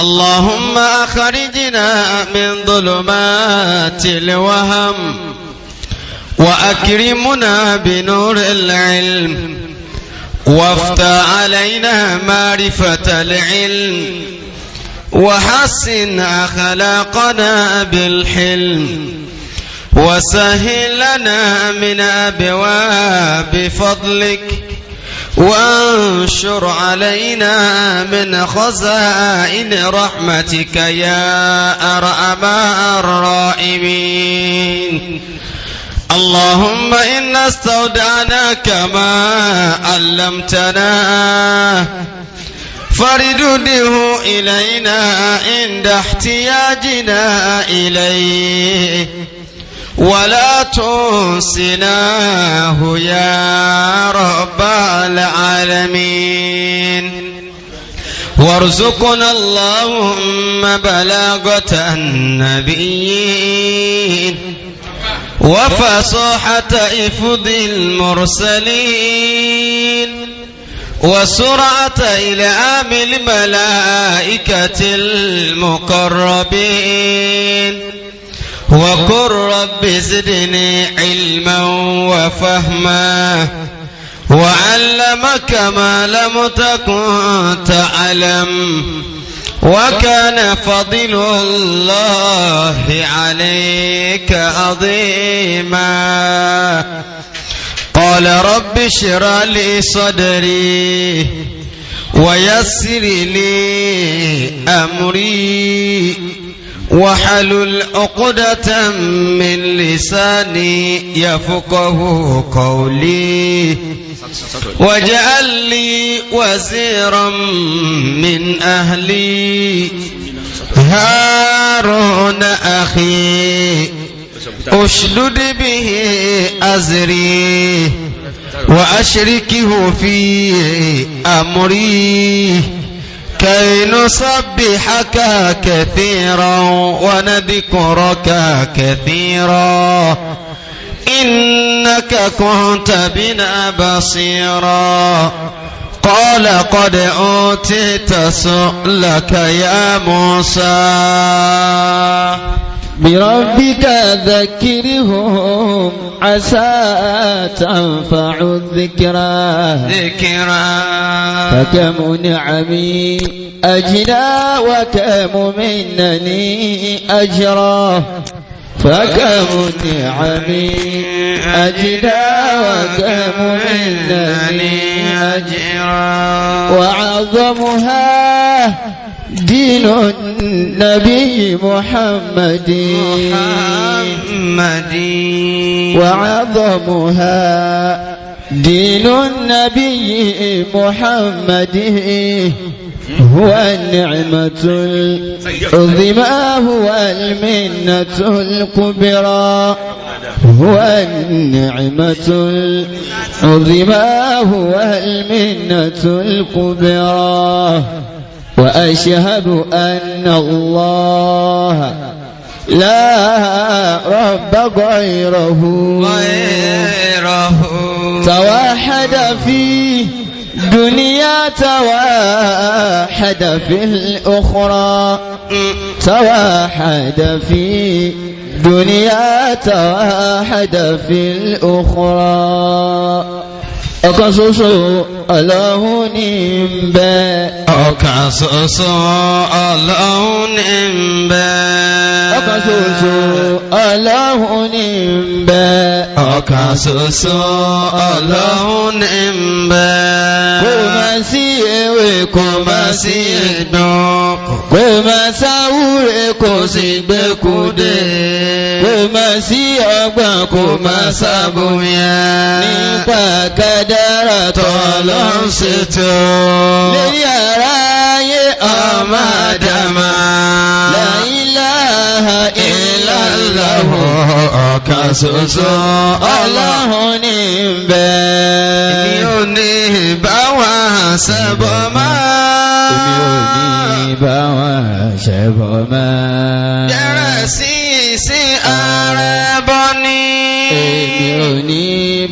اللهم أخرجنا من ظلمات الوهم وأكرمنا بنور العلم وافتح علينا معرفة العلم وحسن أخلاقنا بالحلم وسهل لنا من أبواب فضلك وانشر علينا من خزائن رحمتك يا أرحم الراحمين. اللهم إنا استودعناك ما علمتنا فردده إلينا عند احتياجنا إليه ولا تنسناه يا رب العالمين. وارزقنا اللهم بلاغة النبيين وفصاحة إفض المرسلين وسرعة إلهام الملائكة المقربين. وقل رب زدني علما وفهما وعلمك ما لم تكن تعلم وكان فضل الله عليك عظيما. قال رب اشرح لي صدري ويسر لي أمري واحلل عقدة من لساني يفقه قولي واجعل لي وزيرا من أهلي هارون أخي أشدد به أزري وأشركه في أمري كي نسبحك كثيرا ونذكرك كثيرا إنك كنت بنا بصيرا. قال قد أوتيت سؤلك يا موسى بربك ذكرهم عسى تنفع الذكرى فكم نعمي أجرا وكم منني أجرا فكم نعمي أجرا وكم منني أجرا. وعظمها دين النبي محمد وعظمها دين النبي محمد هو النعمة العظمى هو المنة الكبرى هو النعمة العظمى هو المنة الكبرى. وأشهد أن الله لا رب غيره توحد في دنيا توحد في الأخرى توحد في دنيا توحد في الأخرى. ọ̀kan ṣoṣo Ọlọ́hun ní ń bẹ. ọ̀kan ṣoṣo Ọlọ́hun ní ń bẹ. ọ̀kan ṣoṣo Ọlọ́hun ní ń bẹ. ọ̀kan ṣoṣo Ọlọ́hun ní ń bẹ. kò má sí ewé kò má sí ìdán. kò má sáwúre kò sí gbẹ́kúdé. kò má sí ọgbọ́n kò má sábòyà. nípa kádàrá t'Ọlọ́run ṣètò. lórí aráyé ọmọ Ádámà. La ilaha illallah. ọ̀kan ṣoṣo Ọlọ́hun ní ń bẹ. èmi ò ní bá wọn ṣẹbọ mọ́. èmi ò ní bá wọn ṣẹbọ mọ́. bẹ̀rẹ̀ sí ààrẹ bọ́ ní. èmi ò ní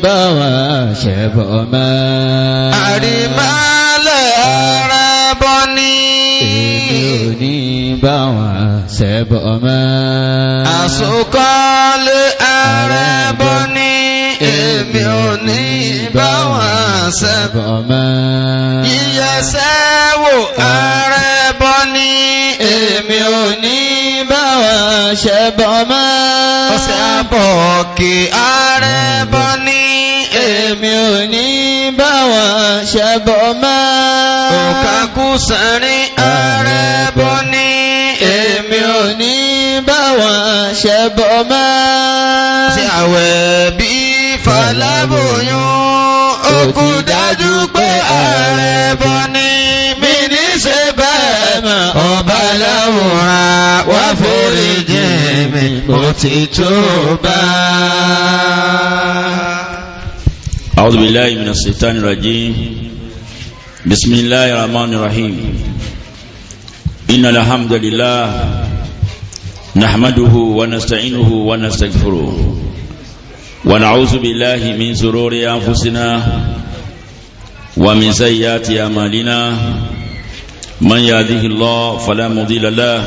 bá wọn ṣẹbọ mọ́. àrìmálẹ̀ ààrẹ bọ́ ní. èmi ò ní bá wọn ṣẹbọ mọ́. àsùkọ́lé ààrẹ bọ́ ní èmi ò ní bá wọn ṣẹbọ mọ́. yíyẹsẹ́ wò ààrẹ bọ́ ní èmi ò ní bá wọn ṣẹbọ mọ́. ọ̀sẹ̀ àbọ̀ kí ààrẹ bọ́ ní èmi ò ní bá wọn ṣẹbọ mọ́. òkàkú sẹ́rin ààrẹ bọ́ ní èmi ò ní bá wọn ṣẹbọ mọ́. ṣé àwẹ̀ bí fàlábòyún ó kú dájú pé ààrẹ bọ́ ní mi ní ṣe bẹ́ẹ̀ mọ́. ọba láwòrán wá foríjì mi mo ti tó bá. أعوذ بالله من الشيطان الرجيم بسم الله الرحمن الرحيم إن الحمد لله نحمده ونستعينه ونستغفره ونعوذ بالله من شرور أنفسنا ومن سيئات أعمالنا من يهده الله فلا مضل له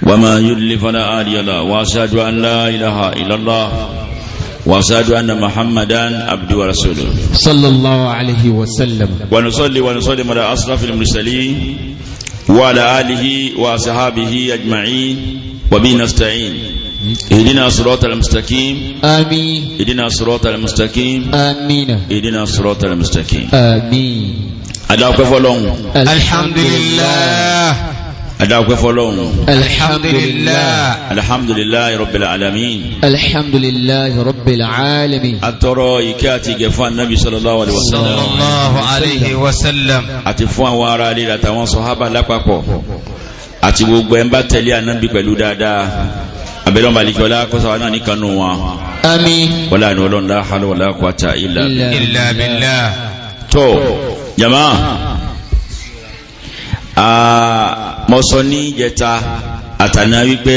وما يضلل فلا هادي له وأشهد أن لا إله إلا الله وأشهد أن محمدا عبده ورسوله صلى الله عليه وسلم. ونصلي ونسلم على أشرف المرسلين وعلى آله وأصحابه أجمعين وبه نستعين اهدنا الصراط المستقيم آمين. اهدنا الصراط المستقيم آمين. اهدنا الصراط المستقيم آمين. أدعوك فلون الحمد لله. أدعوك فلون الحمد لله. الحمد لله رب العالمين. الحمد لله رب العالمين. أترى إكاتي جفان النبي صلى الله عليه وسلم. صلى الله عليه وسلم. أتفوا وراء ليلة تمام صحابة لقاكو àti gbogbo ẹ̀ ń bá tẹ̀lé ànábì pẹ̀lú dáadáa abẹ́lẹ́ balikọ́lá kọ́sàwá náà níkanú wọn. àmín. wala ní ọlọ́run la hawla wala quwwata illa billah. tó jama mo sọ ní ìjẹta àtàná wípé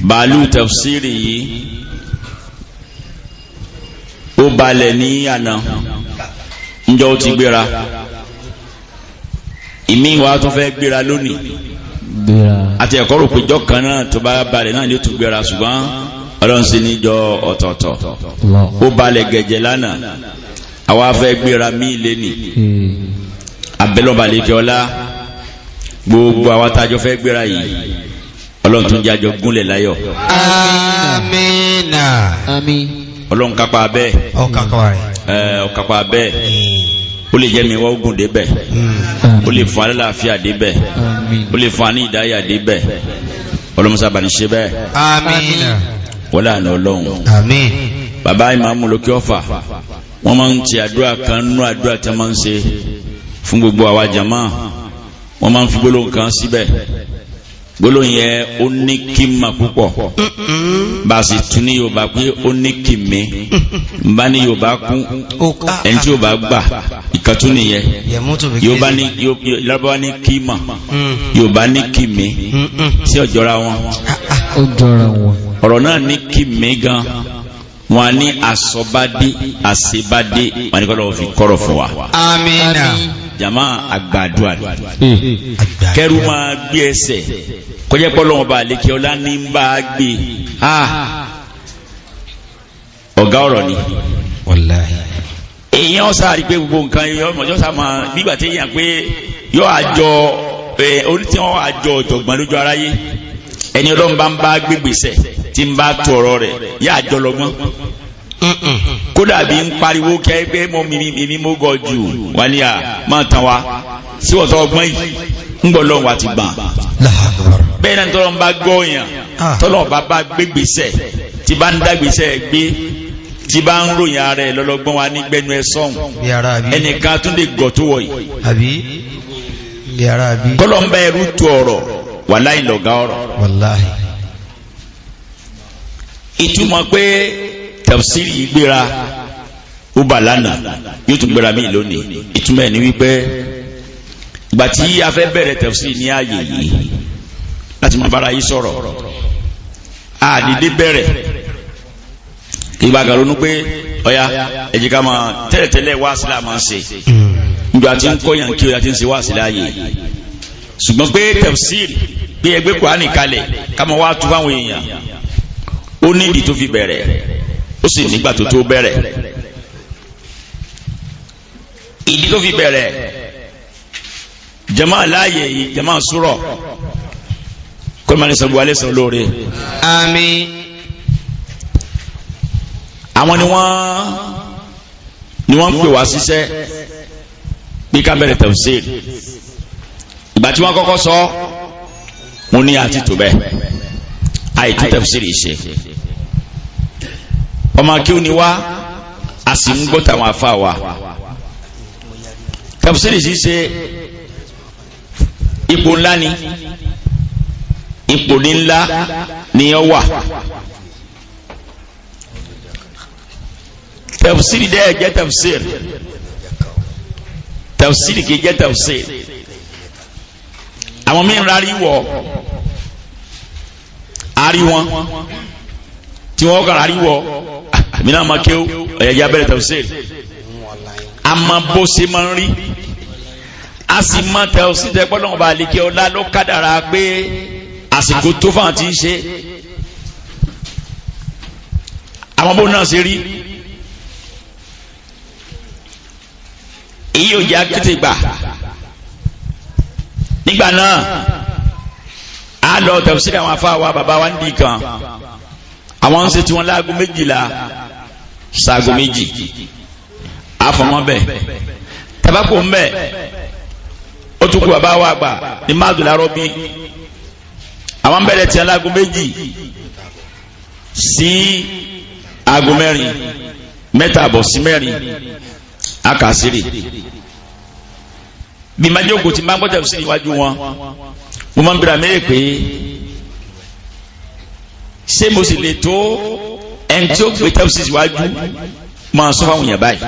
bàálù tafsiri yìí ó balẹ̀ ní àná ńjọ́ ó ti gbéra ìmí wa tó fẹ́ gbéra lónìí àti ẹ̀kọ́ rò péjọ kan náà tó bá balẹ̀ náà ló tún gbéra ṣùgbọ́n ọlọ́run sí níjọ ọ̀tọ̀ọ̀tọ̀ ó balẹ̀ gẹ̀jẹ̀ lánàá àwa fẹ́ gbéra míì lẹ́nì abẹ́lọ́balẹ̀ kẹ́ọ́lá gbogbo àwa tájọ fẹ́ gbéra yìí ọlọ́run tún jájọ gúnlẹ̀ láyọ̀. amina. àmín. ọlọ́run kápá bẹ́ẹ̀. ọ̀kápá bẹ́ẹ̀ ó lè jẹ́ mi wá ogun débẹ̀ ó lè fún alálàáfíà débẹ̀ ó lè fún ní ìdáyà débẹ̀ ọlọ́musa bá ní ṣe bẹ́ẹ̀. àmín. wọ́n àná ọlọ́run. àmín. bàbá ìmáàmù lókè ọ̀fà wọ́n máa ń ti àdúrà kan nínú àdúrà tí wọ́n máa ń ṣe fún gbogbo àwa jàmá wọ́n máa ń fi gbólóhùn kan síbẹ̀ gbólóhùn yẹn ó ní kíma púpọ̀ bá a sì tún ní Yorùbá pé ó ní kìmí n bá ní Yorùbá kún ẹni tí Yorùbá gbà ìkàtún nìyẹn Yorùbá ní Lárúbáwá ní kíma Yorùbá ní kìmí sí ọ̀jọ́ra wọn ọ̀rọ̀ náà ní kìmí gan wọn ní asọ́bádé àṣebádé wọn ní kọ́lọ́ fi kọ́rọ̀ fún wa. amina. jama àgbàdua kẹrù máa gbé ẹsẹ̀ kọjá pọ́lọ́ wọn bá lékè ọlá ní bá a gbé ọ̀gá ọ̀rọ̀ ni. wàláhì. èèyàn sáà rí pé gbogbo nǹkan ọmọdé sáà máa nígbà tí èèyàn pé yóò àjọ onítìí wọn àjọ ọ̀jọ̀gbọ́n lójú aráyé ẹni ọlọ́run bá ń bá gbégbèsè tí ń bá tu ọ̀rọ̀ rẹ̀ yá àjọ lọ́gbọ́n kódà bí ń pariwo kẹ́ pé mo mímí mo gọ̀ jù wálé à máa tàn wá sí ọ̀tọ̀ ọgbọ́n yìí ń gbọ́ lọ́wọ́ àti gbọ̀n bẹ́ẹ̀ náà tọ́lọ́ ń bá gbọ́ yàn tọ́lọ́ bá gbégbèsè tí bá ń dágbèsè gbé tí bá ń ròyìn ara ẹ̀ lọ́lọ́gbọ́n wa ní gbẹ́nu ẹ̀ sọ́hùn ẹnìkan tún lè gọ̀ tó wọ̀ yìí kọ́lọ́ ń bá ẹrú tu ọ̀rọ̀ wàláhì lọ̀gá ọ̀rọ̀ ìtumọ̀ pé tafsiri yìí gbéra ó bà lánàá yóò tún gbéra míì lónìí ìtumọ̀ ẹ̀ ní wípé ìgbà tí a fẹ́ bẹ̀rẹ̀ tafsiri ní ààyè yìí láti máa bára yìí sọ̀rọ̀ àdìdé bẹ̀rẹ̀ ìgbà gàrónú pé ọ̀ya ẹ̀jẹ̀ ká máa tẹ́lẹ̀tẹ́lẹ̀ wá sílá máa ń ṣe njọ àti nkọyàn kí o àti ń ṣe wá sílẹ̀ ayé ṣùgbọ́n pé tafsir pé ẹgbẹ́ Kùránì kalẹ̀ ká máa wá tú fáwọn èèyàn ó ní ìdí tó fi bẹ̀rẹ̀ ó sì nígbà tó tó bẹ̀rẹ̀ ìdí tó fi bẹ̀rẹ̀ jama láàyè yìí jama sùrọ̀ kọ́ni sọ bu alẹ́ sọ lóore. àmín. àwọn ni wọ́n ń pè wá ṣiṣẹ́ bí ká bẹ̀rẹ̀ tafsir ìgbà tí wọ́n kọ́kọ́ sọ mo ní àti tó bẹ́ẹ̀ àìtú tafsir ṣe ọmọ akíw ni wá a sì ń gbọ́ tàwọn afá wa tafsir ṣe ipò ńlá ni ipò ní ńlá ni ó wà tafsir dẹ́ jẹ́ tafsir tafsir kì í jẹ́ tafsir àwọn mìíràn rárí wọ̀ àrí wọn tí wọ́n kàn rárí wọ̀ mìíràn máa kéwò ẹ̀yẹ́jà bẹ̀rẹ̀ tafsir àmọ́ bó ṣe máa ń rí a sì máa tafsir tẹ́ pọ́nlọ́ ọba àlekè ọlá ló kádàrá pé àsìkò tó fáwọn tí ń ṣe àwọn bó náà ṣe rí èyí ò jẹ́ akété gbà nígbà náà a lọ tafsir àwọn afáwa bàbá wa ń di kan àwọn ń ṣe tí wọ́n láago méjìlá ṣaago méjì àfọmọ́ bẹ́ẹ̀ tabako ń bẹ́ẹ̀ ó tún kú bàbá wa gbà ní máàdùn lárọ́ bí àwọn bẹ̀rẹ̀ tí alágo méjì sí aago mẹ́rin mẹ́ta àbọ̀ sí mẹ́rin akásírì bí majókòó ti máa ń gbọ́dọ̀ sí iwájú wọn mo máa ń bẹ̀rẹ̀ mẹ́rẹ̀ pé ṣé mo sì lè tó ẹni tí ó gbé tẹ́wọ́sì síwájú máa sọ fáwọn èèyàn báyìí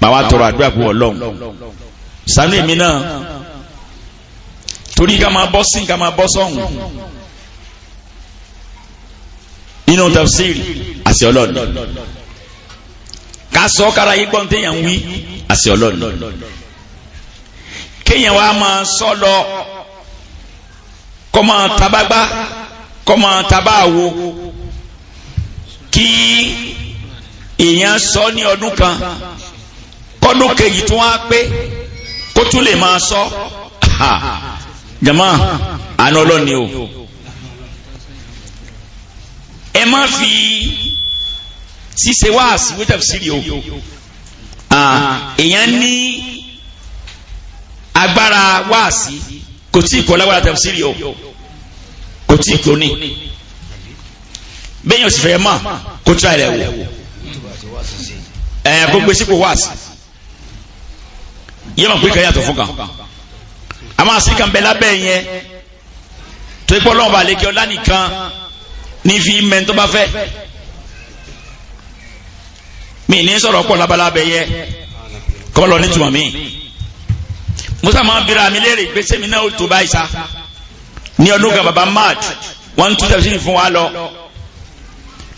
màá wá tọrọ àdúrà pé Ọlọ́run ṣàánú èmi náà torí ká máa bọ́ sí ká máa bọ́ sọ́hùn nínú tafsiri àṣẹ Ọlọ́run ká sọ kára yí gbọ́n téèyàn ń wí àṣẹ Ọlọ́run kéèyàn wá máa sọ lọ kọ́ máa tabagbá kọ́ máa tabáwo kí èèyàn sọ ní ọdún kan kọ́dún kejì tó wá pé kó tún lè máa sọ jama àná ọlọ́ni o ẹ má fi ṣíṣe wáàsí wí tafsiri o èèyàn ní agbára wáàsí kò tí ì kọ́ lágbára tafsiri o kò tí ì kọ́ ní bẹ́ẹ̀ yóò sì fẹ́ mọ̀ kó tí a rẹ̀ wò kó gbé sípò wáàsí yẹ́n mọ̀ pé kẹ́yà tó fún kan àmọ́ àsìkò ń bẹ lábẹ́ yẹn tó ipò ọlọ́run bá lékè ọlá nìkan ní fi mẹ́ tó bá fẹ́ mi ní sọ̀rọ̀ pọ̀ lábalábẹ́ yẹ kọ́ lọ nítumọ̀ mi musa máa bira mi léèrè pé sẹ́mi náà ó tó báyìí sá ní ọdún kan baba mad wọ́n ń tú tẹ̀síìnì fún wa lọ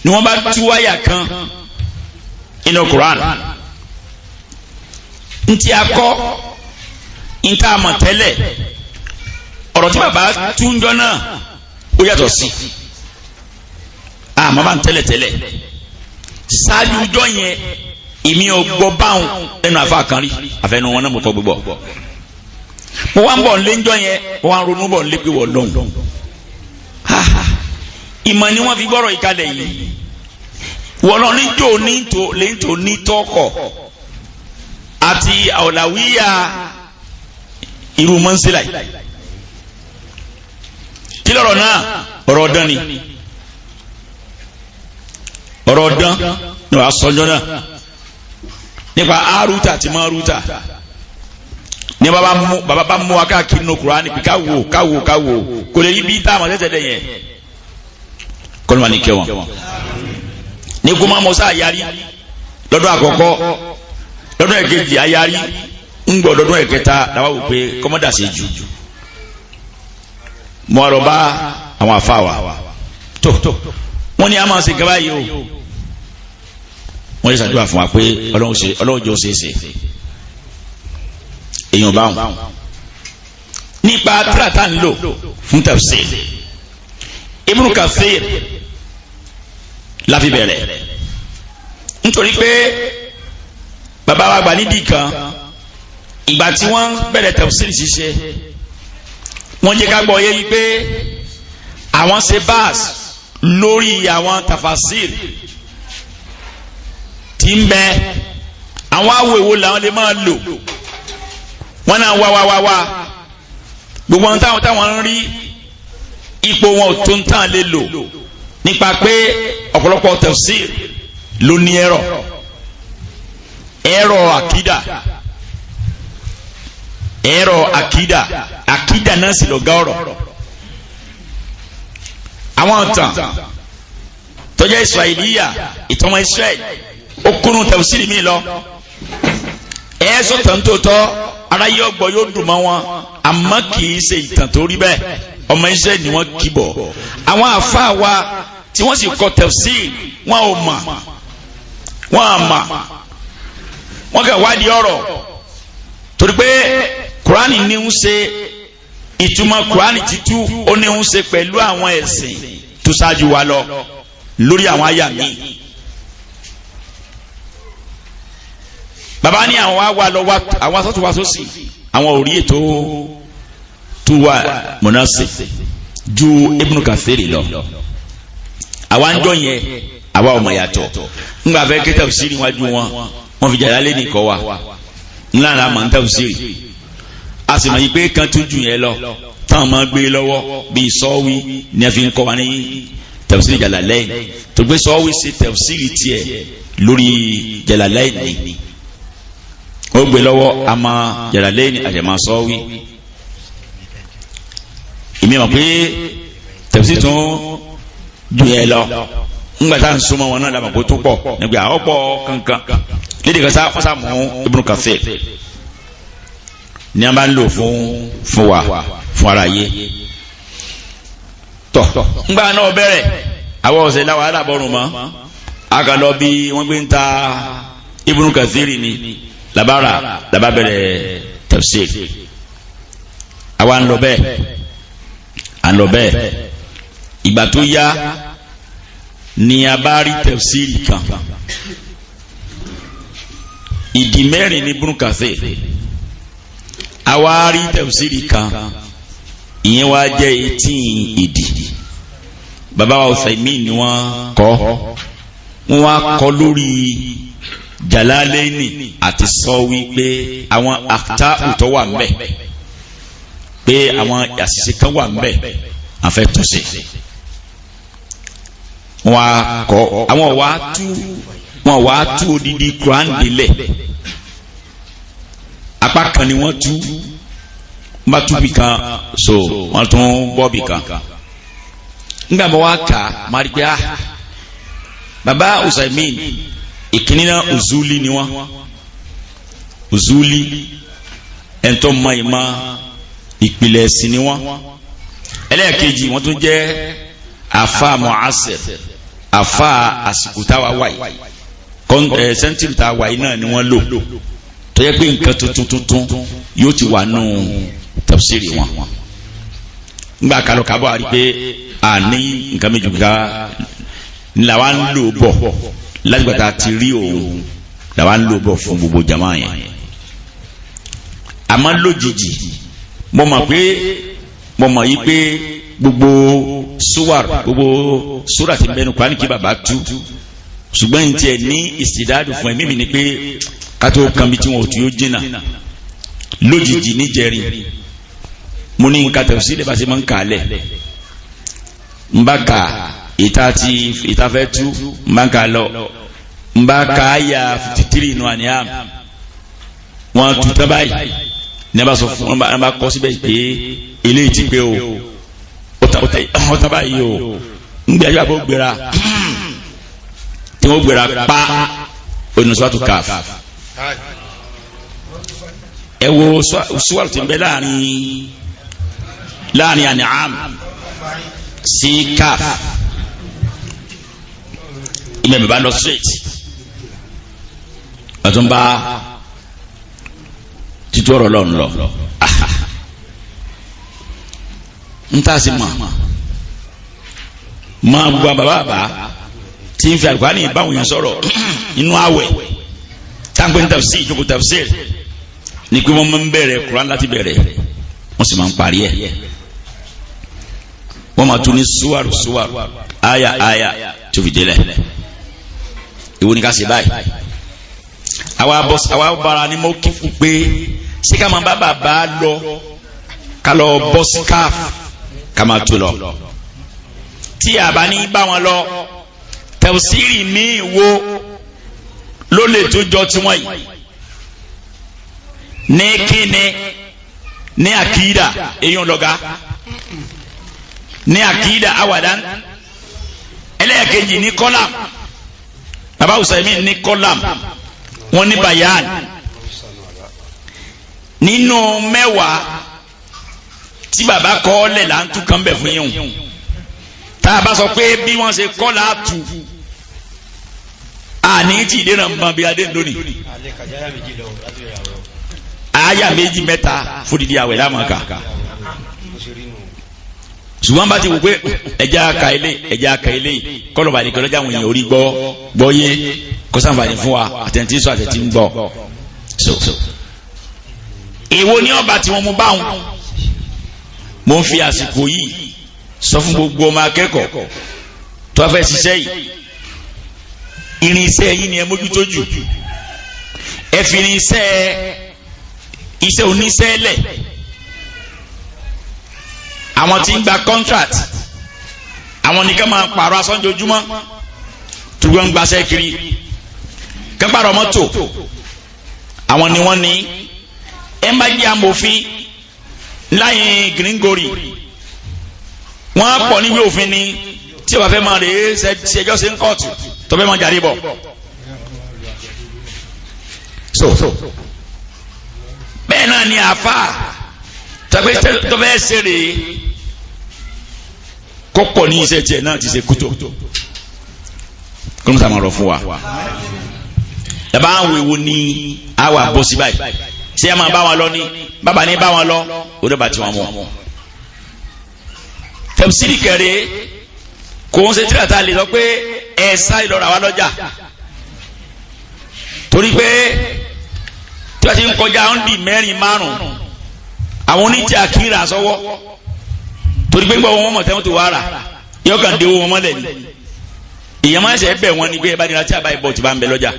ni wọ́n bá tú wáyà kan inú Quran ntí akọ́ ntá àmọ̀ tẹ́lẹ̀ ọ̀rọ̀ tí bàbá túnjọ́ náà ó yàtọ̀ sí àmọ́ bá ń tẹ́lẹ̀ ṣáájú ọjọ́ yẹn èmi ò gbọ́ báwọn ẹnu àfa kan rí àfẹnu wọn náà mo tọ́ gbogbo mo wá ń bọ̀ nílé ńjọ́ yẹn mo wá ń ronú bọ̀ nílé pé wọ́n lọ́hùn ìmọ̀ ni wọ́n fi gbọ́rọ̀ ìkàlẹ̀ yìí wọ́n lọ níjó lẹ́ńtò ní tọ́kọ̀ àti àwòlàwíyà irú mọ́nsílà yìí kí lọ́rọ̀ náà ọ̀rọ̀ ọ̀dán ni ọ̀rọ̀ ọ̀dán ní wàá sọ́jọ́ náà nípa arúta àti márúta ní bàbá bá mú wa káàkiri ní Kùránì pé káwò kò lè rí bí tá àmọ́ tẹ́tẹ́ dẹ̀ yẹn kọ́ni wà ní kẹwọn ní kó máa mọ sáà yarí lọ́dún àkọ́kọ́ lọ́dún ẹ̀kejì ayarí ń gbọ́ lọ́dún ẹ̀kẹta làwọn wò pé kọ́mọ́dà ṣe jù mọ́ ọ̀rọ̀ bá àwọn afáwà tó wọ́n ní a máa ṣe gaba yìí o wọ́n yẹ ṣàdúrà fún wa pé ọlọ́run jẹ́ ó ṣe é ṣe èèyàn bá wọn nípa tíratá ń lò fún tafsir Ibn Kathir la fi bẹ̀rẹ̀ nítorí pé bàbá wa gbà nídìí kan ìgbà tí wọ́n bẹ̀rẹ̀ tafsir ṣiṣẹ́ wọ́n jẹ́ ká gbọ́ yé yí pé àwọn ṣe báàs lórí àwọn tafasir tí ń bẹ àwọn awèwo làwọn lè máa lò wọ́n náà wá gbogbo àwọn táwọn ń rí ipò wọn ò tó ń tàn lè lò nípa pé ọ̀pọ̀lọpọ̀ tafsir ló ní ẹ̀rọ àkídà náà sì lọ́gá ọ̀rọ̀ àwọn ọ̀tàn tó jẹ́ Israeliya ìtọ́mọ̀ Israel ó kúnnú tafsir mi lọ sọ̀tàn tó tọ́ ara yóò gbọ́ yóò dùn mọ́ wọn àmọ́ kì í ṣe ìtàn tó rí bẹ́ẹ̀ ọmọ Israel ni wọ́n kì bọ̀ àwọn àfáà wa tí wọ́n sì kọ tafsir wọn ò mọ̀ wọ́n kà wádìí ọ̀rọ̀ torí pé Kùránì ní ń ṣe ìtumọ̀ Kùránì títú ó ní ń ṣe pẹ̀lú àwọn ẹ̀sìn tó ṣáájú wa lọ lórí àwọn àyà mi. Bàbá ní àwọn wà lọ àwọn asọ́tún wa sósì àwọn ò rí ètò tó wà mọ̀nàṣe ju Ibn Kathir lọ. Àwa ń jọ yẹn àwa ọmọ yàtọ̀ ńgbà fẹ́ kí tafsiri wájú wọn fi Jalalayn nìkọ́ wa ńlá la mọ̀ ń tafsiri a sì mọ̀ yí pé kan tún jù yẹn lọ táwọn máa gbé lọ́wọ́ bíi sọ́wí ní a fi ń kọ́ wa ní tafsiri Jalalayn tó gbé sọ́wí ṣe tafsiri tiẹ̀ lórí Jalalayn ni ó gbé lọ́wọ́ àmà Jalalayn àjẹmà sọ́wí ìmí mọ̀ pé tafsiri tún jù yẹn lọ ńgbàtà ń súnmọ́ wọn náà lábàá kó tó pọ̀ nígbà ọ̀pọ̀ kankan lédè kan wọ́n sá mú Ibn Kathir ní a bá ń lò fún wa fún ara yé tọ̀ ńgbà náà bẹ̀rẹ̀ àwọn ọ̀sẹ̀ láwọn alábọ̀rùn mọ́ akàlọ́ bí wọ́n gbé ń ta Ibn Kathir ni labara laba bẹ̀rẹ̀ tafsir àwa ń lọ bẹ́ẹ̀ ìgbà tó yá ni a bá rí tafsir kan ìdí mẹ́rin ní Ibn Kathir àwa rí tafsir kan ìyẹn wá jẹ́ etí ìdí bàbá wa Uthaymin ni wọ́n kọ́ lórí Jalalayn àti sọ wípé àwọn àkútà òtọ́ wà ń bẹ̀ pé àwọn àṣìṣe kan wà ń bẹ̀ àfẹ́ tó ṣe àwọn wà á tú odidi Quran délẹ̀ apá kan ni wọ́n tú wọ́n bá tú bì kan so wọ́n tún bọ́ bì kan nígbà mọ́ wá kà má rí pé bàbá Uthaymin ìkíní náà Uzuli ni wọ́n Uzuli ẹ̀ńtọ́ mọ ìmọ̀ ìpìlẹ̀ ẹ̀sìn ni wọ́n ẹlẹ́ẹ̀kejì wọ́n tún jẹ́ afa mu'asir afa àsìkò táwa wáyé sẹ́ńtírì táwa yìí náà ni wọ́n lò tó yẹ pé nǹkan tuntun yóò ti wà nù tafsiri wọn ngbà kálọ̀ kábọ̀ àrí pé àní nǹkan méjì ká làwa ń lò bọ̀ lágbàtà ti rí òun làwa ń lò bọ̀ fún gbogbo jama yẹn àmọ́ lójijì mo mọ̀ yí pé gbogbo súrà ti bẹnu Kùránì kí bàbá tú ṣùgbọ́n ní tiẹ̀ ní ìsìdádù fún ẹ̀mí mi ni pé kátó kan bí tí wọn ò tí ó jìnnà lójijì níjẹrin mo ní nǹkan tẹ̀sí lè bá ṣe máa ń kà á lẹ̀ ń bá kà ìta fẹ́ tú ń bá kà á lọ ń bá kà á yà 53 inú àníyàn wọn tú tán báyìí ní a bá sọ fún wọn bá kọ́ síbẹ̀ pé eléyìí ti pé o ọ̀tá báyìí o ń gbé ajá bó gbéra tí wọ́n gbéra pa onùsọ́tù káf ẹ wo suwọ́lù tí ń bẹ láàrin An'am sí káf ìmẹ̀ bàbá lọ straight ọ̀tún bá tí títí ọ̀rọ̀ lọ́n lọ ń tà sí máa gbọ́ bàbá tí ń fi àlùkùránì báwọn yẹn sọ̀rọ̀ inú àwẹ̀ táǹpẹ́ ní tafsir ìjókòó tafsir ní pé wọ́n máa ń bẹ̀rẹ̀ Kùránì láti bẹ̀rẹ̀ wọ́n sì máa ń parí ẹ̀ wọ́n máa tún ní súwárù áyà tó fi délẹ̀ ìwọ ni ká ṣe báyìí àwa bára ní mọ́ kí fún pé ṣé ká máa bá bàbá lọ ká lọ bọ́ sí káàfù ká máa tó lọ tí a bá ní bá wọn lọ tafsiri míì wo ló lè tó jọ tiwọn yìí ní kíni ní àkídà èyàn lọ́gá ní àkídà awadan ẹlẹ́ẹ̀kejì ní kọ́làm bàbá Usaimin ní kọ́làm wọ́n ní bayan nínú mẹ́wàá tí bàbá kọ́ lẹ̀ là ń tún kan bẹ̀ fún yín tá a bá sọ pé bí wọ́n ṣe kọ́ là á tù àní tí ìdènà mọ́ bí adé lónìí àyà méjì mẹ́ta fúdìdí àwẹ̀ lámàkà ṣùgbọ́n bá ti wò pé ẹja aka ilé kọlọ̀bà ní kọlọ́jà àwọn èèyàn orí gbọ́ yé kọ́sàǹfààní fún wa àtẹ̀ntì sọ àtẹ̀ntì ń gbọ́ èwo ní ọba tí wọ́n mú báwọn mo ń fi àsìkò yìí sọ fún gbogbo ọmọ akẹ́kọ̀ọ́ tó fẹ́ ṣiṣẹ́ yìí irinṣẹ́ yìí ni ẹ mójútó jù ẹ fi iṣẹ́ oníṣẹ́ lẹ̀ àwọn tí ń gba contract àwọn nìkan máa pààrọ̀ asọ́njojúmọ́ tùgbọ́n ń gbaṣẹ́ kiri kán pààrọ̀ mọ́tò àwọn ni wọ́n ní ẹ má jẹ́ amòfin láyìn gíríngorì wọ́n pọ̀ níbi òfin ni tí o bá fẹ́ máa rè é ṣẹjọ́ sí kóòtù tó fẹ́ máa jàre bọ̀ bẹ́ẹ̀ náà ni àáfà tó fẹ́ ṣe rè é kọ́kọ́ ní iṣẹ́ tiẹ̀ náà ti ṣe kútó kó ló ń sàmọ̀rọ̀ fún wa yàrá àwọn èwo ni àwa bọ́ sí báyìí ṣé ẹ máa bá wọn lọ ní bàbá ní bá wọn lọ ó dẹ́ bá tí wọn mọ̀ tẹ̀síìrì kẹrẹ kò ń ṣe tíra tá a lè sọ pé ẹ sáré lọ rà wá lọ́jà torí pé tí wọ́n ti ń kọjá ń di mẹ́rin márùn-ún àwọn oníjà kíra sọ́wọ́ torí pé gbọ́ wọn mọ̀ tẹ́wọ́n ti wá rà yóò kàn dé owó wọn mọ́lẹ̀ ni ìyẹn máa ń ṣe bẹ̀ wọ́n ni pé ẹ bá nira tí a bá ibọ̀ tí bá ń bẹ lọ́jà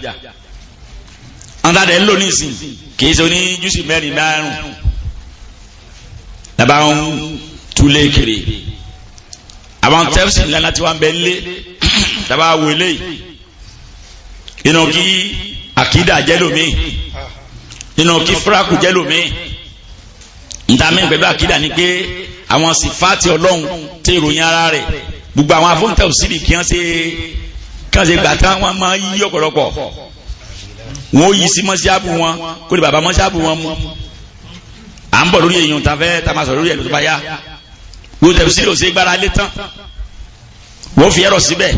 àwọn tá a dẹ̀ ń lò ní ìsìn kì í ṣe oní júùsì mẹ́rin márùn-ún làbá ń túlé kiri àwọn tẹ́fsì ńlá tí wọ́n bẹ lé làbá wò lé inú kí àkídà jẹ́ lómi inú kí fúrákù jẹ́ lómi ntàmí pẹ̀lú àkídà ni pé àwọn sífàtì ọlọ́run tí ìròyìn ara rẹ̀ gbogbo àwọn afọ́ntẹ́ òsìlì kí wọ́n ṣe gbà tán wọ́n máa yí ọ̀pọ̀lọpọ̀ wọ́n ó yí sí mọ́ṣáàbù wọn kó lè bàbá mọ́ṣáàbù wọn mú à ń bọ̀ lórí èèyàn tàfẹ́ tá a máa sọ lórí ẹ̀ ló tó bá yá gbogbo tẹ̀sílì ò ṣe gbára lé tán wọ́n fi ẹ̀rọ síbẹ̀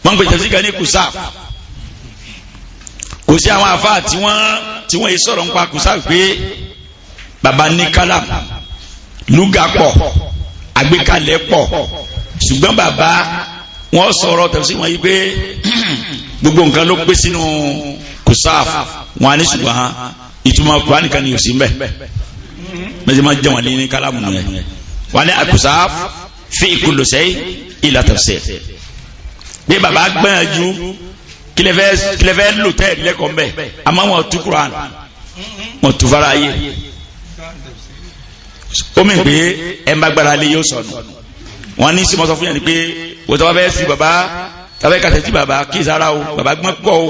wọ́n ń pè tẹ̀sílì kan ní kùsà kò sí àwọn àfáà tí wọ́n yìí sọ̀rọ̀ ń pa kùsà pé baba ní kálám lúgà pọ̀ àgbékalẹ̀ pọ̀ ṣùgbọ́n baba wọ́n sọ̀rọ̀ tẹ̀sí wọn yìí pé gbogbo nǹkan ló pé sínú kùsáàf wọn á ní ṣùgbọ́n ìtumọ̀ Kùránì nìkan ni yóò sí mbẹ́ mẹ́sẹ̀ máa jẹ́ wọn ní kálámù nìyẹn wọn á ní kùsáàf fi kullu shay illa tafsir bí baba gbẹ́yànjú kílẹ̀ fẹ́ lò tẹ́ lẹ́kọ̀ọ́ mbẹ́ àmọ́ wọn tú Kùránì wọn tú fara yé ó mì pé ẹ má gbára lé yóò sọnù wọn ní sí mọ́sán fún yẹn ni pé wọ́n tọ́wọ́ bẹ́ẹ̀ sí bàbá tàbí kàtẹ́ tí bàbá kí sára o bàbá gbọ́n pọ̀ o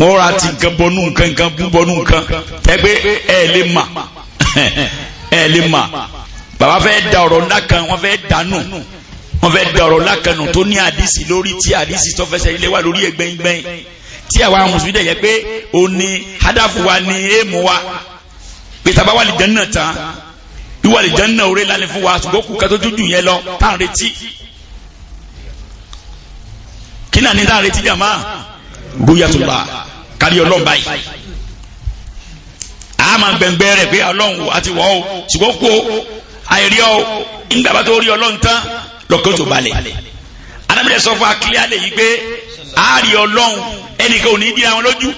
wọ́n rà ti nǹkan bọ́nú nǹkan bú bọ́nú nǹkan tẹ́gbẹ́ ẹ lè mà bàbá fẹ́ da ọ̀rọ̀ ńlá kan wọ́n fẹ́ dànù wọ́n fẹ́ da ọ̀rọ̀ ńlá kan nù tó ní àdìsí lórí tí àdìsí tó fẹsẹ̀ ilé wa lórí ẹgbẹ́ngbẹ́ng tí àwa mùsùlùmí dẹ̀ yẹ pé ó ní hádàfù wa ní èèmù wa pé tàbá wà lè jẹ́ náà tán wíwà lè jẹ́ náà orí lálẹ́ fún wa ṣùgbọ́n kù kẹ́tọ́ dúdú yẹn lọ tá à ń retí kí náà ní tá à ń retí jàmá rúyàtúlá kárí ọlọ́run báyìí a máa gbẹ̀ngbẹ́ rẹ̀ pé ọlọ́run àti wọ́ o ṣùgbọ́n kó àìrí ọ nígbà bá tó rí ọlọ́run tán lọ́kàn tó balẹ̀ alábìrẹ̀ sọ fún akílẹ̀ àlẹ́ yìí pé a rí ọlọ́run ẹnìkan ò ní dí àwọn lójú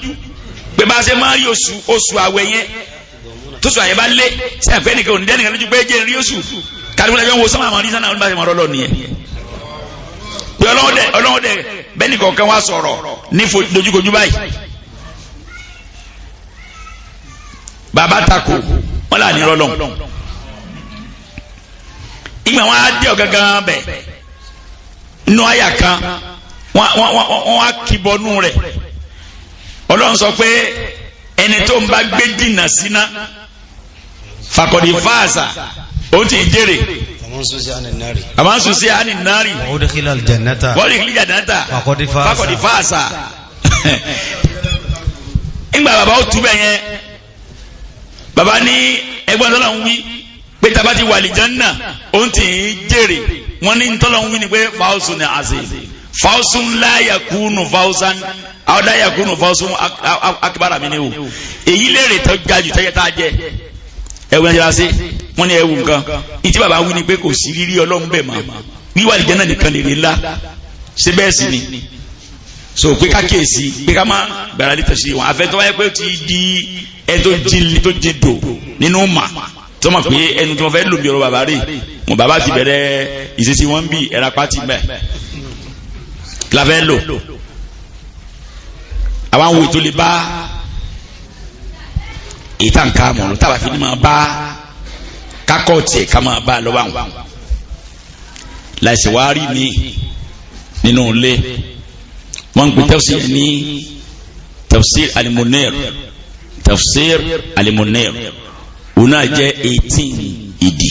pé bá a ṣe máa rí oṣù àwẹ̀ yẹn tó sọ àyè bá lé sí àpẹ́ ẹnìkan ò ní dẹ́nìkan lójú pé jẹ́ rí oṣù kálukú lẹ́jọ́ wo sọ́mọ́ àwọn àrísàn náà bá ṣe máa rọ́lọ́ nìyẹn pé ọlọ́run dẹ̀ bẹ́ẹ̀ni kọ̀ọ̀kan wá sọ̀rọ̀ ní dojúkojú báyìí bàbá tako wọn là ní rọlọ́n ìgbà wọn á dé ọ̀gángan bẹ̀ nínú àyà kan wọn á kìbọnú rẹ̀ ọlọ́run sọ pé ẹni tó ń bá gbé dìnnà síná fàkọ̀dì fáàsà ó ti jèrè àmọ́ sùsì àní nárì wọ́n rí kílì jannata fàkọ̀dì fáàsà ìgbà bàbá ó túbẹ̀ yẹn bàbá ní ẹgbọ́n tọ́lọ̀ ń wí pé tàbá ti wà lìjánná ó ti jèrè wọ́n ní tọ́lọ̀ ń wí ni pé fáwọ́sùn ní àṣẹ fáwọ́sùn láyàkúnù fáwọ́sán àwọn láyàkúnù fáwọ́sùn akíbára mi ni o èyí lèrè tó gajù tẹ́yẹ tá a jẹ ẹwùn ẹ̀jẹ̀ lásì wọ́n ní ẹwù nǹkan ìtí bàbá wí ni pé kò sí rírí ọlọ́run bẹ̀ mọ́ wíwà lìjánná nìkan lè rí ńlá ṣé bẹ́ẹ̀ sì ni so pé ká kíyèsí pé ká má gbàrà lè tẹ̀sí wọn àfẹ́tọ́ wáyé pé ó ti di ẹni tó jí dò nínú mà tó mọ̀ pé ẹnu tí wọ́n fẹ́ lò bí ọ̀rọ̀ bàbá rè wọn bàbá ti bẹ̀rẹ̀ ìṣesí wọn bí ẹ̀rọ apáti mẹ́ la fẹ́ lò àwọn àwọn ètò lè bá ìtànká mọ̀rún tábà fi ní máa bá kákọ́ tiẹ̀ ká máa bá lọ́wọ́ àwọn láìsí wá rí mi nínú ilé wọ́n ń pè tafsir ní tafsir al-Munir tafsir al-Munir òun náà jẹ́ 18 ìdí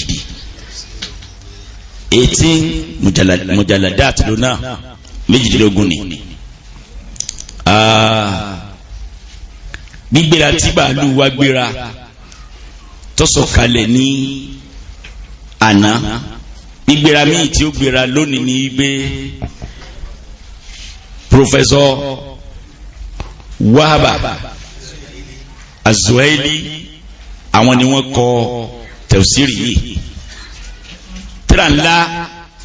18 mujaladat lónà méjìdínlógún ni gbígbéra tí bàálù wá gbéra tó sọ̀kalẹ̀ ní àná gbígbéra míì tí ó gbéra lónìí ní gbé Professor Wahaba Azuaili àwọn ni wọ́n kọ tafsiri yìí tírà ńlá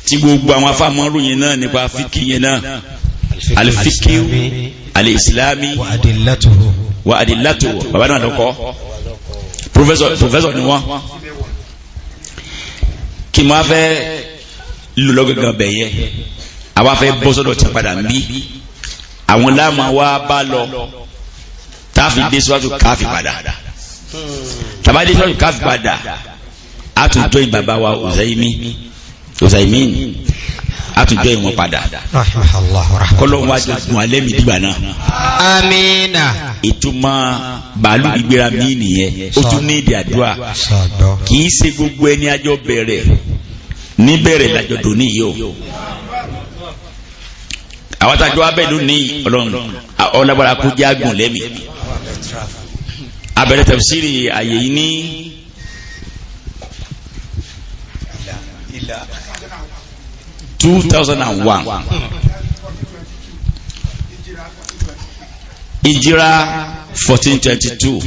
tí gbogbo àwọn afáàmọ́rù yẹn náà nípa fíkì yẹn náà alifiki alislami wa adillatuhu bàbá náà lọ́kọ́ professor ni wọ́n kí n máa fẹ́ lò lọ́gàgàn bẹ̀yẹ àwa fẹ́ bọ́ sọ́dọ̀ tí padà ń bí àwọn láàmú wa bá lọ táàfi dé síwájú káàfi padà tàbá dé síwájú káàfi padà àtúntò ìbàbá wa Uzaimin àtúntò ìwọ̀n padà kọ́lọ́ wa jọ gun alẹ́ mi dìgbà náà. amina. ìtumọ̀ bàálù gbígbéra mi nìyẹn ó tún ní ìdí àdúrà kì í ṣe gbogbo ẹni àjọ bẹ̀rẹ̀ níbẹ̀rẹ̀ lájọ dùn níyì o àwọn àtàjọ abẹ́lú ní ọlọ́run ọlọ́bàrà kú jẹ́ àgùn lẹ́mí abẹ́rẹ́ tafsiri àyè yìí ní 2001 ìjírá 1422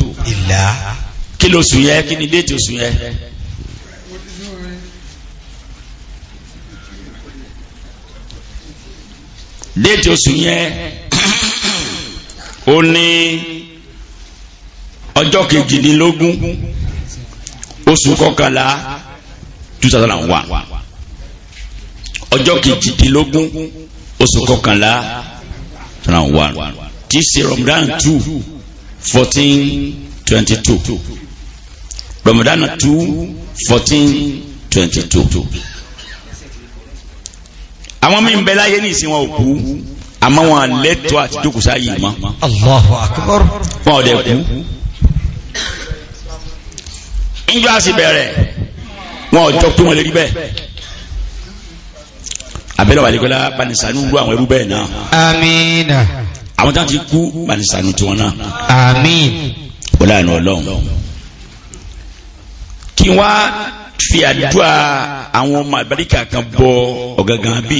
kí ló sùn yẹ kí ni déètì oṣù yẹ déètì oṣù yẹn ó ní ọjọ́ kejìdínlógún oṣù kọkànlá 2001 ọjọ́ kejìdínlógún oṣù kọkànlá 2001 tí í ṣe Ramadan 2 1422 Ramadan 2 1422 àwọn mí ń bẹ láyé ní ìsìn wọn ò kú àmọ́ wọn lẹ́tọ́ àti jókòsá yìí mọ́. Allahu akbar. wọn ò dẹ̀ kú. ńjọ́ àti bẹ̀rẹ̀ wọn ò jọ pé wọn lè rí bẹ́ẹ̀. abẹ́rẹ́ wàlíkọ́lá banisanu lu àwọn ẹrú bẹ́ẹ̀ náà. amiina. àwọn táwọn ti kú banisanu tiwọn náà. amiin. wọlé àná ọlọ́run. kí wá fi àdúrà àwọn ọmọ àbáríkà kan bọ ọ̀gángan bí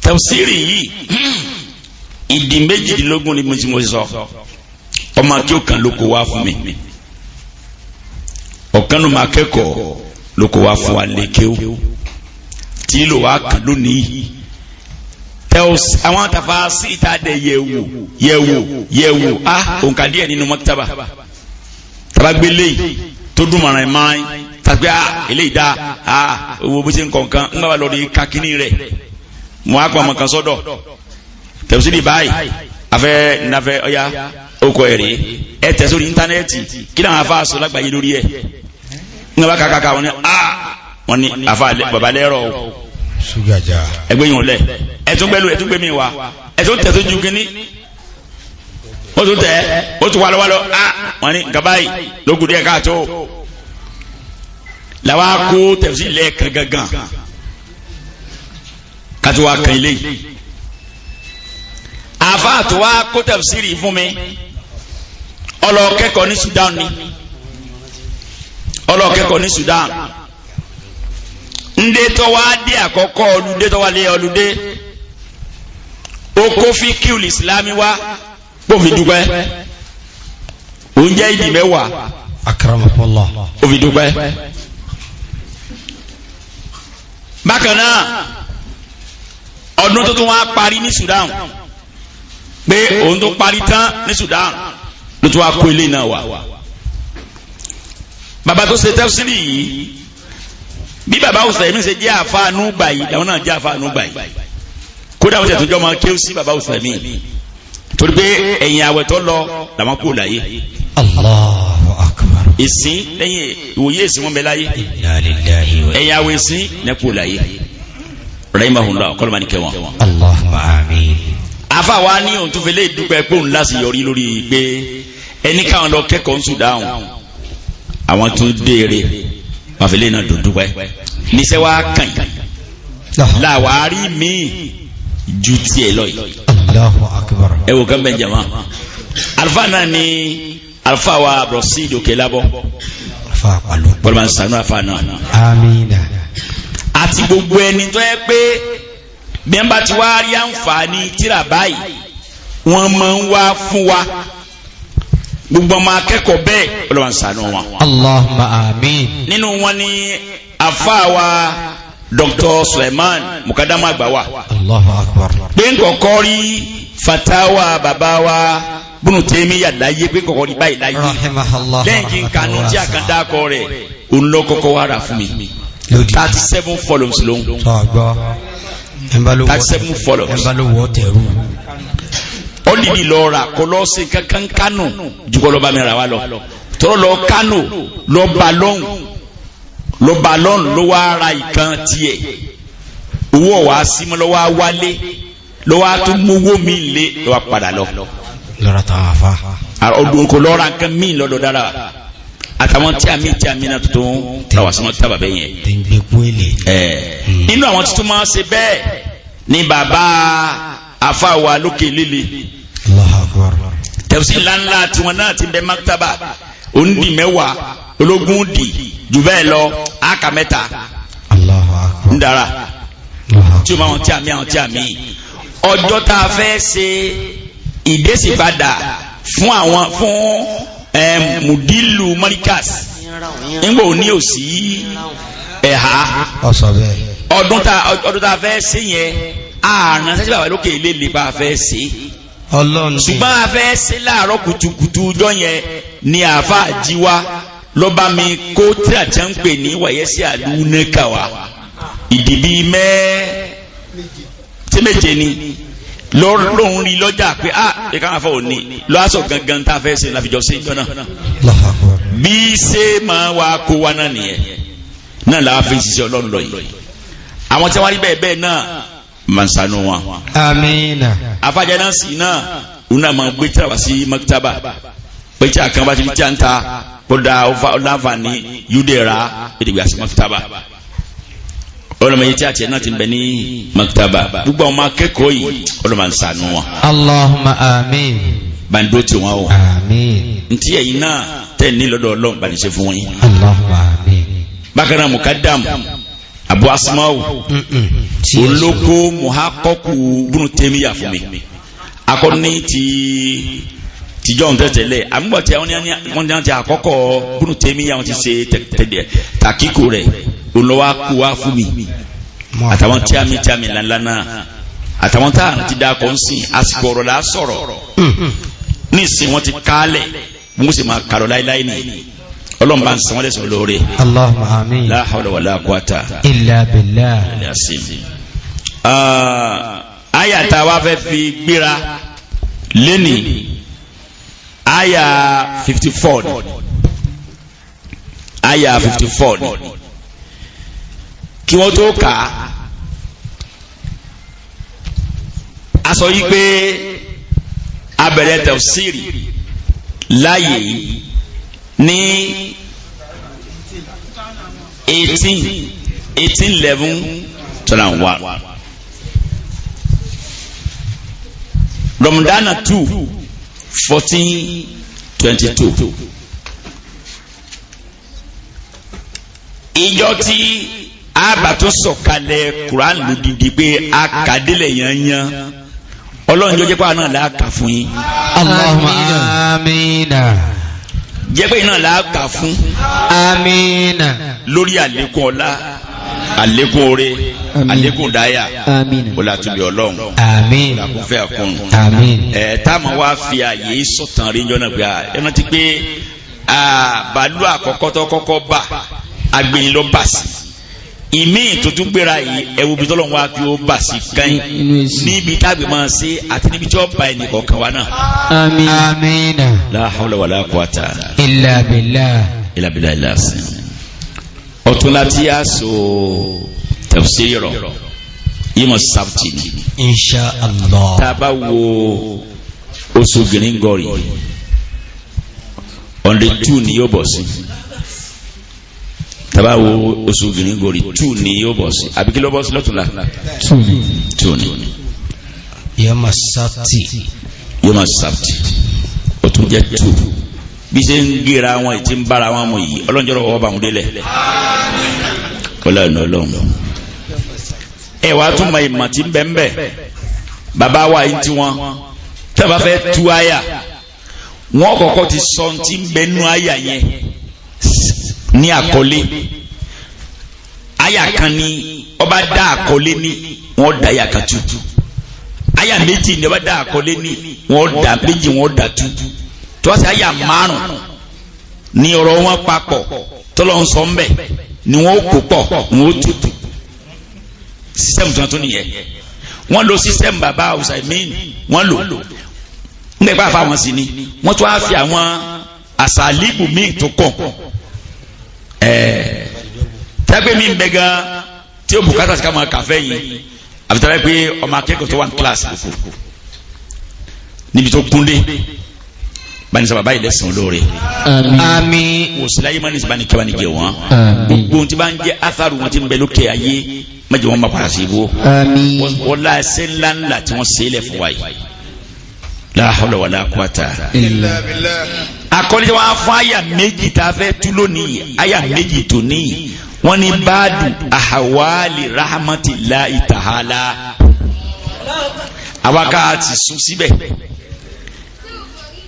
tafsiri yìí ìdí 22 ni mo sọ ọmọ kí o kan ló kó wá fún mi ọ̀kan ló máa kẹ́kọ̀ọ́ ló kó wá fún wa lékè o tí ló wá kàn lónìí àwọn àtàfà sí ìta dẹ yẹ̀wò òǹkà díẹ̀ nínú mọ́kítàbà tabagbélé tó dùn mọ̀ràn tàbí eléyìí dá owó bó ṣe ń kọ̀ọ̀kan ń gbà wà lórí kakínní rẹ̀ mo á pọ̀ ọmọ kan sọ́dọ̀ tẹ̀sílì báyìí afẹ́ ọya okò ẹ̀rí ẹ tẹ̀ sórí íńtánẹ́ẹ̀tì kí làwọn afá sọ lágbàáyé lórí ẹ̀ ń gbà kàkàkà wọn ni afá bàbá lẹ́rọ̀ o ẹgbẹ́ yìí wọn lẹ̀ ẹtún gbé mi wá ẹtún tẹ̀ tó ju kínní ó tún tẹ̀ ó tún wà lọ́wọ́ wọn ni nǹkan báyìí lókùn díẹ̀ káàtó làwọn akó tẹ̀sílì lẹ́ẹ̀kan gangan kátó wa kan ilé yìí àfáà tó wá kó tafsiri fún mi ọlọ́kẹ́kọ̀ọ́ ní Sudan ni ọlọ́kẹ́kọ̀ọ́ ní Sudan ndé tó wá dé àkọ́kọ́ ọlùdé tó wá lé ọlùdé ó kó fi kíul Islami wá gbòmí dúpẹ́ oúnjẹ ìdí mẹ́wàá akramakallah òbí dúpẹ́ bákan náà ọdún tó tún wá parí ní Sudan pé òun tó parí tán ní Sudan ló tún wá kó ilé náà wá bàbá tó ṣe tafsiri yìí bí bàbá Usaimin ṣe jẹ́ àfáànú gbà yìí làwọn náà jẹ́ àfáànú gbà yìí kódà wọ́n tẹ̀ tó jọ máa kéwù sí bàbá Usaimin torí pé ẹ̀yìn àwẹ̀ tó lọ làwọn kò láyé Allahu akbar ìsìn lẹ́yìn ìwòye ìsìn wọn bẹ láyé ẹ̀yìn àwẹ̀ ìsìn lẹ́kọ̀ọ́ láyé rahimahullah kọlọmọ ni kẹwọn. Allahumma amin. afa wa ní ohun tó fẹlẹ dúpẹ́ pé òun láti yọrí lórí pé ẹni káwọn lọ kẹ́kọ̀ọ́ ń Sudan àwọn tó déere wọn fẹlẹ náà dúpẹ́ níṣẹ́ wa kàn yìí làwárí míì ju tiẹ̀ lọ yìí. Allahu akbar. ẹ wò kán bẹ jama alifa náà ni alifa wa abrosi dòkè labọ. afa palo. bọlọmọ sanu afa náà. amiina. àti gbogbo ẹni tó yẹ pé bẹ́ẹ̀ bá ti wá rí àǹfààní tíra báyìí wọ́n máa ń wá fún wa gbogbo ọmọ akẹ́kọ̀ọ́ bẹ́ẹ̀ ọlọ́wọ́n ṣàánú wọn. Allahumma amin. nínú wọn ni àfáàwá Dr. Suleiman Mukadamu Agbawa. Allahu akbar. pé nkọ̀kọ́ rí fatawa bàbá wa Ibn Taymiyyah láyé pé nkọ̀kọ́ rí báyìí láyé lẹ́yìn kí n kanú tí a kan dákọ̀ rẹ̀ òun lọ kọ́kọ́ wá rà fún mi. 37 volumes ló ń. 37 volumes. ó dìdí lọ rà kó lọ sí kankan Kánò jùkọ́ lọ́ba mi rà wá lọ tọ́rọ lọ Kánò lọ balọ́n ló wá ra ìkan tiẹ̀ owó ọ̀wá símọ́ lọ wá wálé lọ wá tó mówó mi lé lọ wá padà lọ. lọ́ra táwọn afa. ọdún kò lọ́ra nǹkan mí lọ́dọ̀ dára àtàwọn tí a mi náà tuntun tàwa sọmọ tábà bẹ́ẹ̀ yẹn. tẹ̀gbẹ́ kúẹ̀lẹ̀. nínú àwọn tuntun máa ṣe bẹ́ẹ̀ ni bàbá afáwa lókè líle. Allahu akbar. tẹ̀sí ńláńlá tiwọn náà ti bẹ maktaba onídìí mẹ́wàá ológun dì jù bẹ́ẹ̀ lọ áka mẹ́ta. Allahu akbar. ń dara tí o máa wọn tí a mi ọjọ́ tá a fẹ́ ṣe ìdésìpadà fún àwọn mudilu marikas nígbà òní òsì ẹ̀ha ọdún tá a fẹ́ ṣe yẹn ààrùn sẹ́sẹ́ bàbá lókè ilé lè bá a fẹ́ ṣe ṣùgbọ́n a fẹ́ ṣe láàárọ̀ kùtùkùtù ọjọ́ yẹn ni àáfà jíwá lọ́ba mi kó tí a ti ń pè ní wàyẹ́sí àdúnẹ́kàwá ìdìbí méje ni lóhun rí lọ́jà pé ẹ̀ka àfọ̀ òní lọ́sọ̀ gangan tá a fẹ́ ṣe láfijọ́ sí ìjọ náà bí ṣe máa wá kó wa náà nìyẹn náà làá fi ṣiṣẹ́ ọlọ́run lọ yìí àwọn tí wọ́n rí bẹ́ẹ̀ bẹ́ẹ̀ náà máa ń ṣàánú wọn. amiina. afájá náà sì náà òun náà máa gbé tí a wá sí maktaba pé tí a kan bá ti fi tí a ń ta kó da ọ̀làǹfààní yúdẹ̀ra èdègbè àti maktaba ọlọmọ yìí tí a tiẹ̀ náà ti bẹ ní maktaba gbogbo àwọn akẹ́kọ̀ọ́ yìí ọlọmọ ń ṣàánú wọn. Allahumma amin. bando ti wọn o. amin. ntí ẹ̀yin náà tẹ̀ ní lọ́dọ̀ ọlọ́run bá ní ṣe fún wọn yìí. Allahumma amin. bákan náà mukadam Abu Asma'u olóko muhakoku Ibn Taymiyyah fún mi akọni tijọ́ ń tẹ̀tẹ̀lẹ̀ àmúgbọ̀ tí wọ́n ní àti àkọ́kọ́ bùnú tèmi yà wọ́n ti ṣe tẹ̀tẹ̀lẹ̀ tàkíkò rẹ̀ olówó kú wá fún mi àtàwọn tíámi ńláńlá náà àtàwọn tá à ń ti dá kọ́ ń sìn àsìkò ọ̀rọ̀ là á sọ̀rọ̀ ní ìsìn wọn ti kálẹ̀ mo sì máa kàrọ̀ láíláí ni ọlọ́run bá ń san wọ́n lẹ́sọ̀ lóore. Allahumma amin. La hawla wala quwata illa billah. Aya tá a wá fẹ́ fi gbéra lẹ́nì aya 54 aya 54 kí wọ́n tó kà á a sọ yí pé a bẹ̀rẹ̀ tafsiri láàyè ní 18/11/21 Ramadana 2/14/22 ìjọ tí a bá tún sọ̀kalẹ̀ Quran lódìdí pé a kàdélẹ̀ yanyan ọlọ́run jọ jẹ́ pé àwọn náà là á kà fún yín. Allahumma amina. jẹ́ pé iná là á kà fún. Amina. lórí àlékún ọlá àlékún oore àlékún dáyà. Amina. ó látúbi ọlọ́run. Àmín. làkúnfẹ́ àkún. Àmín. táwọn wá fi àyè sọ̀tàn rí jọ́nà pé ẹ rántí pé bàálù àkọ́kọ́ tó kọ́kọ́ bà agbẹ̀yìn ló bà sí. ìmí tuntun gbéra yìí ẹwù bí tọ́lọ́ wá kí ó bà sí káyìn níbi tágbé máa ṣe àti níbi tí ó bá ẹnì kọ̀ọ̀kan wa náà. Àmín. Amina. La hawla wala quwata illa billah. illa billah ìlàsìn. ọ̀tún láti yá so tafsiri rọ̀ ìmọ̀ sábtì ni. Insha Allah. tá a bá wo oṣù gíríngọ̀rì ọ̀ndẹ̀ 2 ni yóò bọ̀ sí. tàbá wo oṣù gíríngọ̀rì 2 ni yóò bọ̀ sí. àbí kí ló bọ̀ sí lọ́tùnla 2 ni. Yawma sabti. yóò sábtì ó tún jẹ́ 2 bí ṣe ń gíra wọn ìtí ń bára wọn mọ̀ yìí ọlọ́njọ́rọ̀ ọwọ́ bá wọn délẹ̀ ọlọ́run ẹ wàá tún mọ ìmọ̀ tí ń bẹ ń bẹ bàbá wa yìí tí wọn tẹ́ bá fẹ́ tú àyà wọn kọ́kọ́ ti sọ tí ń bẹ nú àyà yẹn ní àkọlé àyà kan ní ọba dá àkọlé ní wọn dá àyà kan tú àyà méjì ní ọba dá àkọlé ní wọn dá méjì wọn dá tú tó wá sí àyà márùn ní ọ̀rọ̀ wọn papọ̀ tọ́lọ́ ń sọ ń bẹ̀ ni wọ́n kó pọ̀ wọ́n tutù sísẹ́mù tuntun nìyẹn wọ́n lo sísẹ́mù bàbá Usaimin wọ́n lò ńgbẹ́ bá fa wọn sí ni wọ́n tún á fi àwọn àsàlíbù míì tó kọ̀ tẹ́gbẹ́ mi ń bẹ gan tí ó bùkátà sí ká máa kàfẹ́ yìí àfitàrẹ́ pé ọmọ akẹ́kọ̀ọ́ tó wà ní kíláàsì kòkòrò níbi tó kúndé banisa baba yi lẹsàn olóore. Àmín. wòsíláyé mani sibani kẹwàá ni jẹ wọn. gbogbo tí bá ń jẹ atharu wọn ti ń bẹ lókè ayé májè wọn bá para sí ibò. Àmín. wọ́n la ẹsẹ̀ ńláńlá tí wọ́n ṣe é lẹ̀ fún wa yìí. la hawla wala quwata. akọ́ni tí wọ́n á fún àyà méjì tá a fẹ́ tú lónìí àyà méjì tó níyì wọ́n ní báàdù ahawali rahmatillahi ta'ala. àwa ká ti sùn síbẹ̀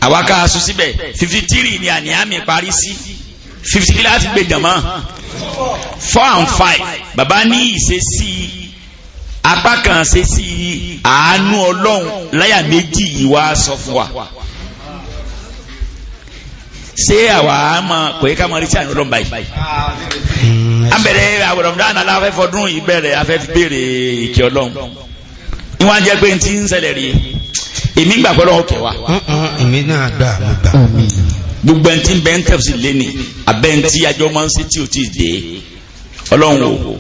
àwa ká sùn síbẹ̀ 53 ni àníàmì parí sí 50 láti gbé jàmọ́ 4 and 5 bàbá ní ìṣesí apá kan ṣe sí àánú ọlọ́run láyà méjì yìí wá sọ fún wa ṣé àwa máa kò yẹ ká máa rí sí àánú ọlọ́run báyìí abẹ̀rẹ̀ àwòrán dáná aláfẹ́ fọdún ìbẹ̀rẹ̀ afẹ́ fi béèrè ìkẹ́ ọlọ́run ìwọ̀n á jẹ́ pé ti ń ṣẹlẹ̀ rí èmi gbà pé ọlọ́run kẹwàá. èmi náà gbà mo gbà. gbogbo ẹni tí ń bẹ ń tẹ̀sí lẹ́nì abẹ́ ń tí ajọ́ máa ń ṣe tí ò tí ì dé ọlọ́run o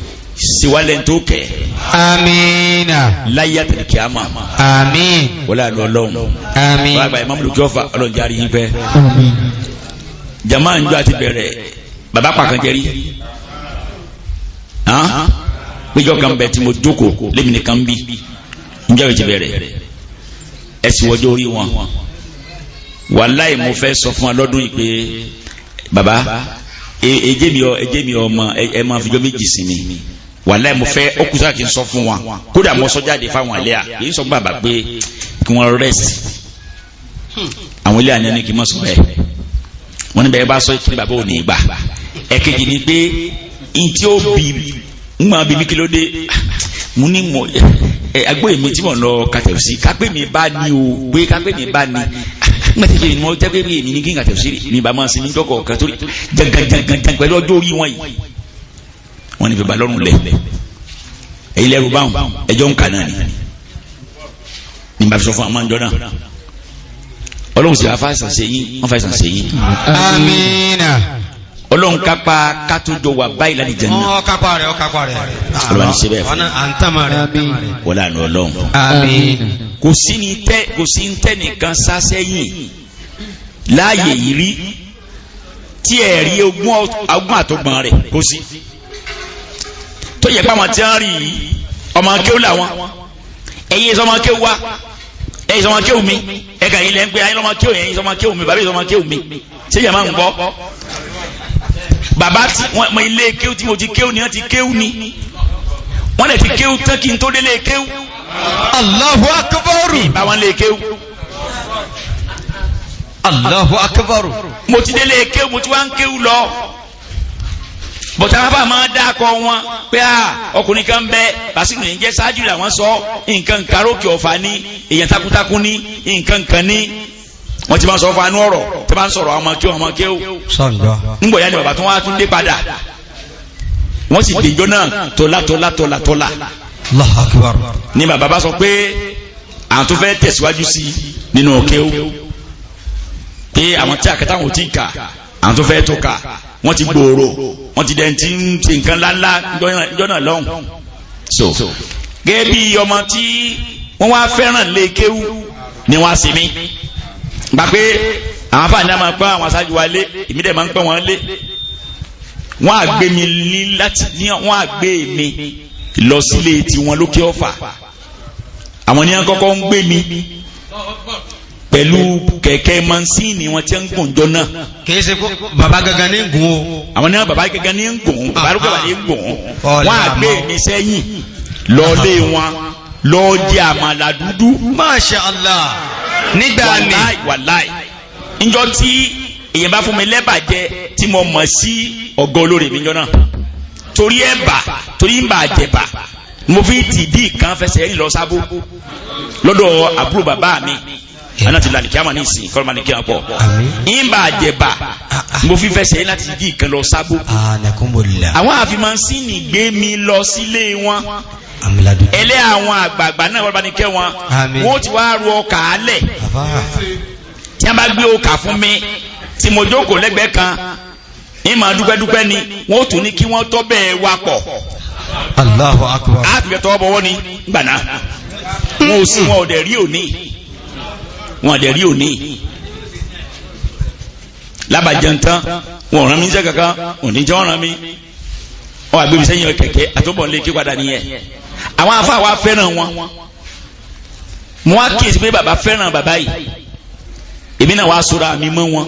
ṣèwálẹ̀ tó kẹ̀. Amina. láyé àtẹ̀lẹ̀ kí a mọ̀. Àmín. wọlé àlọ́ ọlọ́run. Àmín. wọ́n àgbà ìmáàmù lókè ọ̀fà ọlọ́run járe yín pẹ́. Àmín. jama ń jọ àti bẹ̀rẹ̀ bàbá pàkànjẹ́rí. péjọ kan bẹ tí mo jókòó lémi nìkan bí ń jẹ́ ìtì bẹ̀rẹ̀ ẹ̀sìn wọ́jọ́ orí wọn. wàláì mo fẹ́ sọ fún wa lọ́dún yìí pé bàbá ẹjẹ́ mi ọmọ ẹ máa fi jọ méjì sí mi wàláì mo fẹ́ ó kùsà kí n sọ fún wa kódà mo sọ jáde fáwọn ilé à kì í sọ bàbá pé kí wọ́n rest àwọn ilé àná ni kì í mọ̀ sọ bẹ́ẹ̀ wọ́n ní bẹ́ẹ̀ bá sọ kí bàbá ò ní gbà ẹ̀kejì ni pé ntí ó bí ń máa bí mi kí ló dé mo ní mo agbó èmi tí mo lọ kàtẹ́ sí kápẹ́ mi bá ní o pé kápẹ́ mi bá ní mẹ́tẹ̀ẹ̀kẹ́ ni mo jẹ́ pé èmi ní kí n kàtẹ́ sí mi bá máa sin ní jọ́kọ̀ kan torí jangan pẹ̀lú ọjọ́ orí wọn yìí wọ́n ní bàbá lọ́rùn lẹ̀ èyí lẹ́rù báwọn ẹjọ́ ń kà náà ni ní bá fi sọ fún àwọn àjọ náà ọlọ́run sì wá fàìsàn ṣe yín wọ́n fàìsàn ṣe yín. amiina. ọlọ́run kápá kátó wà báyìí láti jẹ́ náà. ọkápá rẹ̀. ọlọ́run ní ṣe bẹ́ẹ̀ fún à ń tàmà rẹ̀. wọ́n lànà ọlọ́run. amiina. kò sí ní tẹ́ nìkan sá sẹ́yìn láàyè yìí rí tí ẹ̀ rí ogún àtọ́gbọ̀n rẹ̀ kò sí. tó yẹ pé àwọn tí wọ́n rí ọmọ akéwù làwọn ẹ̀yin sọmọ akéwù wa ẹ̀yin sọmọ akéwù mi ẹ̀ka yìí lẹ́ ń pè ẹ̀yin sọmọ akéwù ẹ̀yin sọmọ akéwù mi bàbá yìí sọmọ akéwù mi ṣé yẹn máa ń gbọ́ bàbá tí wọ́n mọ ilé kéwù tí mo ti kéwù ni wọ́n ti kéwù ni wọ́n lè ti kéwù tán kí n tó délé kéwù. Allahu akbar. báwọn lè kéwù. Allahu akbar. mo ti délé kéwù mo ti wá ń kéwù lọ bọ̀tà bá máa dákọ̀ wọn pé ọkùnrin kan bẹ bàṣíkì ní jẹ́ ṣáájú làwọn sọ nǹkan karókè ọ̀fà ní èèyàn takuntakun ní nǹkan kan ní wọ́n ti máa sọ fún anú ọ̀rọ̀ tí wọ́n bá ń sọ̀rọ̀ ọmọ kéwù nígbà yá ni bàbá tó wá tún dé padà wọ́n sì dèjọ́ náà tọ́lá Allahu akbar. ni bàbá bá sọ pé àwọn tó fẹ́ tẹ̀síwájú sí nínú kéwù pé àwọn tí àkàtà wọn ò tí kà àwọn tó fẹ́ tó kà wọ́n ti gbòòrò wọ́n ti dẹ̀ ti ń ṣe nǹkan ńláńlá jọ́nà lọ́hùn. so gẹ́gẹ́ bí ọmọ tí wọ́n wá fẹ́ràn lé kéwú ni wọ́n á sì mí gbà pé àwọn afáàní máa pẹ́ àwọn aṣáájú wa lé èmi dẹ̀ máa ń pẹ́ wọn lé wọ́n á gbé mi ní láti ní wọ́n á gbé mi lọ sílé tiwọn lókè ọ̀fà àwọn ní wọn kọ́kọ́ ń gbé mi pẹ̀lú kẹ̀kẹ́ mansíìnì wọn tí ń gùn jọ náà. kìí ṣe kó baba gangan ní gùn o. àwọn náà baba gangan ní gùn baba gangan ní gùn. wọn à gbé mi sẹ́yìn lọ́ọ́lé wọn lọ́ọ́ jẹ́ àmàlà dúdú. Masha Allah. nígbà ni wàláì njọ tí èyàn bá fún mi lẹ́bàjẹ́ tí mo mọ̀ sí ọ̀gá olórí mi jọ náà torí ń bà jẹ̀bà mo fi tìdí kan fẹsẹ̀ ń lọ sábó lọ́dọ̀ àbúrò bàbá mi ana ti la alikiyama ní ìsìn kọ́lọ́mà ní kíyàn pọ̀ ìyínbà àjẹbà mo fi fẹsẹ̀ láti di ìkan lọ sábó àwọn àfihàn sí ní gbé mi lọ sílé wọn ẹlẹ́ àwọn àgbààgbà náà wọ́n bá ní kẹ́ wọn wọ́n ti wá ru ọkà álẹ̀ tí wọ́n bá gbé ọkà fún mi tí mo jókòó lẹ́gbẹ̀ẹ́ kan ìmọ̀ dúpẹ́dúpẹ́ ni wọ́n tún ní kí wọ́n tọ́ bẹ́ẹ̀ wá pọ̀ Allahu akbar á fi bẹ́ẹ̀ tọ́ bọ́wọ́ ni gbàná wọn ò sí wọn ò dẹ̀ rí òní wọn àdẹ̀ rí òní lábàjẹ́ ntán wọn rán mi ní sẹ́ kankan òní jẹ́ ọ̀ràn mi wọn àgbẹ̀mí sẹ́yìn kẹ̀kẹ́ àtúbọ̀ lè ké padà nìyẹn àwọn afá wa fẹ́ràn wọn mo wá kíyèsí pé bàbá fẹ́ràn bàbá yìí èmi náà wá sọ̀rọ̀ àmì mọ́ wọn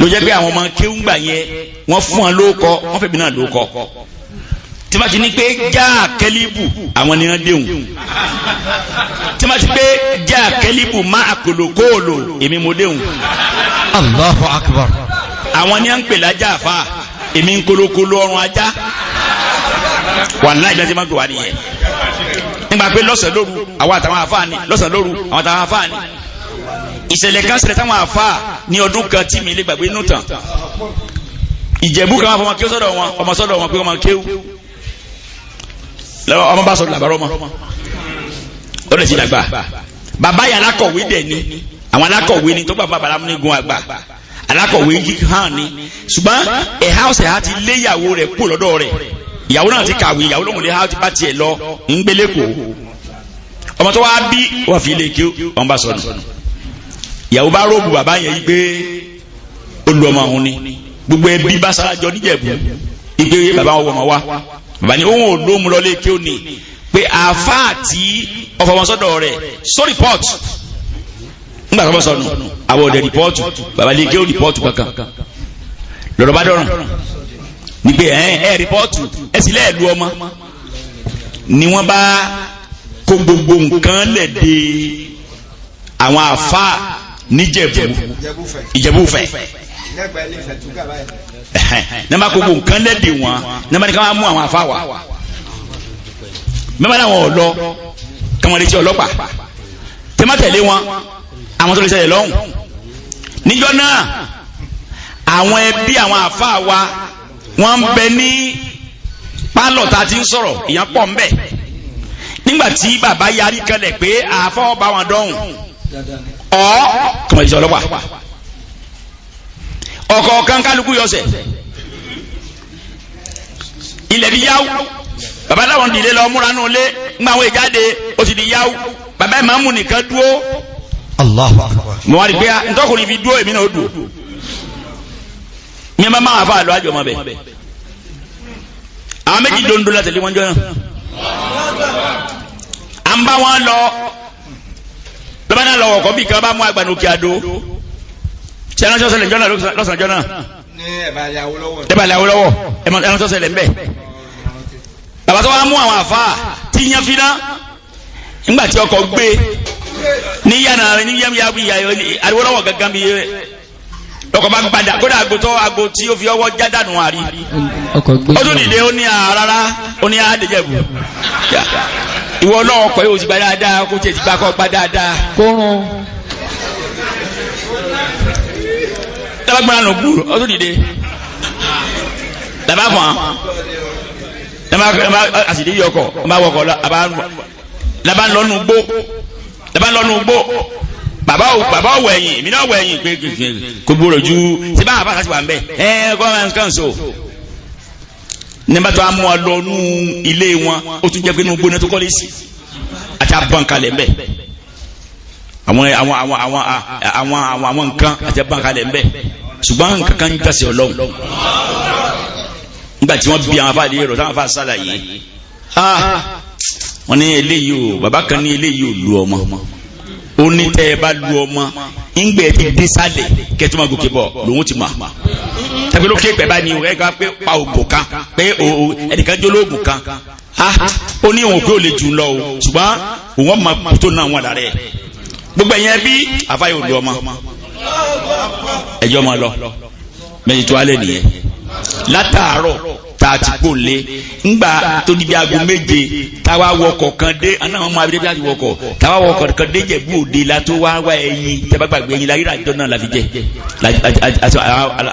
ló jẹ́ pé àwọn ọmọ kéwùngbà yẹn wọ́n fún wọn lóókọ wọ́n fẹ̀mí náà lóókọ tí ma ti ní pé já kẹ́líbù àwọn ni wọ́n déhùn tí ma ti pé já kẹ́líbù má àkòlòkòòlò èmi mo déhùn. Allahu akbar. àwọn ni wọ́n ń pè lájà àfa èmi ń kolokolo ọrùn ajá wàláhì ìdájọ́ máa ń gbé wá nìyẹn. nígbà pé lọ́sàn-án lóru àwọn àtàwọn àfa ni lọ́sàn-án lóru àwọn àtàwọn àfa ni ìṣẹ̀lẹ̀ kan ṣẹlẹ̀ táwọn àfa ní ọdún kan tí mi lè gbàgbé inú tàn ìjẹ̀bú kan fọmọ kí ó sọ́dọ̀ wọn ọmọ sọ́dọ̀ wọn pé ọmọ kéwú ọmọ bá sọ̀rọ̀ làbárọ̀ mọ́ ó lè ti dàgbà bàbá yẹn alákọ̀wé dẹ̀ ni àwọn alákọ̀wé ni tó bá bàbá alámúnigun àgbà alákọ̀wé yìí hàn ni ṣùgbọ́n ẹ̀há ọ̀sẹ̀ ha ti lé ìyàwó rẹ̀ kú lọ́dọ̀ rẹ̀ ìyàwó náà ti kàwé ìyàwó lóhùn lé ha ti bá tiẹ̀ lọ ń gbélé kò ọmọ tó wá bí wọ́n fi lè kí ọmọ bá sọ̀rọ̀ ìyàwó bá róòbù bàbá yẹn yí pé ó lu ọmọ òun ni gbogbo ẹbí bá sarajọ níjẹ̀bú ìgbé bàbá wọn wọ̀ wá bàbá ni òun ò lóhùn lọlé kí ó ní pé àáfàá tí ọfọmọsọdọ rẹ̀ so report ńgbà tó bọ́ sọnù àwọn òde rìpọ́ọ̀tù bàbá lè gé ó rìpọ́ọ̀tù kankan lọ́rọ̀ bá dọ̀rùn ní pé ẹ rìpọ́ọ̀tù ẹ sì lẹ́ẹ̀lú ọmọ ni wọ́n bá kó gbogbo nǹkan lẹ̀ dé àwọn àfa níjẹ̀bú Ìjẹ̀bú-Fẹ̀ nàbà kó gbogbo nǹkan lẹ̀ dé wọn nàbà ní ká máa mú àwọn àfa wá mẹ́fà náà wọn ò lọ káwọn lè ṣe ọlọ́pàá tẹ́mátẹ̀lé wọn àwọn tó lè ṣẹlẹ̀ lọ́hùn níjọ́ náà àwọn ẹbí àwọn àfa wa wọ́n ń bẹ ní pálọ̀ tá a ti ń sọ̀rọ̀ ìyẹn pọ̀ ń bẹ nígbàtí bàbá yarí kalẹ̀ pé àfọwọ́ bá wọn dọ́hùn kọ́mọ̀ ìṣẹ́ ọlọ́pàá ọ̀kọ̀ọ̀kan kálukú yọ̀ọ̀sẹ̀ ilẹ̀ di yáwó bàbá láwọn dìde lọ múra nù lé ńgbà àwọn ìjáde ó ti di yáwó bàbá ìmáàmù nìkan dúró Allahu Akbar mo wá rí pé ntọ́kùnrin fi dúró èmi náà ó dùn ní ẹ máa fa àlọ́ àjọ ọmọ bẹ̀ àwọn méjì dondo la tẹ̀lé wọn jọ náà à ń bá wọn lọ lọ́ba náà lọ́wọ́ kọ́ bí kan bá mú àgbàdo òkè àdó ṣé ẹran tó ṣẹlẹ̀ jọ náà lọ́sàn-án jọ náà ẹ̀bàlẹ̀ Awólọ́wọ̀ ẹran tó ṣẹlẹ̀ ń bẹ̀ bàbá tó wá mú àwọn àfa tí yẹn fi náà nígbà tí ọkọ̀ gbé ní yànnà ní Awólọ́wọ̀ gángan bí lọ́kọ̀ bá gbadà kódà àgbo tí ó fi ọwọ́ jádànù àrí ó tún nìde ó ní àrárá ó ní àdéjẹ̀bù ìwọ náà ọkọ̀ yóò ti gba dáadáa kó tiẹ̀ ti gba kọ́ gba dáadáa kórun tábàgbọ́n nù gbúrò ó tún nìde làbá fún wa àsìdí yọkọ̀ ọba wọkọ̀ làbá lọ́nu gbó bàbá wọ ẹ̀yìn èmi náà wọ ẹ̀yìn pé kò gbúrò ju ṣé bá àbá àti wà ń bẹ̀ gọ́ọ̀mẹ̀ntì kànṣó nígbà tó a mú ọ lọ nú ilé wọn ó tún jẹ́ pé inú gbóná tó kọ́lé sí àti abọ́nkalẹ̀ ń bẹ̀ àwọn nǹkan àti abọ́nkalẹ̀ ń bẹ̀ ṣùgbọ́n nǹkan kan ń jásẹ̀ ọlọ́run nígbà tí wọ́n bí àwọn afáàdé rọ̀ táwọn afáà sálàyé wọ́n ní eléyìí o bàbá kan ní eléyìí ò lu ọmọ ó ní tẹ́ ẹ bá lu ọmọ ńgbẹ́ ti dé sálẹ̀ kẹ́tọ́ máa gòkè bọ̀ lòun ti mọ̀ tàbí ló ké pẹ̀ bá ní ẹ̀ ká pé pa ògùn kan pé ẹnìkan jó lóògùn kan ó ní òun pé ó lè jù lọ o ṣùgbọ́n òun máa tó náà wọn lára ẹ̀ gbogbo ẹ̀yẹn bí àfáyé ò lu ọmọ ẹjọ́ máa lọ mẹ́yìn tó alẹ́ nìyẹn látàárọ̀ tá a ti kó lé ńgbà tó di bí aago méje táwa wọkọ̀ kan dé aná àwọn ọmọ abẹ́rẹ́ bí a ti wọkọ̀ táwa wọkọ̀ kan dé Jẹ̀bú Òde la tó wá ẹyin tẹ́bá gbàgbé ẹyin láyé àjọ náà la fi jẹ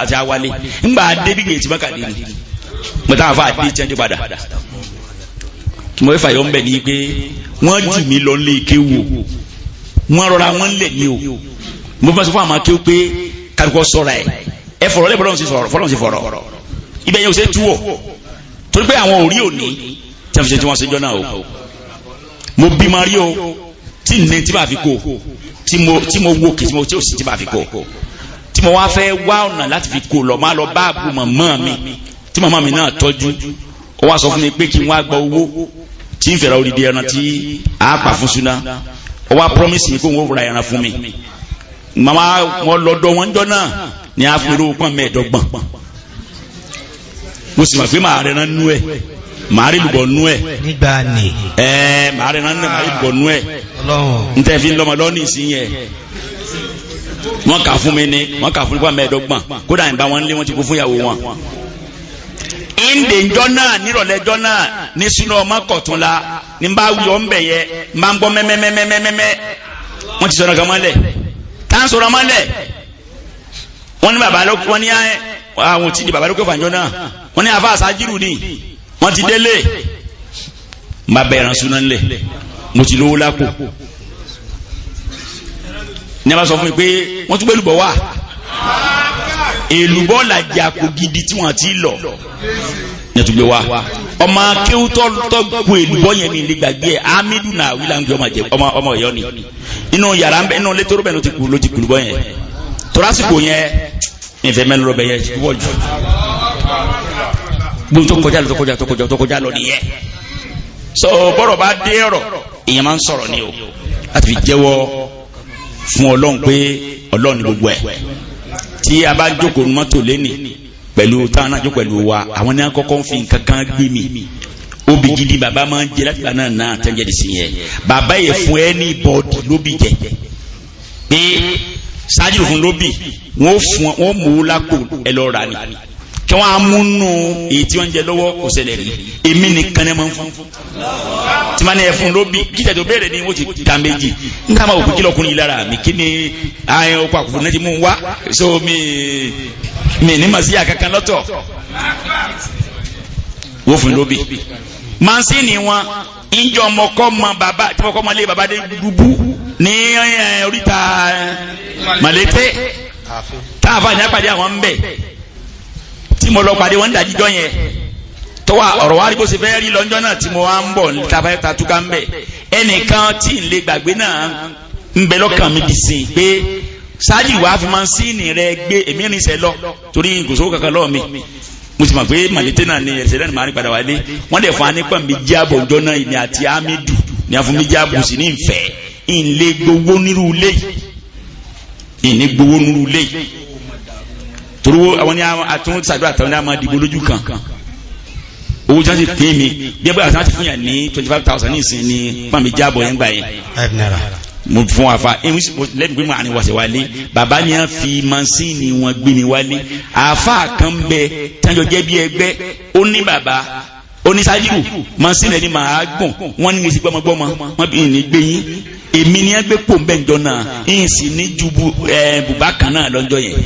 àti awálé ńgbà dé bí gèètì mọ́kàdé ni mo táwọn afọ àdé tí wọ́n ti padà mo fẹ́ fàyọ̀ ńbẹ̀ ni pé wọ́n jù mí lọ lé kéwò wọ́n rọra wọ́n lẹ̀ ní o mo fẹ́ sọ fún àwọn akéwò pé kárìkọ́ sọ̀rọ̀ ẹ fọ̀rọ̀ lẹ́bọ̀ fọlọ́n sí fọ̀rọ̀ ibẹ̀ yẹn ò ṣe tú wọ̀ torí pé àwọn òrí òní tí wọ́n ṣe tí wọ́n ṣe jọ náà o mo bí ma rí o tí ní tí bá fi kó tí mo wó kì tí mo tí ò sí tí bá fi kó tí mo wá fẹ́ wá ọ̀nà láti fi kó lọ máa lọ bá àbú màmá mi tí màmá mi náà tọ́jú ó wá sọ fún mi pé kí n wá gba owó tí ń fẹ̀rẹ̀ odidi ẹran tí a pa fún súná ó wá promise mi pé òun ó ra ẹran fún mi màmá wọn lọ́dọ̀ wọn jọ náà ní a fún irú pọ́n mẹ́ẹ̀ẹ́dọ́gbọ̀n mo sì mọ̀ pé màá rẹ̀ náà nú ẹ̀ màá rí lùbọ̀ nú ẹ̀ nígbà ní màá rẹ̀ náà màá rí lùbọ̀ nú ẹ̀ n tẹ́ fi ń lọ́mọ lọ́ní ìsìn yẹn wọ́n kà fún mi ní wọ́n kà fún pọ́n mẹ́ẹ̀ẹ́dọ́gbọ̀n kódà ìbá wọn lé wọn ti kó fún ìyàwó wọn. ìndè njọ́ náà nírọ̀lẹ́jọ́ náà ní sínú ọmọ kọ̀tún la ní bá wí ọ́ ń bẹ̀ yẹ máa ń gbọ́ mẹ́mẹ́mẹ́mẹ́mẹ́ wọ́n ti sọ̀rọ̀ kan mọ́lẹ̀ tá ń sọ̀rọ̀ mọ́lẹ̀ wọ́n ní bàbá lókè wọ́n ní àwọn tí di bàbá lókè fàǹjọ́ náà wọ́n ní àfa àsájírù ni wọ́n ti délé má bẹ̀rẹ̀ súná ńlẹ̀ mo ti lówó lápò ní a bá sọ fún mi pé wọ́n tún gbé lùbọ̀ wá èlùbọ́ làjẹ́ àpò gidi tí wọ́n ti lọ ní ẹ̀tún gbé wá ọmọ akéwútọ́ gbó èlùbọ́ yẹn ní ilé gbàgbé ẹ̀ Hamidu náà wílà ń gbé ọmọ Ọ̀yọ́ ni inú yàrá inú létóró bẹ́ẹ̀ ló ti kú lùbọ́ yẹn torásìkò yẹn ìfẹ́ mẹ́nu lọ bẹ̀ yẹn wọ́ jù gbóhùn tó kọjá lọ nìyẹn so bọ́rọ̀ bá dé ọ̀rọ̀ èèyàn máa ń sọ̀rọ̀ ni o láti fi jẹ́wọ́ fún Ọlọ́run pé Ọlọ́run ni gbogbo ẹ̀ tí a bá jókòó mọ́tò lẹ́nì pẹ̀lú táwọn náà jó pẹ̀lú wa àwọn ní akọ́kọ́ ń fi nǹkan kan gbé mi obì gidi bàbá máa ń jẹ láti gbà náà tẹ́jẹ́ di sí yẹn bàbá yẹ fún ẹ ní bọ́ọ̀dì lóbì jẹ pé ṣáájú fún lóbì wọ́n mú lápò ẹ lọ rà ní kí wọ́n á múnú èyí tí wọ́n ń jẹ lọ́wọ́ kò ṣẹlẹ̀ rí èmi nìkan ní máa ń fún tí máa ní ẹ fún lóbì kíjà tó bẹ̀rẹ̀ ní wọ́n ti ta méjì nígbà máa wò pé kí lọkùnrin yìí lára mi kí ni àyẹ̀wò ọkọ̀ àkùkù náà ti mú wá so mi ní màá sí àkàkàn lọ́tọ̀ wọ́n fún lóbì mansini wọn ìjọ ọmọkọ́ mọ bàbá tí wọ́n kọ́ mọ lé bàbá dé dúbú ní oríta Màlété táàfà ní apàdé àwọn ń bẹ̀ tí mo lọ pàdé wọn ní ìdájíjọ́ yẹn tọ́wọ́ ọ̀rọ̀ wa rí bó ṣe fẹ́ rí lọ́jọ́ náà tí mo wá ń bọ̀ níta tatuka ń bẹ̀ ẹnìkan tí ń lè gbàgbé náà ń bẹ lọ́kàn mi bì sí pé ṣáájú ìwà fi mansini rẹ gbé èmi rìn sẹ́ lọ torí gòsó kankan lọ́ọ̀ mi mo ti mọ̀ pé Màlété náà ni ẹ̀sẹ̀ náà ni màá rí padà wálé wọ́n dẹ̀ fún wa nípa mi jábọ̀ ọjọ́ náà ìní àti Hamidu ní a fún mi jábọ̀ sí ní ìfẹ́ ìlé gbowó nírú ilé ìní gbowó nírú ilé torí àwọn ní àtúntò sàdúrà àtàwọn ní a máa dìbò lójú kan owó tí wọ́n ti pín mi bí ẹgbẹ́ àti wọ́n ti fún yàn ní 25,000 ní ìsìn ní fún mi jábọ̀ yẹn gbà yẹn mo fún wa fa lẹ́nu pé mo àní wàṣẹ wálé bàbá ni a fi mansini wọn gbé mi wálé àáfà kan bẹ tẹ́jọ jẹ́ bí ẹgbẹ́ ó ní bàbá ó ní sájìrù mansini ẹni màá gbọ̀n wọ́n ní ìsìn gbọ́mọgbọ́mọ wọ́n bí ní gbé yín èmi ni a gbé pò ń bẹ̀ ǹjọ́ náà yín sì ní ju bùbá kan náà lọ́jọ́ yẹn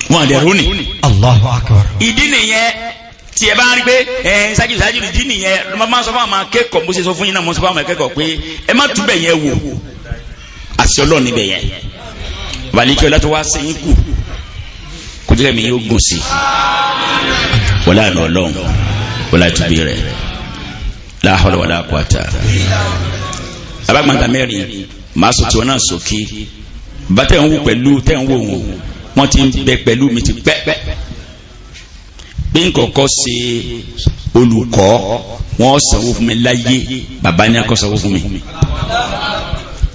wọ́n àdẹ̀ rónì. Allahu Akbar. ìdí nìyẹn tí ẹ bá ń rí pé sájìrì ìdí nìyẹn ló máa ń sọ fún àwọn akẹ́kọ̀ọ́ bó ṣe sọ fún yín náà mo sọ fún àwọn akẹ́kọ̀ọ́ pé ẹ má túbẹ̀ yẹn wò àṣẹ Ọlọ́run níbẹ̀ yẹn wàlíkẹ́ ọlá tó wá sẹ́yìn kù kó jẹ́ mi yóò gùn sí wọlé àná Ọlọ́run wọlé àtúbí rẹ̀ la hawla wala quwata abágbàntà mẹ́rin màá sọ tiwọn náà sókè bá tẹ̀ ń wò pẹ̀lú tẹ̀ ń wò wọ́n ti ń bẹ pẹ̀lú mi ti pẹ́ bí n kọ́kọ́ ṣe olùkọ́ wọ́n sanwó fún mi láyé bàbá ní akọ́ sanwó fún mi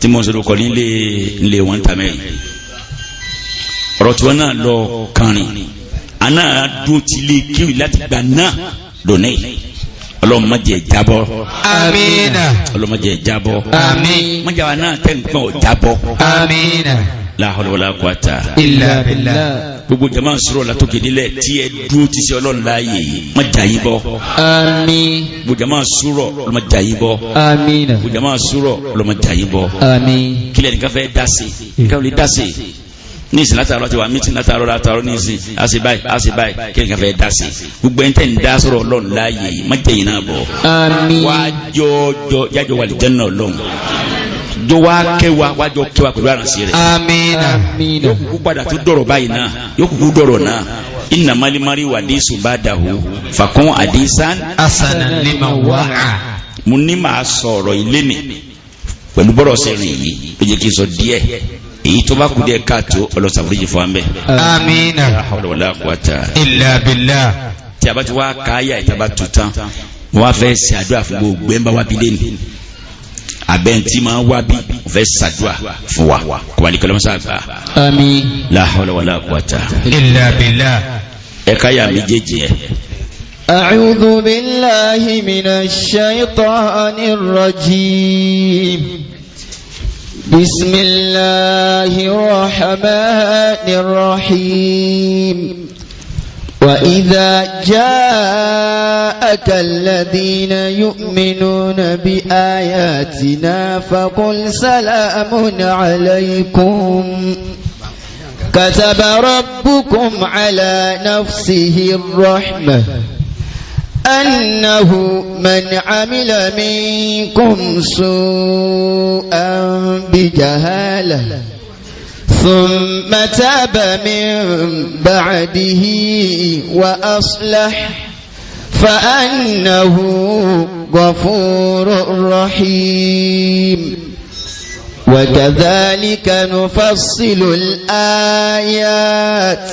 tí mo sọ̀rọ̀ kọ́ nílé wọn tàmẹ́ yìí ọ̀rọ̀ tí wọ́n náà lọ kàrin àná dúró ti lé kiri láti gbà náà lónìí Ọlọ́run má jẹ́ jábọ́ Amina. Ọlọ́run má jẹ́ jábọ́ Àmín. má jẹ́ wa náà tẹ̀ ń pọ̀ jábọ́ Amina. la hawla wala quwata Illa billah. gbogbo jama sọ̀rọ̀ la tó kéde tí ẹ dúró ti ṣe Ọlọ́run láàyè má jà yín bọ́ Àmín. gbogbo jama sọ̀rọ̀ Ọlọ́run má jà yín bọ́ Àmín. gbogbo jama sọ̀rọ̀ Ọlọ́run má jà yín bọ́ Àmín. kílẹ̀ nìkan fẹ́ dá sí nìkan lè dá sí ní ìsìn látàrọ̀ ti wà mítìn látàrọ̀ ní ìsìn àṣẹ báyìí kílẹ̀ nìkan fẹ́ dá sí gbogbo ẹni tẹ́ ń dá sọ̀rọ̀ Ọlọ́run láàyè má jẹ́ yín náà bọ́ Àmín. jájọ wà lè jẹ́ náà Ọlọ́run jọ wá kẹwàá wájọ kẹwàá pẹ̀lú àrànṣe rẹ̀ Amina. Àmín. yóò kúkú padà tó dọ̀rọ̀ báyìí náà yóò kúkú dọ̀rọ̀ náà inna malimari wa disu badahu fakun adisan Asana liman wa'a. mo ní máa sọ̀rọ̀ ilé ni pẹ̀lú bọ́rọ̀ sẹ́rìn yìí ó jẹ́ kí n sọ díẹ̀ èyí tó bá kú díẹ̀ káàtó ọlọ́sàbúrẹ́jì fún amẹ́. Amina. la hawla wala quwata Illa billah. tí a bá ti wá káyà ìtaba tuntun wọ́n wá fẹ́ ṣe àdúrà fún gbogbo ẹ̀ ń bá wá bí lẹ́nu abẹ́ntí máa wá bí fẹ́ ṣàdúrà fún wa kọ́ba ní kọlọ́mọ́sá àgbà. Àmín. la hawla wala quwata Illa billah. ẹ káyà méjèèjì ẹ. أعوذ بالله من الشيطان الرجيم بسم الله الرحمن الرحيم وإذا جاءك الذين يؤمنون بآياتنا فقل سلام عليكم كتب ربكم على نفسه الرحمة أنه من عمل منكم سوءا بجهالة ثم تاب من بعده وأصلح فأنه غفور رحيم وكذلك نفصل الآيات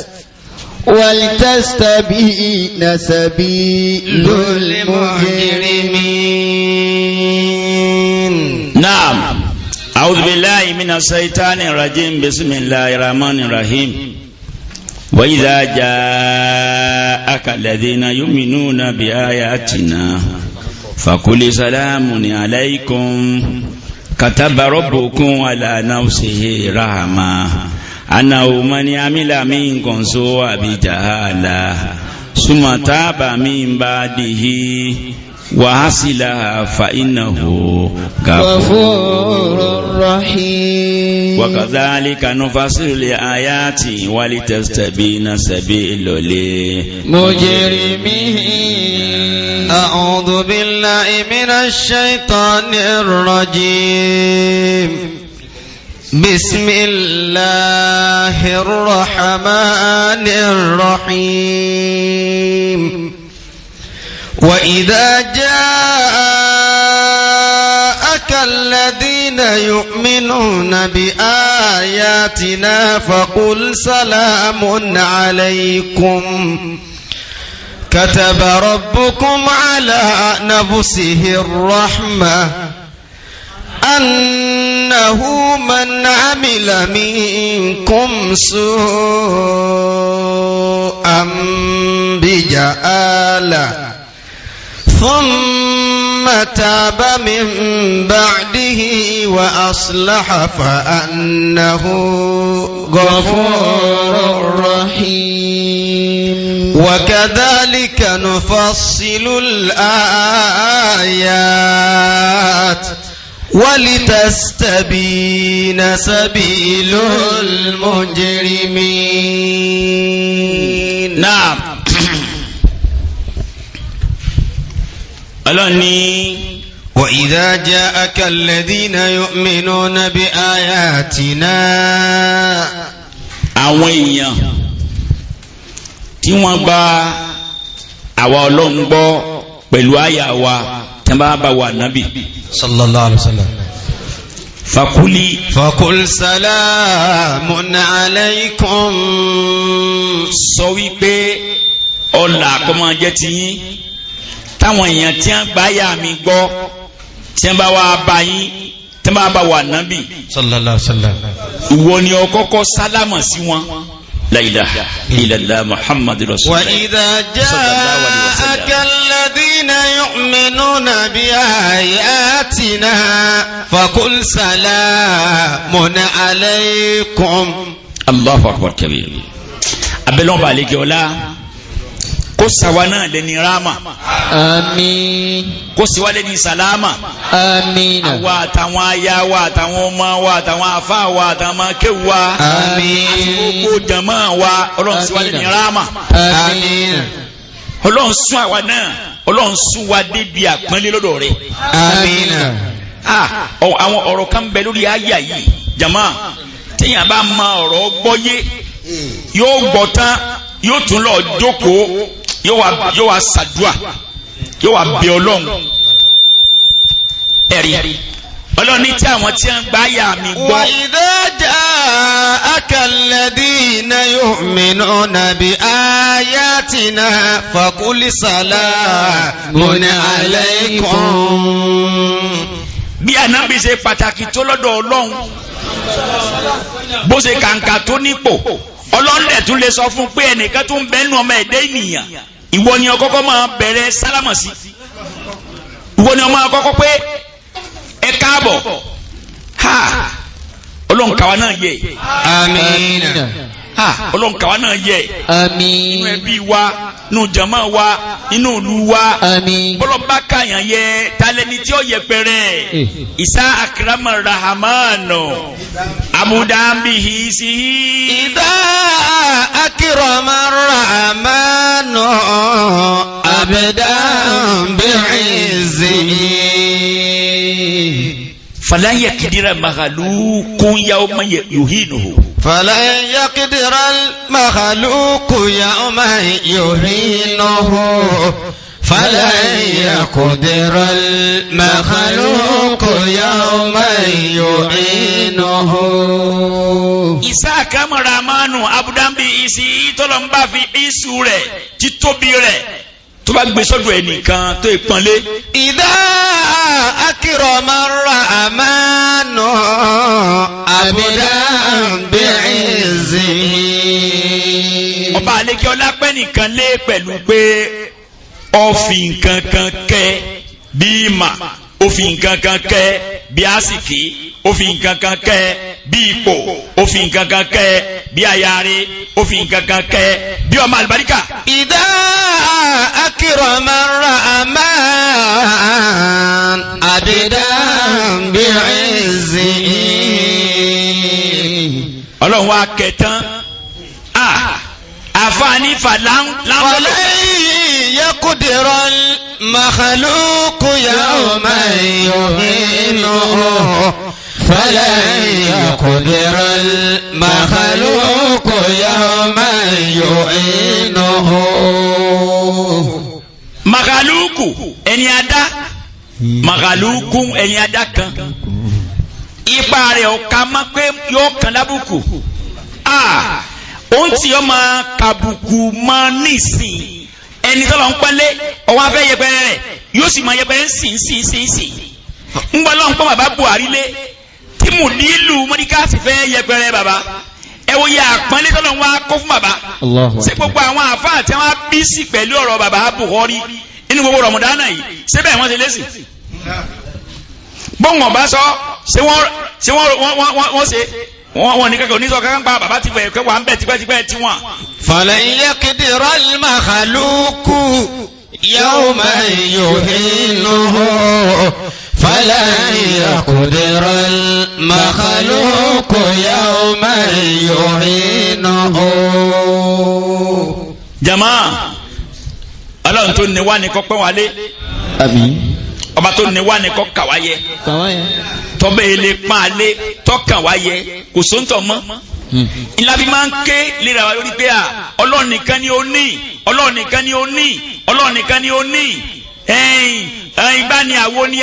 ولتستبين سبيل المجرمين. نعم. أعوذ بالله من الشيطان الرجيم. بسم الله الرحمن الرحيم. وإذا جاءك الذين يؤمنون بآياتنا فقل سلام عليكم كتب ربكم على نفسه رحمة أنه من عمل منكم سوءا بجهالة ثم تاب من بعده وأصلح فإنه غفور رحيم وكذلك نفصل الآيات ولتستبين سبيل المجرمين. أعوذ بالله من الشيطان الرجيم. بسم الله الرحمن الرحيم. وإذا جاءك الذين يؤمنون بآياتنا فقل سلام عليكم كتب ربكم على نفسه الرحمة أنه من عمل منكم سوءا بجهالة ثم تاب من بعده وأصلح فأنه غفور رحيم. وكذلك نفصل الآيات ولتستبين سبيل المجرمين. نعم. ألاني وإذا جاءك الذين يؤمنون بآياتنا àwọn èèyàn tí wọ́n gba àwa Ọlọ́run gbọ́ pẹ̀lú àyà wa tí wọ́n bá wà nábì sallallahu alaihi wasallam fakul salamun alaykum sọ wípé ọlá kó máa jẹ́ tiyín táwọn èèyàn tí wọ́n gba àyà mi gbọ́ tí wọ́n bá wà bá yín tí wọ́n bá wà nábì sallallahu alaihi wasallam ìwọ ni ó kọ́kọ́ sálámà sí wọn. لا إله إلا الله محمد رسول الله. وإذا جاءك الذين يؤمنون بآياتنا فقل سلام عليكم. الله أكبر كبير. أبلون بالك ولا kó ṣàwa náà lẹ́ni ráàmà. àmín. kó sì wá lẹ́ni sàlámà. àmín. àwa àtàwọn aya wa àtàwọn ọmọ wa àtàwọn afá wa àtàwọn akéwù wa. àmín. àti gbogbo jàmá wa ọlọ́run sì wá lẹ́ni ráàmà. àmín. ọlọ́run sún àwa náà ọlọ́run sún wa débi àpọ́nlé lọ́dọ̀ rẹ̀. àmín. àwọn ọ̀rọ̀ kan bẹ lórí àyà yìí jàmá téèyàn bá ma ọ̀rọ̀ gbọ́yé yóò gbọ́ tán yóò tún lọ jókòó yóò wá ṣàdúà yóò wá bẹ ọlọ́run ẹ̀rí ọlọ́run ní tí àwọn tí wọ́n gbá yà mí gbọ́. wa idha ja'aka alladhina yu'minuna bi ayatina faqul salamun alaykum. bí ànábì ṣe pàtàkì tó lọ́dọ̀ ọlọ́run bó ṣe kàǹkà tó nípò ọlọ́run dẹ̀ tún lè sọ fún pé ẹnìkan tó ń bẹ́nu ọmọ ẹ̀dẹ́ ènìyàn ìwọ ni ọkọ́kọ́ máa bẹ̀rẹ̀ sálámà sí ìwọ ni ọmọ ọkọ́kọ́ pé ẹ káàbọ̀ ha ọlọ́run kàwa náà yẹ àmín ha ọlọ́run kàwa náà yẹ àmín inú ẹbí wa inú jàmá wa inú ìlú wa àmín bọ́lọ́mbà kàyàn yẹ talẹ́ni tí ó yẹ pẹ̀rẹ̀ ìsá àkìrámà rahamanu amúdàmbìhì sí ìdá àkìrámà rahamanu abdàmbìhì falan yakdira maghalukun yawma yuhinuhu falan yakdira maghaluku yawma yuhinuhu falan yakdira maghaluku yawma yuhinuhu. Isaka maramanu abudambi isi tọlọmba fi isu rẹ̀ títóbi rẹ̀ tó bá gbé sọ́dọ̀ ẹnìkan tó ìpọ́nlé. ìdá akírọ̀mọ́ rahmanu abdan bi'izzi. ọba àlekí ọlá pẹ́ nìkan lé pẹ̀lú pé ọ̀fìn kankan kẹ́ bí mà òfin kankan kẹ́ bí àsìkí òfin kankan kẹ́ bí ipò òfin kankan kẹ́ bí ayáre òfin kankan kẹ́ bí ọmọ àlùbáríkà. ìdá akrama rahman abidan bi'izzi. ọlọ́run wa kẹtàn àfààní fàlànà. يقدر المخلوق يوما يهينه فلن يقدر المخلوق يوما يهينه. Màkàlùkù ẹni adá màkàlùkù ẹni adá kan ipa rẹ̀ ọ̀ka má pé yóò kan lábùkù ohun tí yóò máa kàbùkù máa nísìn ẹni tọ́lọ̀ ń pẹ́lẹ́ ọwọ́ afẹ́ yẹpẹrẹ rẹ̀ yóò sì máa yẹpẹrẹ sìn ń gbọ́ lọ́n pọ́ bàbá Buhari lé tí mo nílùú mọ́díkàsì fẹ́ yẹpẹrẹ bàbá ẹ wo yẹ àpọ́nlé tọ́lọ̀ ń wá kó fún bàbá ṣé gbogbo àwọn àfáà tí wọ́n á bí sí pẹ̀lú ọ̀rọ̀ bàbá Buhari nínú gbogbo Rọ̀mọ̀dánà yìí ṣé bẹ́ẹ̀ wọ́n ti lé sí bọ́ǹgàn bá sọ ṣé wọ́n ṣe wọ́n ní kankan oníṣọ́ kankan pa bàbá ti fẹ̀ kẹwàá ń bẹ̀ tipẹ́tipẹ́ tí wọ́n. فلن يقدر المخلوق يوما يهينه فلن يقدر المخلوق يوما يهينه. jama Ọlọ́run tó ní wá ní kó pẹ́ wálé. àmín. ọba tó ní wá ní kó kà wá yẹ. tọ́bẹ̀ ilé pọ́n alé tọ́kàn wá yẹ kò sóńtọ̀ mọ́. ìlàbí máa ń ké lera wa lórí pé Ọlọ́run nìkan ni ó ní Ọlọ́run nìkan ni ó ní Ọlọ́run nìkan ni ó ní ìgbà ni àwo ni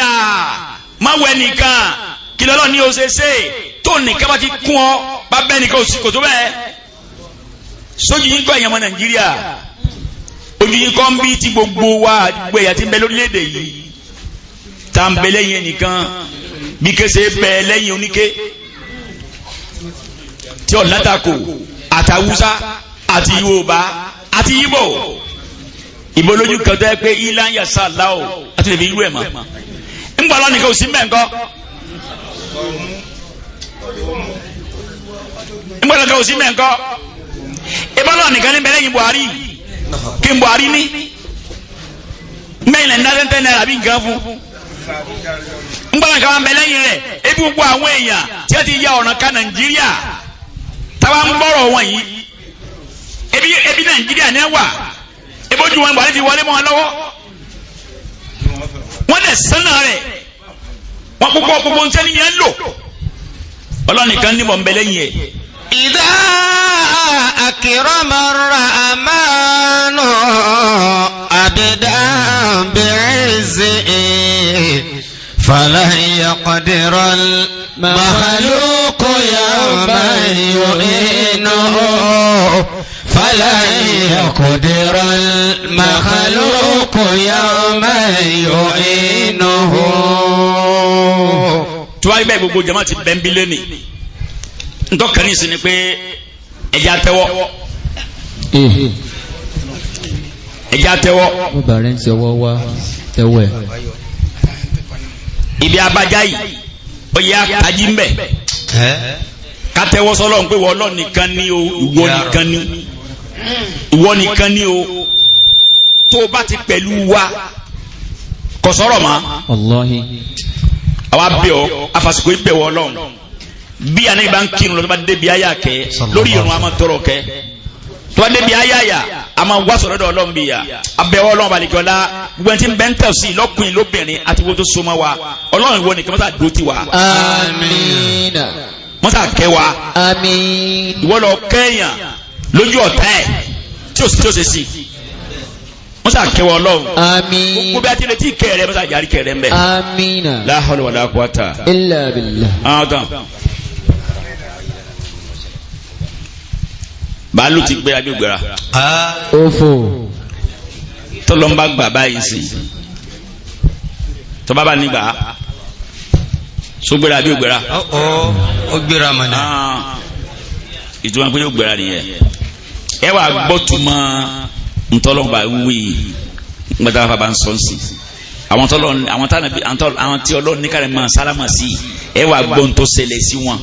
máwẹ̀ nìkan kí lọ́lọ́ ní o ṣe ṣe tó nìkan bá ti kún ọ bá bẹ́ẹ̀ nìkan kò tó bẹ́ẹ̀. sójú yín kọ́ ẹ̀yàn ọmọ Nàìjíríà ojú yín kọ́ ń bí ti gbogbo wa gbogbo ẹ̀yà ti ń bẹ lórílẹ̀‐èdè yìí tá ń bẹ lẹ́yìn ẹnìkan bí kése bẹ lẹ́yìn oníké tí ọ̀ látàkò àtàwùsá àti Yorùbá àti Ìgbò ìbò lójú kan tó yẹ pé ilá ń yàsá láò àti lè fi irú ẹ̀ mọ́ ń gbọ́ lọ́nìkan ò sí mẹ́ǹkọ́ ń gbọ́ lọ́nìkan ò sí mẹ́ǹkọ́ ìbọn lọ́nìkan ní bẹ̀rẹ̀ yìí Buhari kí n Buhari ní mẹ́yìn lẹ́ni náà náírà bí nǹkan fún ń gbọ́ lọ́nìkan wọn bẹ lẹ́yìn rẹ̀ ebi gbogbo àwọn èèyàn tí wọ́n ti ya ọ̀ràn ká Nàìjíríà táwa ń bọ̀rọ̀ wọn yìí ebi Nàìjíríà ní wà ebójú wọn Buhari ti wọlé mọ́ wọn lọ́wọ́ wọ́n lè sánà rẹ̀ wọ́n gbogbo ń tẹ́ni yẹn lò ọlọ́nìkan ní bọ̀ ń bẹ lẹ́yìn ẹ̀. إذا أكرم الرحمن عبدا بعزه فلن يقدر المخلوق يوما يهينه فلن يقدر المخلوق يوما يهينه. tí wàá bẹ́ẹ̀ gbogbo jama ti bẹ́ẹ̀ ń bí lẹ́nì ntọ́kàn ní ìsinmi pé ẹja tẹ́wọ́ ẹja tẹ́wọ́. bàbá rẹ̀ ń ti ọwọ́ wá tẹ́wọ́ ẹ̀. ibi abájá yìí ó yẹ àtàjì ń bẹ̀ ká tẹ́wọ́ sọ́lọ́run pé wọ́n Ọlọ́run nìkan ni o ìwọ nìkan ni ìwọ nìkan ni o tó o bá ti pẹ̀lú wa kò sọ̀rọ̀ mọ́. Wallahi. àwa bẹ̀ ọ́ afàsìkò ìbẹ̀ wọ́ Ọlọ́run bí àná ìbá ń kírun lọ tó bá débi ayá kẹ lórí ìrun a máa tọrọ kẹ tó bá débi ayá yà a máa wá sọ̀rọ̀ dọ̀ Ọlọ́run bí yà abẹ́wọ́ Ọlọ́run balẹ̀kọ́lá gbogbo ẹni tí ń bẹ́ ń tẹ̀ sí lọ́kùnrin lóbìnrin àti wo tó so mọ́ wa Ọlọ́run ìwọ nìkan mọ́tà dó ti wa. àmín. mọ́tà kẹ́ wa. àmín. ìwọ lọ kẹ́yàn lójú ọ̀tá ẹ̀ tí ó ṣe sí mọ́tà kẹ́ wa Ọlọ́run. àmín. gbogbo bí a ti retí kẹ́ rẹ mọ́tà járí kẹ́ rẹ ń bẹ̀. àmín. la hawla wala quwwata illa billah. bàálù ti gbéra bí ògbéra. òfò. tọ́lọ́mbà gbà báyìí sí tọ́ba bá nígbà so gbéra bí ògbéra. ó gbéra mọ̀nà. ìtumọ̀ pé yóò gbéra nìyẹn ẹ wà gbọ́ tuma ntọ́lọ́ba wí gbọ́dọ̀ àfàbà ń sọ sí àwọn tí Ọlọ́run ní kárẹ̀ máa sálámà sí ẹ wà gbọ́ ntọ́ ṣẹlẹ̀ sí wọn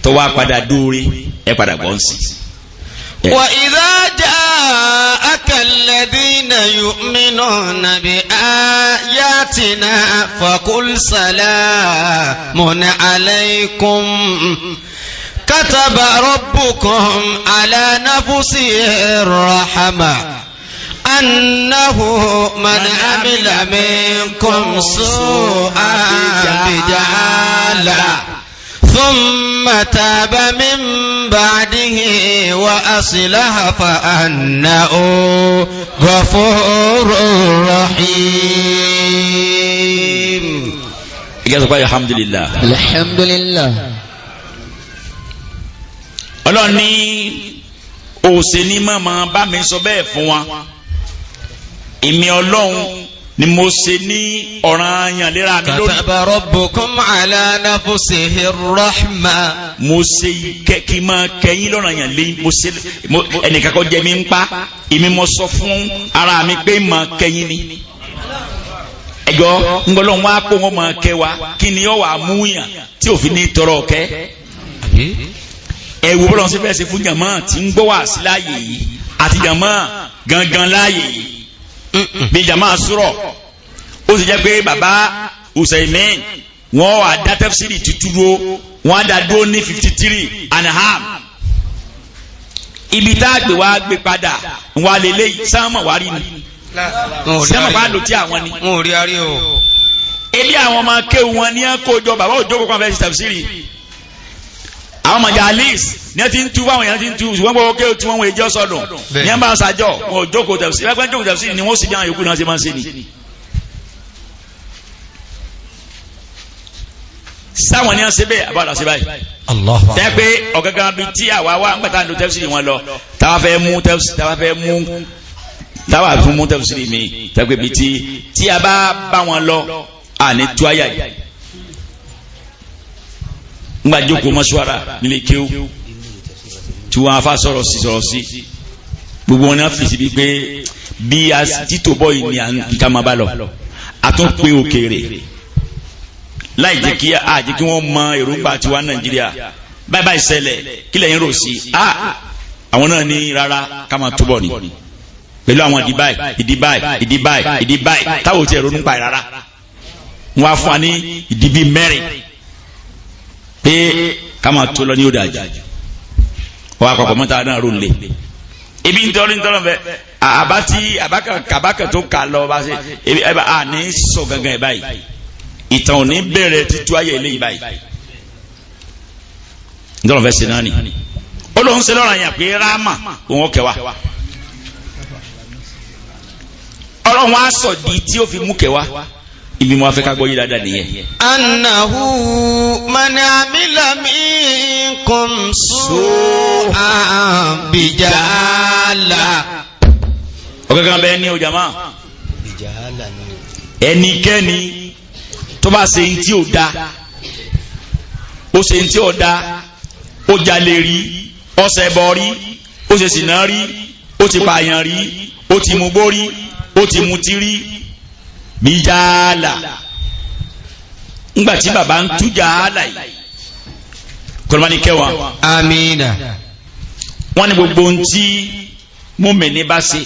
tó wá padà dóore ẹ padà gbọ́ ń sí. وَإِذَا جَاءَكَ الَّذِينَ يُؤْمِنُونَ بِآيَاتِنَا فَقُلْ سَلَامٌ عَلَيْكُمْ كَتَبَ رَبُّكُمْ عَلَى نَفْسِهِ الرَّحْمَةَ أَنَّهُ مَنْ عَمِلَ مِنكُمْ سُوءًا بِجَهَالَةٍ ثم تاب من بعده وأصلح فأنه غفور رحيم. الحمد لله الحمد لله. Ọlọ́run ní òsè ní màmá bá mi sọ bẹ́ẹ̀ fún wa èmi Ọlọ́run ni mo ṣe ní ọ̀ranyàn léra mi lórí. Kataba rabbukum ala nafsihi rahma. mo ṣe kí máa kẹ́yìn lọ́ranyàn lé mo ṣe ẹnìkan kọ́ jẹ́ mi ń pa èmi mo sọ fún ara mi pé máa kẹ́yìn ni. ẹjọ́ ńgbọ́lọ́ wọn á pò wọ́n máa kẹ́ wa kí ni ó wà mú yàn tí òfin ní tọrọ kẹ́. ẹ wo bọ́lá wọn ṣe fẹ́ ṣe fún jàmá tí ń gbọ́ wá sí láàyè yìí àti jàmá gangan láàyè yìí bí jama sọ̀rọ̀ ó sì jẹ́ pé baba Usaimin wọ́n wà dá tafsiri tuturo wọ́n á dá dúró ní 53.5 ibi tá a gbé wá gbé padà wọ́n á lè léyìí sáàmù wárí ni sáàmù wá lò tí àwọn ni. wọn ò rí arí o. ebi àwọn ọmọ akéwù wọn ní àkójọ bàbá òjò kó kàn fẹ́ ṣe tafsiri àwọn majalis ní ẹ ti ń tu fáwọn èèyàn ti ń tu ṣùgbọ́n gbogbo kéwù tí wọ́n wọ ìjọ sọ̀dọ̀ ní ẹ bá ń sàjọ wọn ò jókòó tẹ̀sí ẹgbẹ́ jókòó tẹ̀sí ni wọ́n sì bí àwọn yòókù náà ṣe máa ń ṣe ni. sáwọn ní ẹ ṣe bẹ́ẹ̀ àbáwọ̀dà ṣe báyìí. tẹ́ pé ọ̀gángan bíi tí àwa wá ń gbàtà ló tẹ̀sí wọn lọ táwa fẹ́ mú tẹ̀sí mi tẹ́ pé bíi tí a bá bá wọn lọ àní tú àyà yìí ngba jókòó mọ́ṣúárà nílé kéwú tí wọ́n afá sọ̀rọ̀ sí gbogbo wọn náà fi síbi pé bí a títò bọ́ yìí ni ká máa bá lọ a tún pé òkèèrè láì jẹ́ kí wọ́n mọ èròǹgbà tiwa Nàìjíríà báyìí báyìí ṣẹlẹ̀ kí lẹ́yìn rò sí àwọn náà ní rárá ká máa túbọ̀ ni pẹ̀lú àwọn ìdí báyìí táwọn ò tiẹ̀ ronú pa rárá wọ́n á fún wa ní ìdí bíi mẹ́rin pé ká máa tó lọ ní òdà jù wọ́n àpapọ̀ mọ́ta náà rò lè ibi ń tọ́lọ́ fẹ́ àbákà tó kà lọ bá ṣe a ní sọ gangan ẹ̀ báyìí ìtàn ò ní bẹ̀rẹ̀ títú ayé ilé yìí báyìí ń tọ́lọ́ fẹ́ ṣe náà ni ó lóun ṣe lọ́rọ̀ yẹn pé ráàmà òun ọkẹ́ wa ọlọ́run á sọ di tí ó fi mú kẹwa ibi mo afẹ́ ká gbọ́ yí dáadáa nìyẹn. annahu man amila minkum su'an bijahala. ọ̀gángan bẹ́ẹ̀ ni o jama ẹnikẹ́ni tó bá ṣe ń tí ò da ó ṣe ń tí ò da ó jalè rí ó ṣẹbọ rí ó ṣe ṣìnà rí ó ti pààyàn rí ó ti mugbó rí ó ti mutí rí bíjàálà ńgbàtí bàbá ń tú jàálà yìí kọlọmọdé kẹwàá amina wọn ní gbogbo ohun tí mùmínì bá ṣe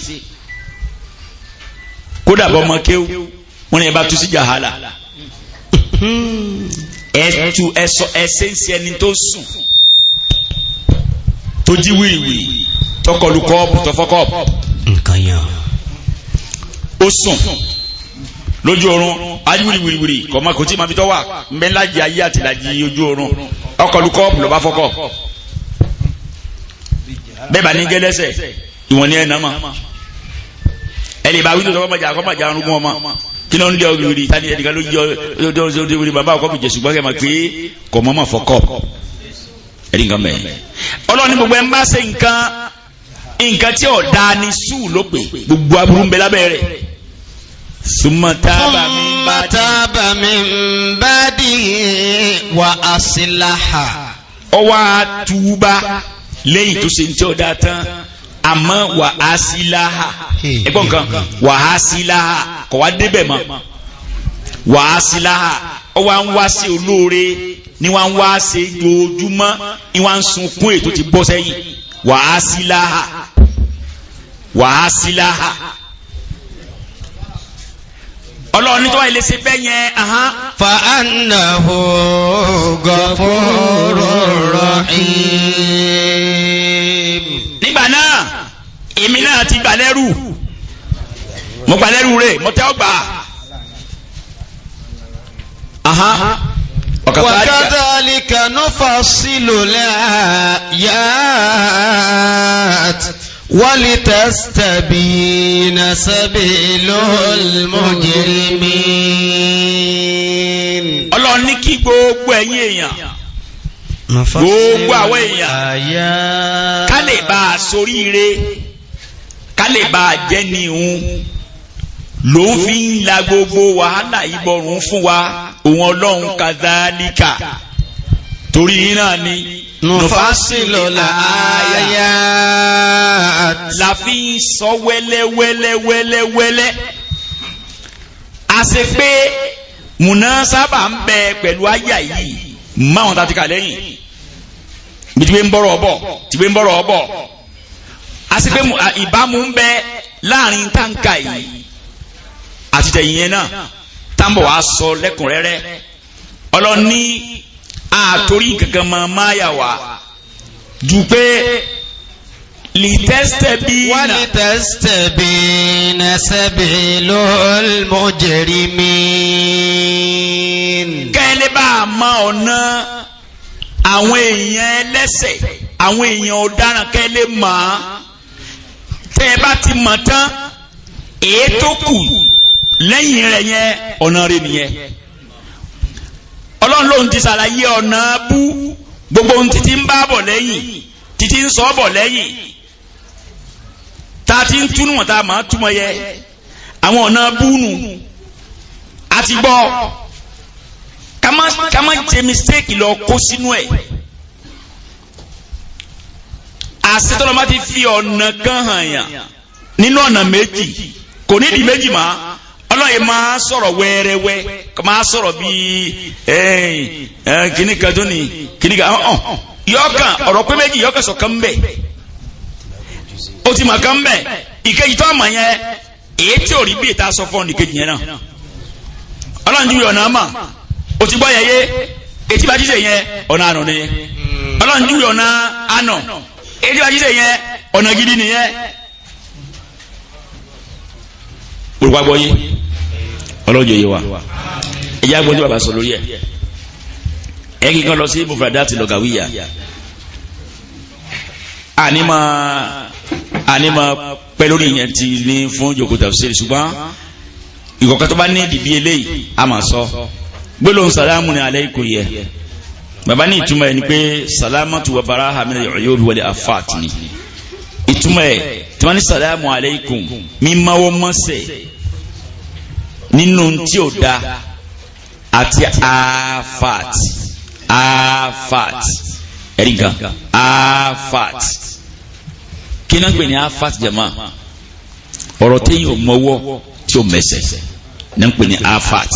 kódà bọ́ ọmọ kéwù wọn ní ẹ bá tú sí jàálà ẹtù ẹsẹ ń ṣe ẹni tó sùn tó jí wíìwíì tọkọlù kọ́ọ̀pù tọfọ́kọ́ọ̀pù nǹkan yẹn ó sùn lójú oorun ajiwiriwiri kọ̀ọ̀mọ́ kò tí ma fi tọ́ wà mbẹ́ ńlájì ayé àti ìlàjì ojú oorun ọkọ̀lù kọ́ọ̀pù lọ́ba fọ́kọ̀ bẹ́ẹ̀ bá ní gẹ́lẹ́sẹ̀ ìwọ̀n ní ẹ̀nà mọ́ ẹ lè bá wíńdò tó kọ́mọ̀jà arúgbó ọmọ kí ló ń lé ọgbìnrin tani ẹ̀dìkan ló yọ ọdún bàbá ọkọ̀ mi jẹ ṣùgbọ́n kẹ́ máa pé kọ̀ọ̀mọ́ mọ̀ fọ́kọ̀ ẹ̀dì nǹkan bẹ́ẹ̀ ọlọ́ni gbogbo ẹ̀ ń bá ṣe nǹkan tí ò dáa ní sùúrù ló pè gbogbo aburú ń bẹ lábẹ́ rẹ̀ summa taba min ba'dihi wa aslaha. ó wá túbá lẹ́yìn tó ṣe ń tí ó dá tán àmọ́ wà á sí láhà ẹgbọ́n nǹkan wà á sí láhà kọ̀ wá débẹ̀ mọ́ wà á sí láhà ọ wá ń wá sí olóore ni wọ́n ń wá ṣe jojúmọ́ ni wọ́n ń sunkún ètò ti bọ́ sẹ́yìn wà á sí láhà wà á sí láhà ọlọ́run ní tó wà ilé ṣe bẹ́ẹ̀ yẹn fa annahu ghafurur rahim. nígbà náà èmi náà ti gbà lẹ́rù mo gbà lẹ́rù rẹ̀ mo tẹ́ ọ gbà. وكذلك نفصل الآيات ولتستبين سبيل المجرمين. Ọlọ́run ní kí gbogbo ẹ̀yin èèyàn gbogbo àwọn èèyàn ká lè bá a soríire ká lè bá a jẹ́ ní ìhun ló ń fi ń la gbogbo wàhálà ìbọrùn fún wa òun Ọlọ́run kàdálíkà torí náà ni nufasilu al-ayat la fi ń sọ wẹ́lẹ́wẹ́lẹ́wẹ́lẹ́wẹ́lẹ́ a ṣe pé múná sábà ń bẹ pẹ̀lú àyà yìí máwọn tàti kà lẹ́yìn bí tí wọ́n ń bọ̀rọ̀ ọ̀bọ̀ a ṣe pé ìbámu ń bẹ láàrin táǹkà yìí àti tẹ̀yìn yẹn náà táǹbọ̀ wá sọ lẹ́kùnrẹ́rẹ́ ọlọ́ni àtòrí kankan máa yà wá jù pé walitestabina sabilul mujrimin. kẹ́lẹ́ bá a mọ ọ̀nà àwọn èèyàn ẹlẹ́ṣẹ̀ àwọn èèyàn ọ̀daràn kẹ́lẹ́ mọ̀ á tẹ́ ẹ bá ti mọ̀ tán èyí tó kù lẹ́yìn rẹ̀ yẹn ọ̀nà rẹ̀ nìyẹn ọlọ́run lòun ti ṣàlàyé ọ̀nà bú gbogbo ohun títí ń bá bọ̀ lẹ́yìn títí ń sọ bọ̀ lẹ́yìn tá a ti ń túnú wọn tá a máa túmọ̀ yẹ àwọn ọ̀nà búnú àti gbọ́ ká má jẹ mistake lọ kó sínú ẹ̀ àṣetọ́lọ́ má ti fi ọ̀nà kan hàn yàn nínú ọ̀nà méjì kò nídìí méjì máa ọlọ́yìn máa sọ̀rọ̀ wẹ́rẹ́wẹ́ máa sọ̀rọ̀ bíi kìnnìkan tó ní kìnnìkan yọ̀ọ̀kan ọ̀rọ̀ pé méjì yọ̀ọ̀kan sọ̀kan ń bẹ̀ ó ti mọ̀ kan ń bẹ̀ ìkejì tó àmọ̀ yẹn èyí tí ò rí bí ìta sọ fún ọ nìkejì yẹn náà ọlọ́run ju ọ̀nà àmà ó ti gbọ́ yẹn yé etí bá jíjẹ yẹn ọ̀nà àná nìyẹn ọlọ́run ju ọ̀nà àná etí bá jíjẹ yẹn ọ̀nà gidi nìyẹn olùwàgbọ́ yé ọlọ́jọ́ yé wa ẹ̀yà gbọ́dọ̀ bàbá sọ lórí ẹ̀ ẹ̀kí kan lọ sí mufrada àti lọ́gàwíyà àníma pẹ́ lórí ìyẹn ti ní fún jòkó tafsiri ṣùgbọ́n ìkọ̀kọ́ tó bá ní ìdìbí eléyìí a máa sọ gbólóhùn sàlámù ní alẹ́ ikú yẹ bàbá ní ìtumọ̀ ẹ̀ ni pé sàlámàtù wa baraha min al-uyub wal afat ni ìtumọ̀ ẹ̀ tí wọ́n ní sàlámù alaykum mímáwọ́ mọ́sẹ̀ nínú tí ò da àti afat ẹ̀rí gan afat kí náà gbé ní afat jama ọ̀rọ̀ téyìn ò mọ́wọ́ tí ò mẹ́sẹ̀ náà gbé ní afat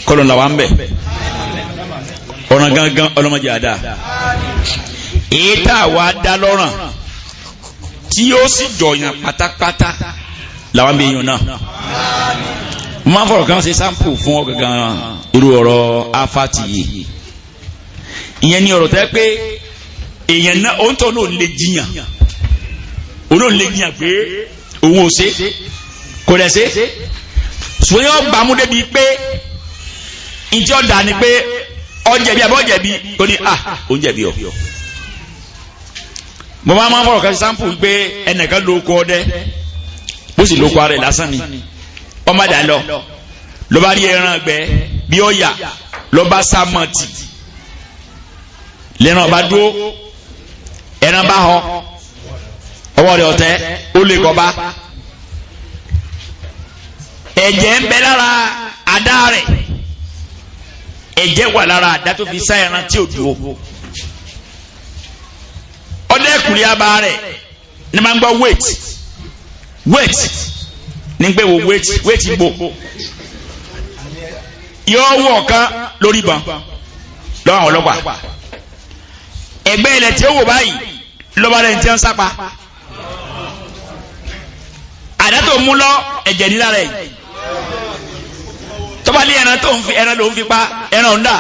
kọlọ̀ làwọn bẹ̀ ọ̀ràn gangan ọlọ́mọdé àdá èyí tá a wá dá lọ́ràn tí yóò sì jọyàn pátápátá làwọn bí yàn náà mo máa ń fọ̀rọ̀ kan ṣe sampo fún ọ gangan irú ọ̀rọ̀ afati yìí ìyẹn ni ọ̀rọ̀ tẹ́ pé èèyàn náà òun tó náà lè jiyàn òun náà lè jiyàn pé òun ò ṣe kò dẹ̀ ṣe ṣùgbọ́n yóò gbàmú débi pé ìjọ dà ní pé ọjẹ̀bi àbọ̀jẹ̀bi ó ní òun jẹ̀bi ọ̀ mo máa ń fọ̀rọ̀ kan ṣe sampo pé ẹnìkan ló kọ́ ọdẹ bó sì ló kọ́ ara ẹ̀ lásán ni ọmọ dà lọ ló bá rí ẹran gbẹ bí ó yà ló bá sá mọ́tì lẹ́ran bá dúró ẹran bá họ ọwọ́ rẹ̀ ọ̀tẹ́ ó lè kọ́ bá ẹ̀jẹ̀ ń bẹ lára àdá rẹ̀ ẹ̀jẹ̀ wà lára àdá tó fi sá ẹran tí ò dúró lórí abá rẹ̀ ní máa ń gbọ́ wait ní pé wo wait bò yóò wọ̀ kan lórí ìbọn lọ́wọ́ àwọn ọlọ́pàá ẹgbẹ́ ilẹ̀ tí ó wò báyìí lọ́ba rẹ̀ ti ń sápa àdá tó mú lọ ẹ̀jẹ̀ nílá rẹ̀ tọ́ba lé ẹran ló ń fi pa ẹran ọ̀ndà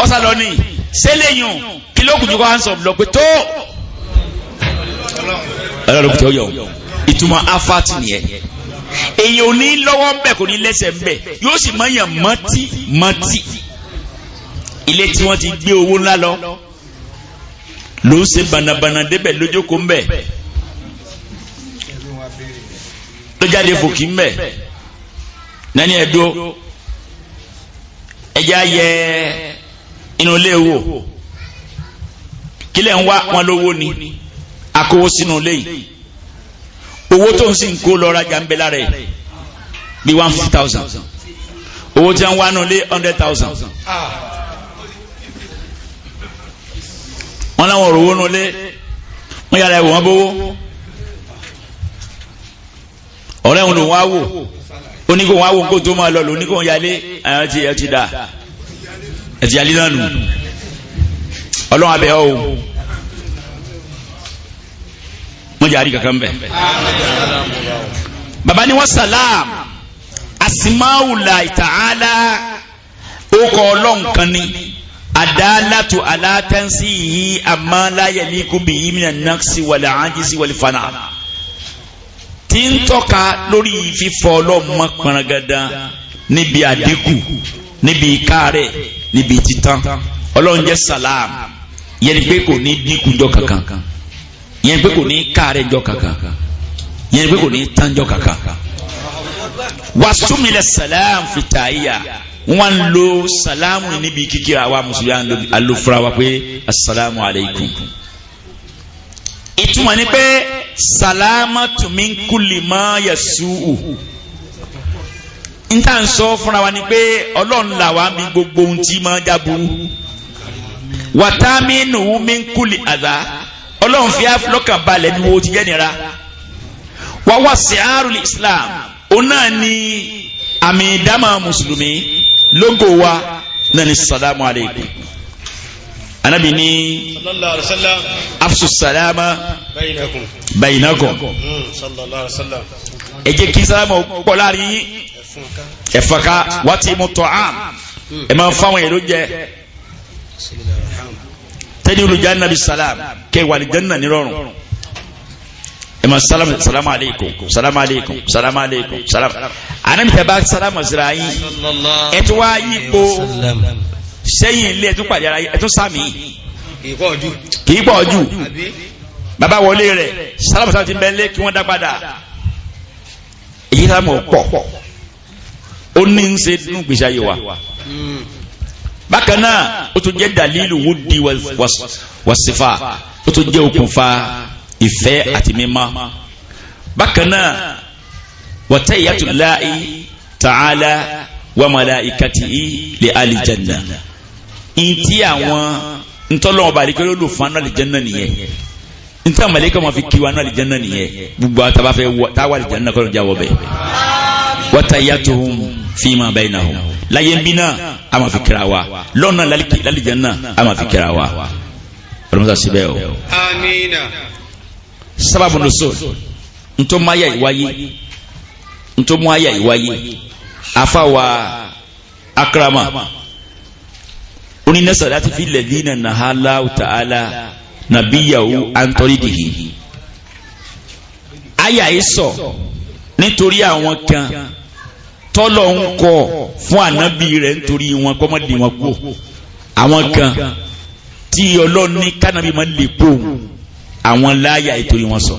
ọ̀sà lọ ní sẹ́lẹ̀yìn kìlókùn jù kọ́ hands up lọ pé tó ẹ̀rọ ló kù tí ó yọ ìtumọ̀ afáàtì nìyẹn èyí ò ní lọ́wọ́ ń bẹ̀ kò ní lẹ́sẹ̀ ń bẹ̀ yóò sì máa yàn mọ́tì ilé tí wọ́n ti gbé owó ńlá lọ ló ń ṣe bànàbànà débẹ̀ lójókòó ń bẹ̀ ló jáde fòkì ń bẹ̀ nání ẹ̀dọ́ ẹjẹ́ ayẹ inú ilé wò kílẹ̀ ń wá wọn lówó ni akówó sínú ilé yìí owó tó ń sìn kó lọ rajà ń bẹ lára ẹ̀ bí 150,000 owó tí wọ́n wá nù lé 100,000 wọ́n láwọn òrówó nù lé wọ́n yára ẹ̀wọ̀n bówó ọ̀rẹ́ òun ló wá wò oníkó wá wò kó tó máa lọ lóníkó yálé àwọn ti dà ẹ̀tì yálé náà nù ọlọ́run abẹ́ ọ́ o wọ́n jẹ́ àrí kankan bẹ̀. baba ni wọ́n salam asimáwùlà ta'ala ó kọ́ ọlọ́run kan ní adalatu alatansi yìí amáláyà ní kúbi yìí mìíràn nàksì wàlẹ̀ àjísí wàlẹ̀ fana tí ń tọ́ka lórí fífọ́ ọlọ́mọ pọnragada níbi àdínkù níbi ìkárẹ̀ níbi títán ọlọ́run jẹ́ salam yẹn ni pé kò ní dínkù jọ kankan yẹn ni pé kò ní kárẹ̀ jọ kankan yẹn ni pé kò ní tán jọ kankan wasumilẹ salam fitaiya wọn lo salamu níbi kíkíra wa mùsùlùmí alofura wa pé asalaamu aleykum ìtumọ̀ ni pé salamatu min kulli ma yasu'u n ta n sọ fúnra wa ni pé ọlọ́run là wá bí gbogbo ohun tí máa jábúrú wàtámínú min kulli adha ọlọ́run fi lọ́kàn balẹ̀ ní wo ti jẹ́ nira wà wá si'arul islam òun náà ni àmì ìdámà mùsùlùmí lógo wa náà ni salamu aleykum anabi ni sallallahu alaihi wasallam afsu salama bainakum sallallahu alaihi wasallam ẹ jẹ́ kí sálámù pọ̀ láàrin ẹ̀fọ́ká wàtí mu ta'am ẹ máa fáwọn èrò jẹ tẹ́ni olùjá nàbí salam kẹ́ wà ní janna nírọ̀rùn ẹ máa salamu aleykum salamu aleykum salamu aleykum salamu anabi tẹ́ bá salamu sira yín ẹ tún wá yípo sẹ́yìn ilé ẹ̀tún pàdé ara ẹ̀tún sàmì kìí pọ̀ jù bàbá wọlé rẹ̀ sálámùsá ti bẹ́ẹ̀ lé kí wọ́n dá padà èyí sálámù pọ̀ ó ní ń ṣe nínú gbèsè ayé wa bákan náà ó tún jẹ́ dalilu wudi wasifa ó tún jẹ́ okùnfà ìfẹ́ àti mímọ́ bákan náà watayyatullahi ta'ala wa malaikatihi li alijanna ntí àwọn ntọ́lọ́wọ́ bá àdìkẹ́ ló fún aná àlìjẹ́nà nìyẹn ntí àwọn mẹlẹ́kẹ́ wọn fi kí wa aná àlìjẹ́nà nìyẹn gbogbo àwọn tábà fẹ́ táwa àlìjẹ́nà kọ́ ló jáwọ́ bẹ́ẹ̀ wa tahiyyatuhum fima bainahum láyé ń bí náà a máa fi kíra wa lọ́nà lálìjẹ́nà a máa fi kíra wa ọlọ́mọdé síbẹ̀ o. amina. sábàbù nùsùl ntọ́mọ́ayà ìwáyé afawa akrama oni nasalati fi ladina nahala ta'ala nabiyahu antoridihi aya iso nítorí àwọn kan tọ́lọ̀ ń kọ fún ànábì rẹ̀ nítorí wọn kọ́mọ́dé wọn kú àwọn kan tí ọlọ́run ní kánábì máa lè kó àwọn láyà ìtorí wọn sọ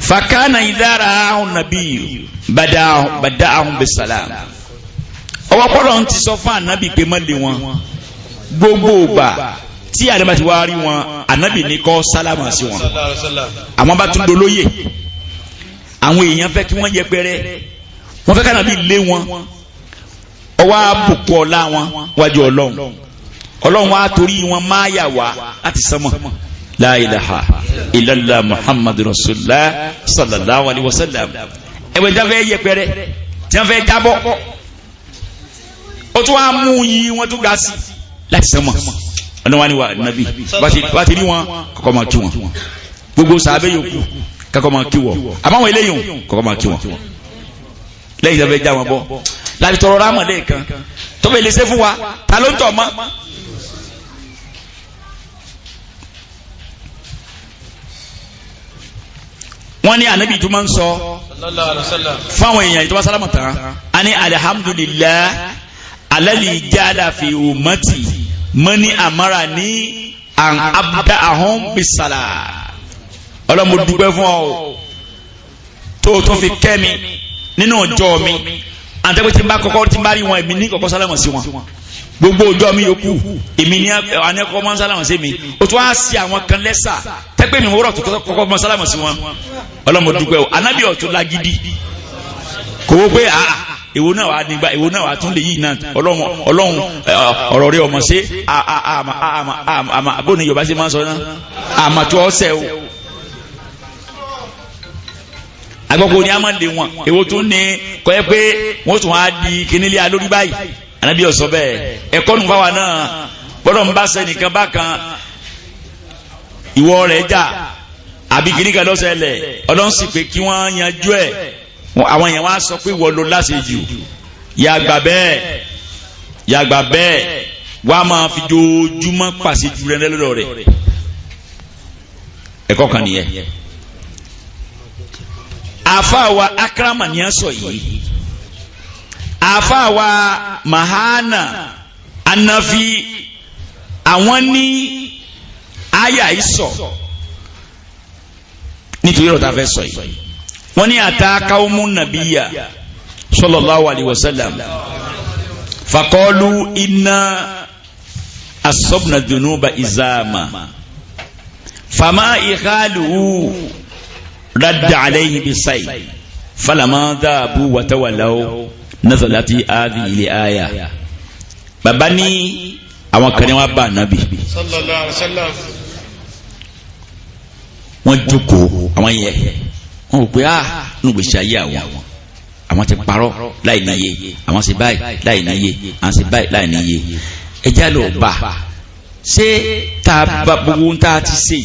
fakana idara ahun nabi bada ahun bisalam ọwọ́ pọ́lọ̀ ń ti sọ fún ànábì pé má lé wọn gbogbo ògbà tí ànábì ti wá rí wọn ànábì ní kọ́ sálámà sí wọn àwọn bá tún dolóyè àwọn èèyàn fẹ́ kí wọ́n yẹpẹrẹ wọ́n fẹ́ kánàbì lé wọn ọwọ́ àbùkù ọlá wọn wájú ọlọ́run ọlọ́run wa torí wọn máa yà wá láti sánmọ̀ la ilaha illallah muhammadu rasulullah sallallahu alaihi wasallam ẹgbẹ́ tí wọ́n fẹ́ yẹpẹrẹ tí wọ́n fẹ́ jábọ́ ó tún wá mú yí wọ́n tún ga sí láti sánmọ̀ ọ̀nà wa ni wà nàbí bá ti rí wọn kọ́kọ́ máa kí wọn gbogbo sàbẹ̀ yòókù kọ́kọ́ máa kí wọn àbáwọn eléyìí kọ́kọ́ máa kí wọn lẹ́yìn tí wọ́n fẹ́ já wọn bọ́ láti tọrọ rámọ̀lẹ́ kan tó fẹ́ lè ṣe fún wa ta ló ń tọ̀ mọ́. wọ́n ní ànábì tó máa ń sọ fáwọn èèyàn ìjọba sálámù tán a ní alhamdulillah alladhi ja'ala fi ummati mani amara ní an abda'ahum bisala ọlọ́mọ dúpẹ́ fún ọ tó tún fi kẹ́ mi nínú ọjọ́ mi àtẹ́gbẹ́ tí n bá kọ́kọ́ tí n bá rí wọn èmi ní kọ́kọ́ sálámù sí wọn gbogbo ọjọ́ mi yòókù èmi ní anẹ́kọ́ mọ́ sálámù sí mi ó tún á sí àwọn kan lẹ́sà tẹ́gbẹ́ mi wúrọ̀ tó kọ́kọ́ mọ́ sálámù sí wọn ọlọ́mọ dúpẹ́ o anábì ọ̀tún lágídí kò wó pé èwo náà wà nígbà èwo náà wà tún lè yí náà ọlọ́run ọ̀rọ̀ rẹ ọmọ sí àbóni yorùbá sí máa ń sọ náà àmàtú ọ̀sẹ̀ o agbọ́kọ̀ ni a máa ń lè wọn èwo tún ní kọ́ ẹ pé wọ́n tún á di kínílé alórí báyìí anábì ọ̀sọ́ bẹ́ẹ̀ ẹ̀kọ́ nù fáwa náà gbọ́dọ̀ ń bá sẹ́nìkan bákan ìwọ rẹ̀ jà àbí kìnnìkan lọ́sẹ̀lẹ̀ ọlọ́run sì pé kí wọ́n yanjú ẹ̀ àwọn èèyàn wá sọ pé wọ́n ló láṣejù yàgbà bẹ́ẹ̀ wàá máa fi dojúmọ́ pàṣẹ jù rẹ lọ́dọ̀ rẹ̀ ẹ̀kọ́ kan nìyẹn. àfàwà akrama ni a sọ yìí àfàwà mahana anafi àwọn ní àyà ìsọ nítorí ọ̀tá fẹ́ sọ yìí wọ́n ní àtàkàwọ́mù nàbíyà sallallahu alaihi wasallam faqalu inna asabna dhunuba izama fama ikhaluhu radda alayhi bisay falama dhabu wa tawallaw nazalati hadhihi al-aya bàbá ní àwọn kan ní wọ́n bá nàbí sallallahu alaihi wasallam wọ́n jókòó àwọn yẹ wọ́n rò pé nínú gbèsè ayé àwọn ti parọ́ láì níye àwọn sì báyìí láì níye àwọn sì báyìí láì níye ẹjẹ́ ló bá ṣé tá a bá gbogbo ń tá a ti ṣe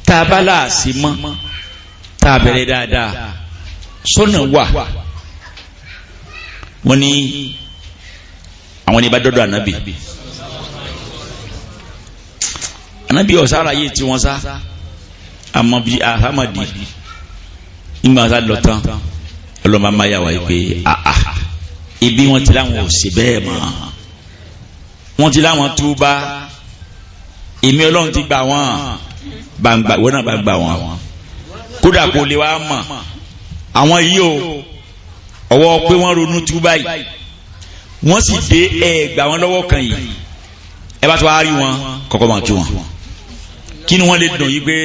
tá a bá láàṣì mọ́ tá a bẹ̀rẹ̀ dáadáa sọ́nà wà wọ́n ní àwọn ní bá dọ́dọ̀ ànábì ọ̀sára yìí tí wọ́n sá àmọ́ bí ahamadi ìgbà tá lọ tán ọlọ́mọ máa yà wáyé pé ibi wọn ti láwọn ò sí bẹ́ẹ̀ mọ́ wọn ti láwọn túbá èmi ọlọ́run ti gbà wọ́n gbàǹgbà wọ́n náà bá gbà wọ́n kódà kò lè wá mọ̀ àwọn yìí o ọwọ́ pé wọ́n ronú túbá yìí wọ́n sì dé ẹ̀ẹ́gbà wọn lọ́wọ́ kan yìí ẹ bá tó wá rí wọn kọ́kọ́ máa kí wọn kí ni wọ́n lè dùn yìí pé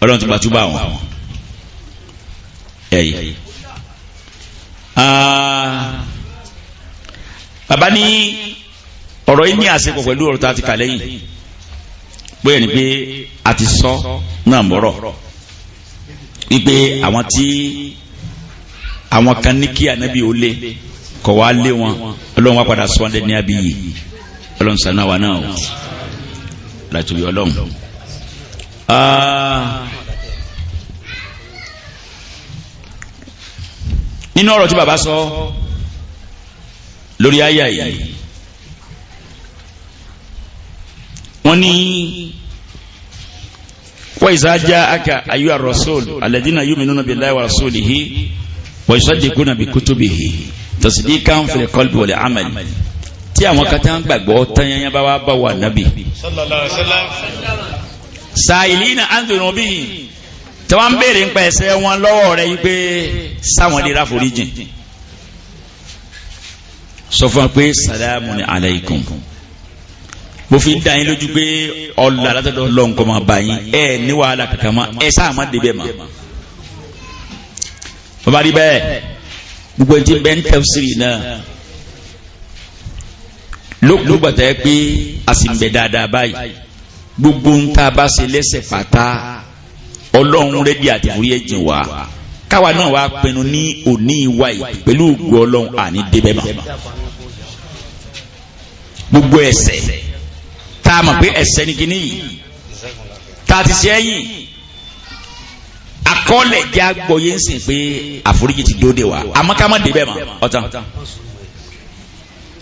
ọlọ́run ti gbàtúbà wọn ẹ̀yìn bàbá ní ọ̀rọ̀ yìí ní àṣepọ̀ pẹ̀lú ọ̀rọ̀ tá a ti kà lẹ́yìn bóyá ni pé a ti sọ náà mọ́rọ̀ wípé àwọn tí àwọn kan ní kí ànábì ó lé kọ̀ wá lé wọn ọlọ́run wá padà sọ ọ́n dẹ́ ní abiyì ọlọ́run sànú àwa náà o láti wí ọlọ́run. nínú ọ̀rọ̀ tí bàbá sọ lórí àyà yìí wọ́n ní wa iza ja'aka ayyuhar rasul alladhina yu'minuna billahi wa rasulihi wa yusaddiquna bi kutubihi tasdiqan fil qalbi wal amal tí àwọn kata ń gbàgbọ́ tanyanya bá wá bá wà nábì sallallahu alaihi wasallam sa'ilina an dhunubihi tí wọ́n ń béèrè ń pa ẹ̀ṣẹ̀ wọn lọ́wọ́ rẹ̀ yí pé sáwọn lè ráforíjìn sọ fún wa pé salamun alaykum mo fi ń dá yín lójú pé ọ̀la látọ̀dọ̀ ọlọ́run kọ́ máa bá yín ẹ ní wàhálà kankan mọ́ ẹ sáà má débẹ̀ mọ́ bàbá rí bẹ́ẹ̀ gbogbo ẹni tí bẹ́ẹ̀ ń tafsiri náà lókùgbàtà yẹ pé a sì ń bẹ dáadáa báyìí gbogbo ń tá a bá ṣe lẹ́sẹ̀ pátá ọlọ́run rẹ́dí àti ìfúrí ẹ̀jìn wa káwa náà wá pinnu ní òní ìwà yìí pẹ̀lú ògùn ọlọ́run àní débẹ̀ mọ́ gbogbo ẹ̀ṣẹ̀ tá a mọ̀ pé ẹ̀ṣẹ̀ ní kíní yìí tá a ti ṣe ẹ̀yìn akọ́lẹ̀ jẹ́ agbóyè ń sìn pé àforíjì ti dóde wa àmọ́ ká má débẹ̀ mọ́ ọ̀tán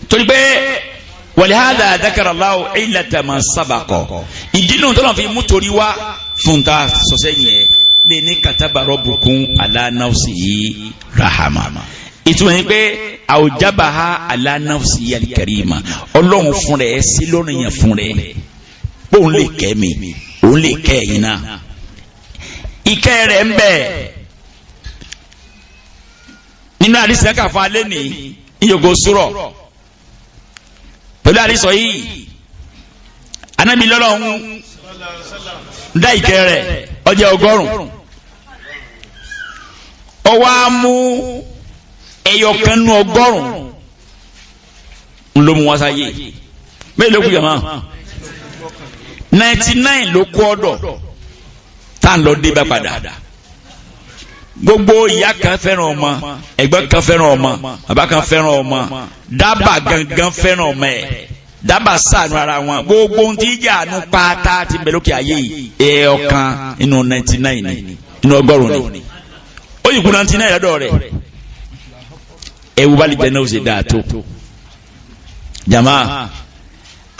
torí pé walihada dhakara Allahu illata ma sabaqa ìdínú tó lọ́n fi mú torí wá fún ta sọ́sẹ́ yẹn lè ní kataba rabbukum ala nafsihi rahama ìtumọ̀ yìí pé awjabaha ala nafsihi al-karima ọlọ́run fún rẹ̀ sí lọ́rùn yẹn fún rẹ̀ òun lè kẹ́ mi òun lè kẹ́ ẹ̀yin náà ìkẹ́ rẹ̀ ń bẹ nínú àdìsẹ́ kà fún alẹ́ ní ìyókò sùrọ̀ pẹ̀lú àdìsọ yìí anábì lọ́lọ́run dá ìkẹ́ rẹ̀ ọjọ́ 100 ó wá mú ẹyọkan nú 100 ló mú wá sáyé mẹ́rin ló kú yàmá 99 ló kú ọ̀dọ̀ tá ń lọ dé bá padà gbogbo ìyá kan fẹ́ràn ọmọ ẹ̀gbọ́n kan fẹ́ràn ọmọ bàbá kan fẹ́ràn ọmọ dábà gangan fẹ́ràn ọmọ ẹ̀ dábà ṣàánú ara wọn gbogbo ohun tí ìjà àánú pátá ti bẹ lókè ayé yìí ẹ̀ ọ̀kan inú 99 ni inú 100 ni ó yìí kú 99 lọ́dọ̀ rẹ̀ ẹ̀wù bá lè jẹ́ náà ó ṣe dáa tó jàmá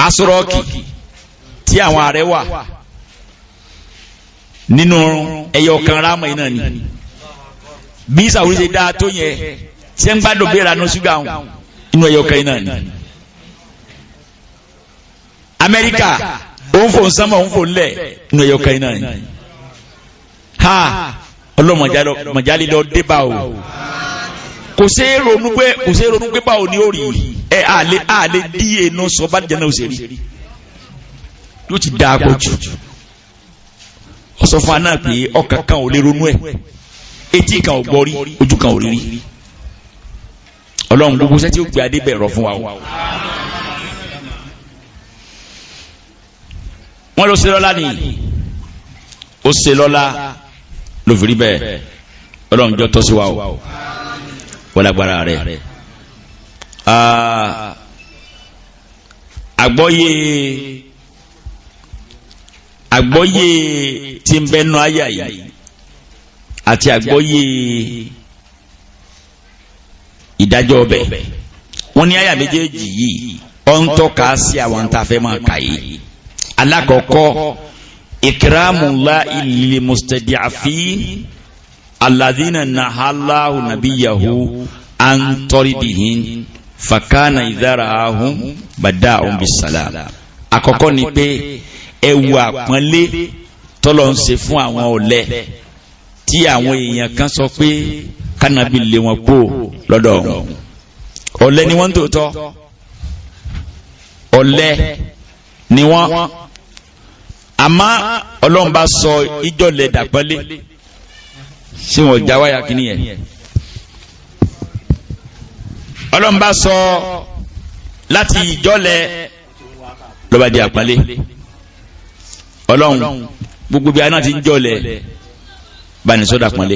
asọ́rọ́ọ̀kì tí àwọn ààrẹ wà nínú ẹyọ kan rámọ̀ iná ni bí sàwùrí ṣe dáa tó yẹ tí ń gbádùn bí ìranú ṣúgà inú ẹyọ kan iná ni Amẹ́ríkà òun fò ń sánmọ̀ òun fò ń lẹ̀ inú ẹyọ kan iná ni ha ọlọ́mọ̀jálí lọ débà o kò sí ronú pé báwo ni ó rí ẹ àlè díye inú sọ bá jẹ́ náà ó ṣe rí yóò ti dáa pọ̀ jù ó sọ fún wa náà pé ọkàn kan ò lè ronú ẹ̀ etí kan ò gbọ́ rí ojú kan ò rí rí ọlọ́run gbogbo sẹ́tí ó gbé adé bẹ̀rọ fún wa o. wọ́n ló ṣe lọ́lá ni ó ṣe lọ́lá ló fi rí bẹ́ẹ̀ ọlọ́run jọ tọ́ sí wa o wọ́n lágbára rẹ̀ àgbọ́yé tí ń bẹ́nu àyà yìí àti àgbọ́yé ìdájọ́ ọbẹ̀ wọ́n ní àyà méjèèjì yìí ó ń tọ́ka sí àwọn tá a fẹ́ máa kà yìí alákọ̀ọ́kọ́ ikramullahi lil mustad'afin alladhina nahallahu nabiyahu an taridihin fakana idharahum bada'un bisalam àkọ́kọ́ ni pé ẹwù àpọ́nlé tọ́lọ̀ ń ṣe fún àwọn ọ̀lẹ tí àwọn èèyàn kan sọ pé kánábì lé wọn kó lọ́dọ̀ wọn ọ̀lẹ ni wọ́n ń tòótọ́ ọ̀lẹ ni wọ́n àmọ́ ọlọ́run bá sọ ìjọlẹ̀ dàpọ́nlé ṣé wọ́n já wáyà kí nìyẹn ọlọ́run bá sọ láti ìjọlẹ̀ lọ́ba di àpọ́nlé ọlọ́run gbogbo bí a náà ti ń jọlẹ̀ banisọ́dà pọ́nlé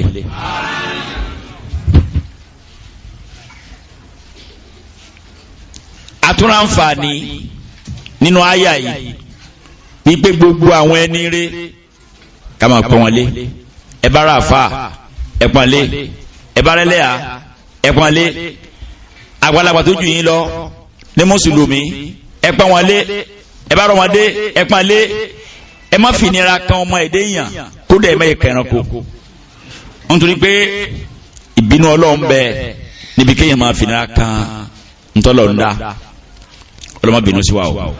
àtúnráǹfààní nínú àyà yìí wípé gbogbo àwọn ẹni rere ká máa pọ́n wọn lé ẹ bá ra àfà ẹ pọ́n lé ẹ bá rẹ́lẹ́à ẹ pọ́n lé àgbàlagbà tó jù yín lọ ní mùsùlùmí ẹ pọ́n wọn lé ẹ bá rọmọdé ẹ pọ́n lé ẹ má fi nira kan ọmọ èdè yàn kó dẹ̀ mẹ́ kẹranko nítorí pé ìbínú ọlọ́run bẹ níbi kéèyàn máa fi nira kan ntọ́lọ̀ ń dá ọlọ́mọ bínú sí wa o.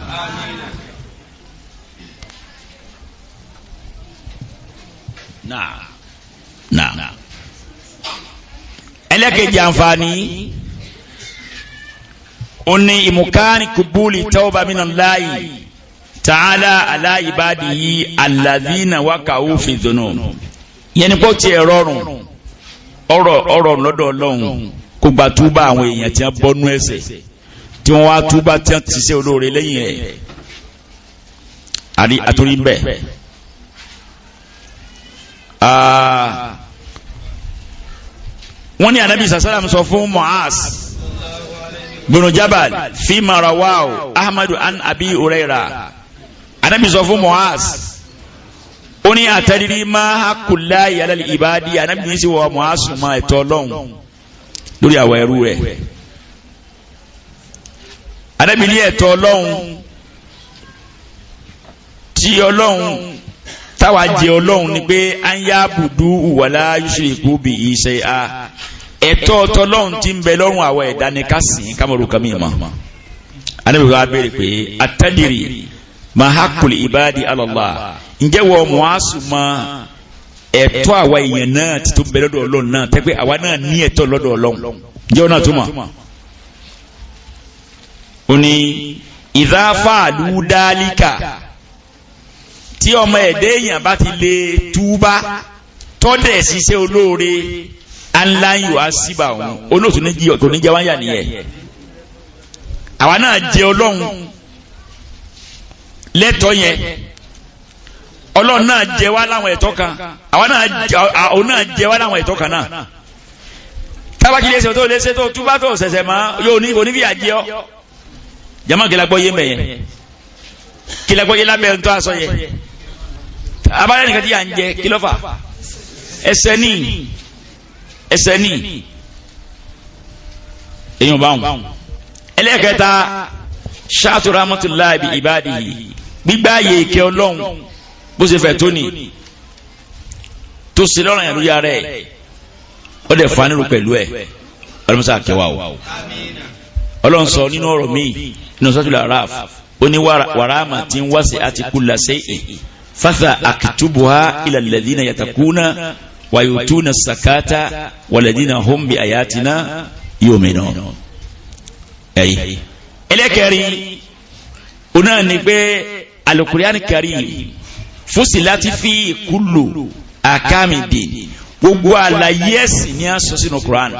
náà ẹlẹ́kẹ̀jì àǹfààní ó ní ìmùkánì kùbúlì tawba minallahi ta'ala ala ibadihi alladhina waqa'u fi dhunub yẹni kó tiẹ̀ rọrùn ọ̀rọ̀ lọ́dọ̀ ọlọ́run kó gba túbà àwọn èèyàn tí wọ́n bọ́nú ẹ̀ṣẹ̀ tí tí wọ́n wá túbá tí wọ́n ti ṣe olóore lẹ́yìn rẹ̀ àtòrí bẹ́ẹ̀. wọ́n ní anabi sàsálàm sọ fún Mu'az bin Jabal fi ma rawahu Ahmadu an Abi Huraira anabi sọ fún Mu'az ó ní àtàrírí máa hakùlá ìyálẹ̀ ìbádí anabi ní sí wọ Mu'az ma ẹ̀tọ́ Ọlọ́run lórí àwọn ẹrú rẹ̀ anabi ní ẹ̀tọ́ Ọlọ́run tí Ọlọ́run táwa jẹ Ọlọ́run ni pé an yá budu wala yushriku bi shay'a ẹ̀tọ́ Ọlọ́run tí ń bẹ lọ́rùn àwọn ẹ̀dá ni ká sìn kámọ̀rún kàmí mọ́ anabi wa béèrè pé àtàrírí ma hakul ibadi alallah ǹjẹ́ wọ Mu'azu ma ẹ̀tọ́ àwa èèyàn náà ti tó bẹ̀rẹ̀ lọ́dọ̀ Ọlọ́run náà tẹ́ pé àwa náà ní ẹ̀tọ́ lọ́dọ̀ Ọlọ́run ǹjẹ́ ọ̀nà tó mọ̀ ó ní idha fa'alu dhalika tí ọmọ ẹ̀dẹ́ èèyàn bá ti lè túbá tọ́dẹ̀ ṣiṣẹ́ olóore aláyò àṣìbà òun olóòtú ní jẹ́ wáyà nìyẹn àwa náà jẹ Ọlọ́run lẹ́tọ́ yẹn Ọlọ́run náà jẹ wá láwọn ẹ̀tọ́ kan àwọn náà jẹ wá láwọn ẹ̀tọ́ kan náà tábàkì lẹ́sẹ̀ tó lẹ́sẹ̀ tó túbá tó ṣẹ̀ṣẹ̀ mọ́ yóò ní oníbí àjẹ́ ọ́ jama kìlágbọ́ yé mẹ́yẹn kìlágbọ́ yé lábẹ́ ń tọ́ aṣọ yẹ abáyé nìkan tí yà ń jẹ kí ló fà ẹsẹ̀ ní èyàn bá wọn ẹlẹ́kẹta ṣáàtú rahmatullahi bi ibadihi gbígbá ààyè ìkẹ́ Ọlọ́run bó ṣe fẹ́ tó ní tó ṣe lọ́rọ̀ yẹn lórí ara ẹ̀ ó dẹ̀ fa nírú pẹ̀lú ẹ̀ ọlọ́mọsá kẹwàá o Ọlọ́run sọ nínú ọ̀rọ̀ míì nínú suratul Araf ó ní warahmatin wasi'at kulla shay'in fatha aktubuha ila alladhina yattaquna wa yutuna as-zakata walladhina hum bi ayatina yu'minun ẹ̀yìn ẹlẹ́kẹ̀rin ọ̀nà ni pé Al-Qur'an Karim fusilati fi kullu akamidin gbogbo àlàyé ẹ̀sìn ni a sọ sínú Qur'an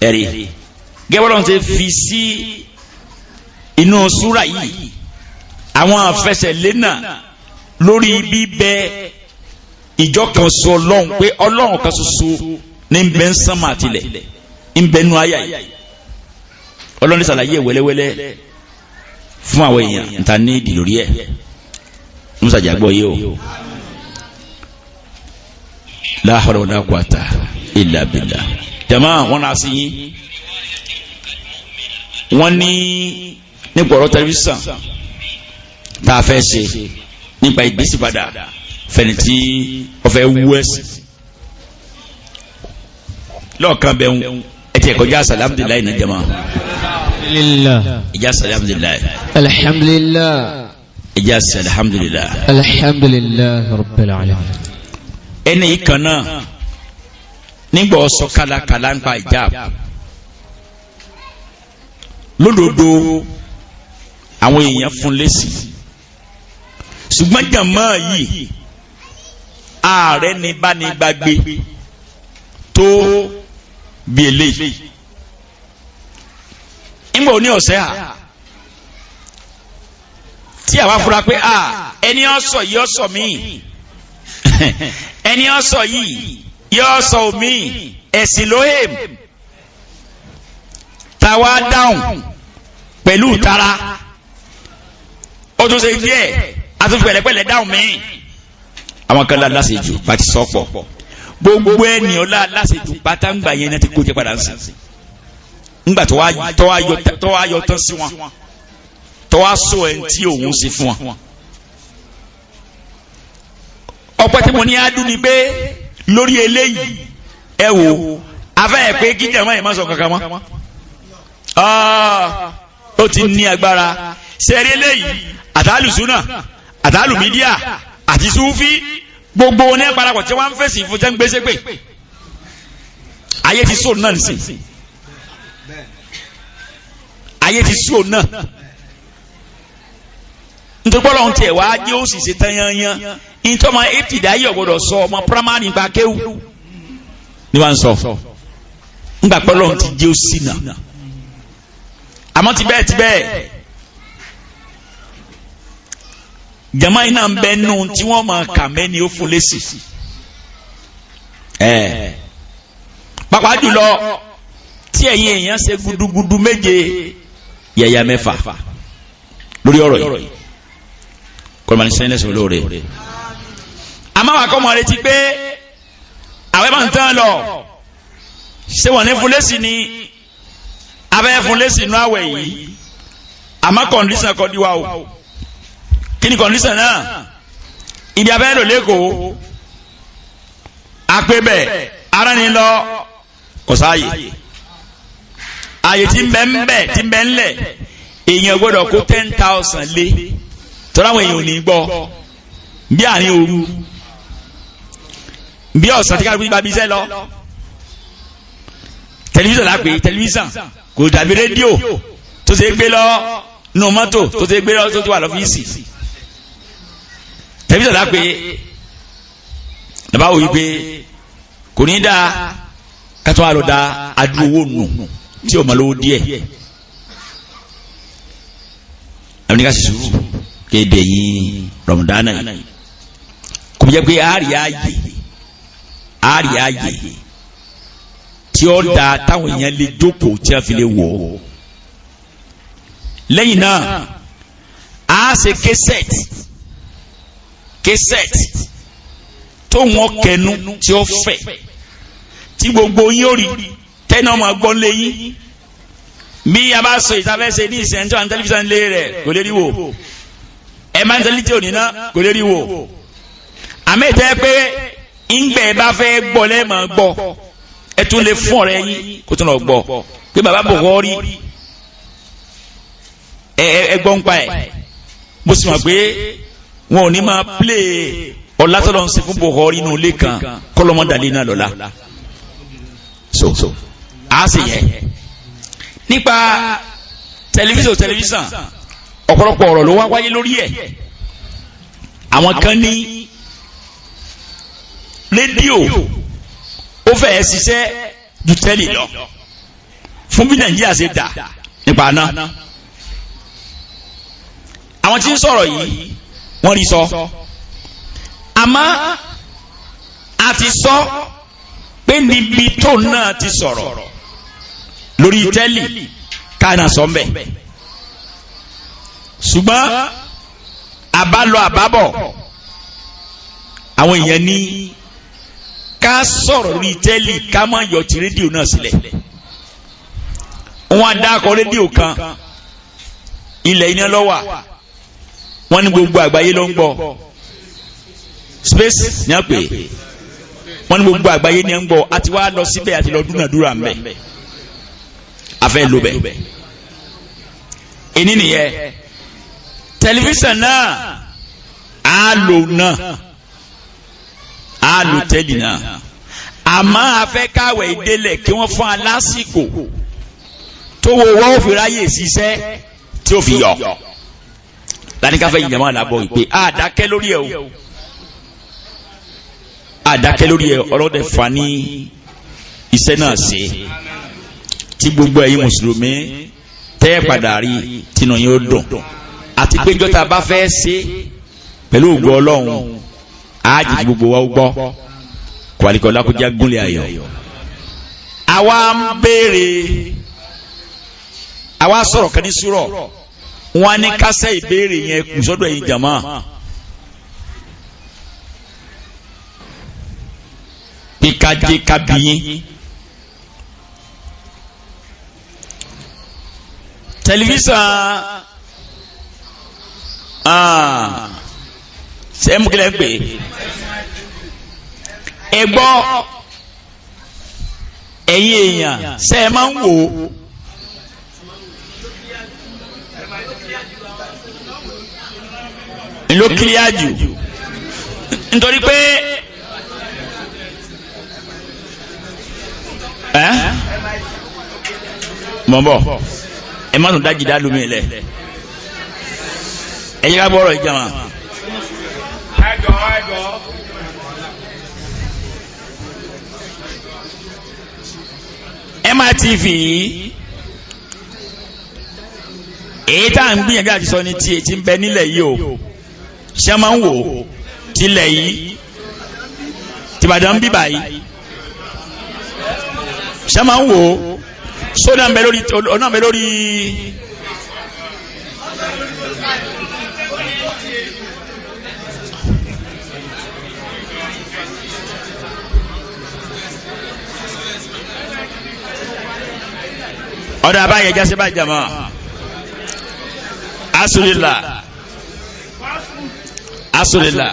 ẹ̀rí gẹ́gbọ́n ṣe fi sí inú súra yìí àwọn àfẹsẹ̀lé náà lórí bíbẹ ìjọ kan sọ Ọlọ́run pé Ọlọ́run kan ṣoṣo ní ń bẹ ń sánmà tilẹ̀ ń bẹ nú àyà yìí Ọlọ́run ṣàlàyé wẹ́lẹ́wẹ́lẹ́ fún àwọn èèyàn níta ní ìdí lórí ẹ̀ musajà gbọ́ yé o la hawla wala quwwata illa billah jama wọn náà sí yín wọn ní nípa ọ̀rọ̀ tẹlifíṣàn tá a fẹ́ ṣe nípa ìgbésí padà fẹ̀ni tí wọ́n fẹ́ wú ẹ̀sìn lọ́ọ̀kan bẹ́ẹ̀ ẹ ti ẹ̀kọ́ já alhamdulilayi ní jama ìjà alhamdulilayi ìjà alhamdulilayi rabbil alamin ẹni kan náà nígbà ọsọ kálákálá ń pa ìjáàb lódodo àwọn èèyàn fún lésì ṣùgbọ́n jàmáà yìí ààrẹ ní bá ní gbàgbé tó bí eléyìí nígbà òní ọ̀sẹ̀ à tí àwa fura pé ẹni ọ̀sọ̀ yìí ọ̀sọ̀ míì ẹni ọ̀sọ̀ yìí yóò sọ omi ẹ̀sìn lóhèm tàwa dáhùn pẹ̀lú tara ó tún ṣe díẹ̀ àtúntò pẹ̀lẹ́pẹ̀lẹ́ dáhùn mí. àwọn kan lá lásìjù pàtí sọ́pọ̀ gbogbo ẹni ọlá lásìjù pátá ń gbà yẹn náà ti kó jẹ padà ń sìn ńgbà tó wá yọ tán sí wọn tó wá sọ ẹ̀ tí òun ṣe fún wọn. ọ̀pọ̀ tí mo ní adùn ni pé lórí eléyìí ẹ wò afẹ́ pé kíjà máa yẹ má sọ kankan mọ́ ó ti ní agbára sẹ́rí eléyìí àtàlù súnà àtàlù mídíà àti súfí gbogbo ní ẹ̀parapọ̀ tí wọ́n ń fèsì fún tẹ́ ń gbé ségbè ayé ti sóò náà nìsín ayé ti sóò náà nítorí pé Ọlọ́run tiẹ̀ wá jẹ́ ó sì ṣe tán yányán ìtọ́mọ ètìdáyé ọ̀gbọ́dọ̀ sọ ọmọ primary nípa kéwù ni wọ́n ń sọ ńgbà pé Ọlọ́run ti jẹ́ ó sì nà àmọ́ ti bẹ́ẹ̀ jama iná ń bẹ nù tí wọ́n máa kà mẹ́ni ó fún lésì pàápàá jùlọ tí ẹ̀yin èèyàn ṣe gudugudu méje yẹ̀yà mẹ́fà lórí ọ̀rọ̀ yìí kọ́ni máa ń sẹ́yìn lẹ́sìn olóore àmọ́ àwọn akọ́mọ rẹ ti pé àwẹ̀ máa ń tán lọ ṣé wọ́n ní fún lésì ni abẹ́ fún lésì inú àwẹ̀ yìí àmọ́ kọ̀ǹdíṣàn kọ́ di wa o kí ni kọ̀ǹdíṣàn náà ibi abẹ́ lò lẹ́kọ̀ọ́ àpébẹ̀ ara ni lọ kò sáàyè àyè tí ń bẹ tí ń bẹ ńlẹ̀ èèyàn gbọ́dọ̀ kó 10,000 lé tọ́lá àwọn èèyàn ò ní gbọ́ bí àárín òru bí ọ̀sán tí ká gbé babi iṣẹ́ lọ tẹlifíṣàn lápè tẹlifíṣàn kò dàbí rédíò tó ṣe gbé lọ nù mọ́tò tó ṣe gbé lọ tó ti wà lọ́fíìsì tẹlifíṣàn lápè nàbà wò yí pé kò ní dáa kátó wà lọ da adúlówó nù tí o mọ̀ lówó díẹ̀ àwọn oníkà sì sùúrù kéde yìí rọmọdánà yìí kò jẹ́ pé àárí ààyè tí ó da táwọn èèyàn lè jókòó tí a fi lè wọ̀ ọ́ lẹ́yìn náà a ṣe késẹ̀tì tó wọ́n kẹnu tí ó fẹ̀ tí gbogbo yín ó rí tẹ́nà ọmọ gbọ́n lé yín bí a bá sọ ìtafẹ́sẹ̀ ní ìsẹ̀ntọ́ àti tẹlifíṣàn lé rẹ̀ kò lè rí wò ẹ máa ń tẹ́lí tí ò ní ná kò lè rí wò àmì ìtẹ́ pé ìgbẹ́ bá fẹ́ gbọ́ lẹ́ẹ̀mọ̀ gbọ́ ẹ tún lè fún ọ̀rẹ́ yín kó tún lọ gbọ́ pé bàbá bòkọ́ rí ẹ gbọ́ ń pa ẹ̀ mo sì mọ̀ pé wọn ò ní máa plé ọ̀làtọ̀lọ́ ń ṣe fún bòkọ́ rí inú ilé kan kọ́lọ́mọdàlẹ́ náà lọ́la so a sì yẹ nípa tẹlifíṣàn ọ̀pọ̀lọpọ̀ ọ̀rọ̀ ló wá wáyé lórí ẹ̀ àwọn kan ní rédíò ó fẹ́ ṣiṣẹ́ ju tẹ́lì lọ fún bí nàìjíríà ṣe dà nípa náà àwọn tí ń sọ̀rọ̀ yìí wọ́n rí sọ àmọ́ a ti sọ pé níbi tó náà ti sọ̀rọ̀ lórí tẹ́lì káàna sọ mbẹ̀ ṣùgbọ́n àbálọ àbábọ̀ àwọn èèyàn ní ká sọ̀rọ̀ lórí tẹ́lì ká má yọ ti rédíò náà sílẹ̀ wọ́n adákọ̀ rédíò kan ilẹ̀ iná lọ́wà wọ́n ní gbogbo àgbáyé ló ń gbọ́ space ní àpè wọ́n ní gbogbo àgbáyé ní ń gbọ́ àti wá lọ síbẹ̀ àti lọ dúnàdúrà ń bẹ̀ afẹ́ ló bẹ̀ ẹni nìyẹn tẹlifíṣàn náà á lò tẹ́lì náà àmọ́ afẹ́ káwẹ̀ ìdélẹ̀ kí wọ́n fún alásìkò tó wo wọ́n ò fi ráyè ṣiṣẹ́ tí ó fi yọ láníkàfẹ́ ìjàmọ́ àlábọ̀ ìpè àdákẹ́ lórí ẹ̀ o àdákẹ́ lórí ẹ̀ ọlọ́dẹ fà ní iṣẹ́ náà ṣe tí gbogbo ẹ̀yin mùsùlùmí tẹ́ padà rí tinú yín ó dùn àti pé jọ́ta bá fẹ́ ṣe pẹ̀lú ògo ọlọ́run ájì gbogbo wa ó gbọ́ kwalikọ̀ lákòjá gúnlẹ̀ ayọ̀ àwa ń béèrè àwa sọ̀rọ̀ kan ní sùrọ̀ wọn ní kásẹ̀ ìbéèrè yẹn kù sọ́dọ̀ ẹ̀yin jàmá píkájé kábíyín tẹlifíṣàn sẹ́mu kílẹ̀ ń pè é gbọ́ ẹ̀yin èèyàn ṣe é máa ń wò ó ló kílíà jù nítorí pé mọ̀ bọ̀ ẹ má tún dájì dá lómi lẹ̀ ẹ yẹ ká bọ́ ọ̀rọ̀ ìjà wọn. MRTV èyí tá à ń gbìyànjú àti sọ ní tiẹ̀ tí ń bẹ nílẹ̀ yìí o ṣé máa ń wò tilẹ̀ yìí tìbàdàn ń bíbà yìí ṣé máa ń wò sódà ń bẹ lórí ọ̀nà ń bẹ lórí ọ̀dà àbáyẹ jásí bá jàmọ́ asulila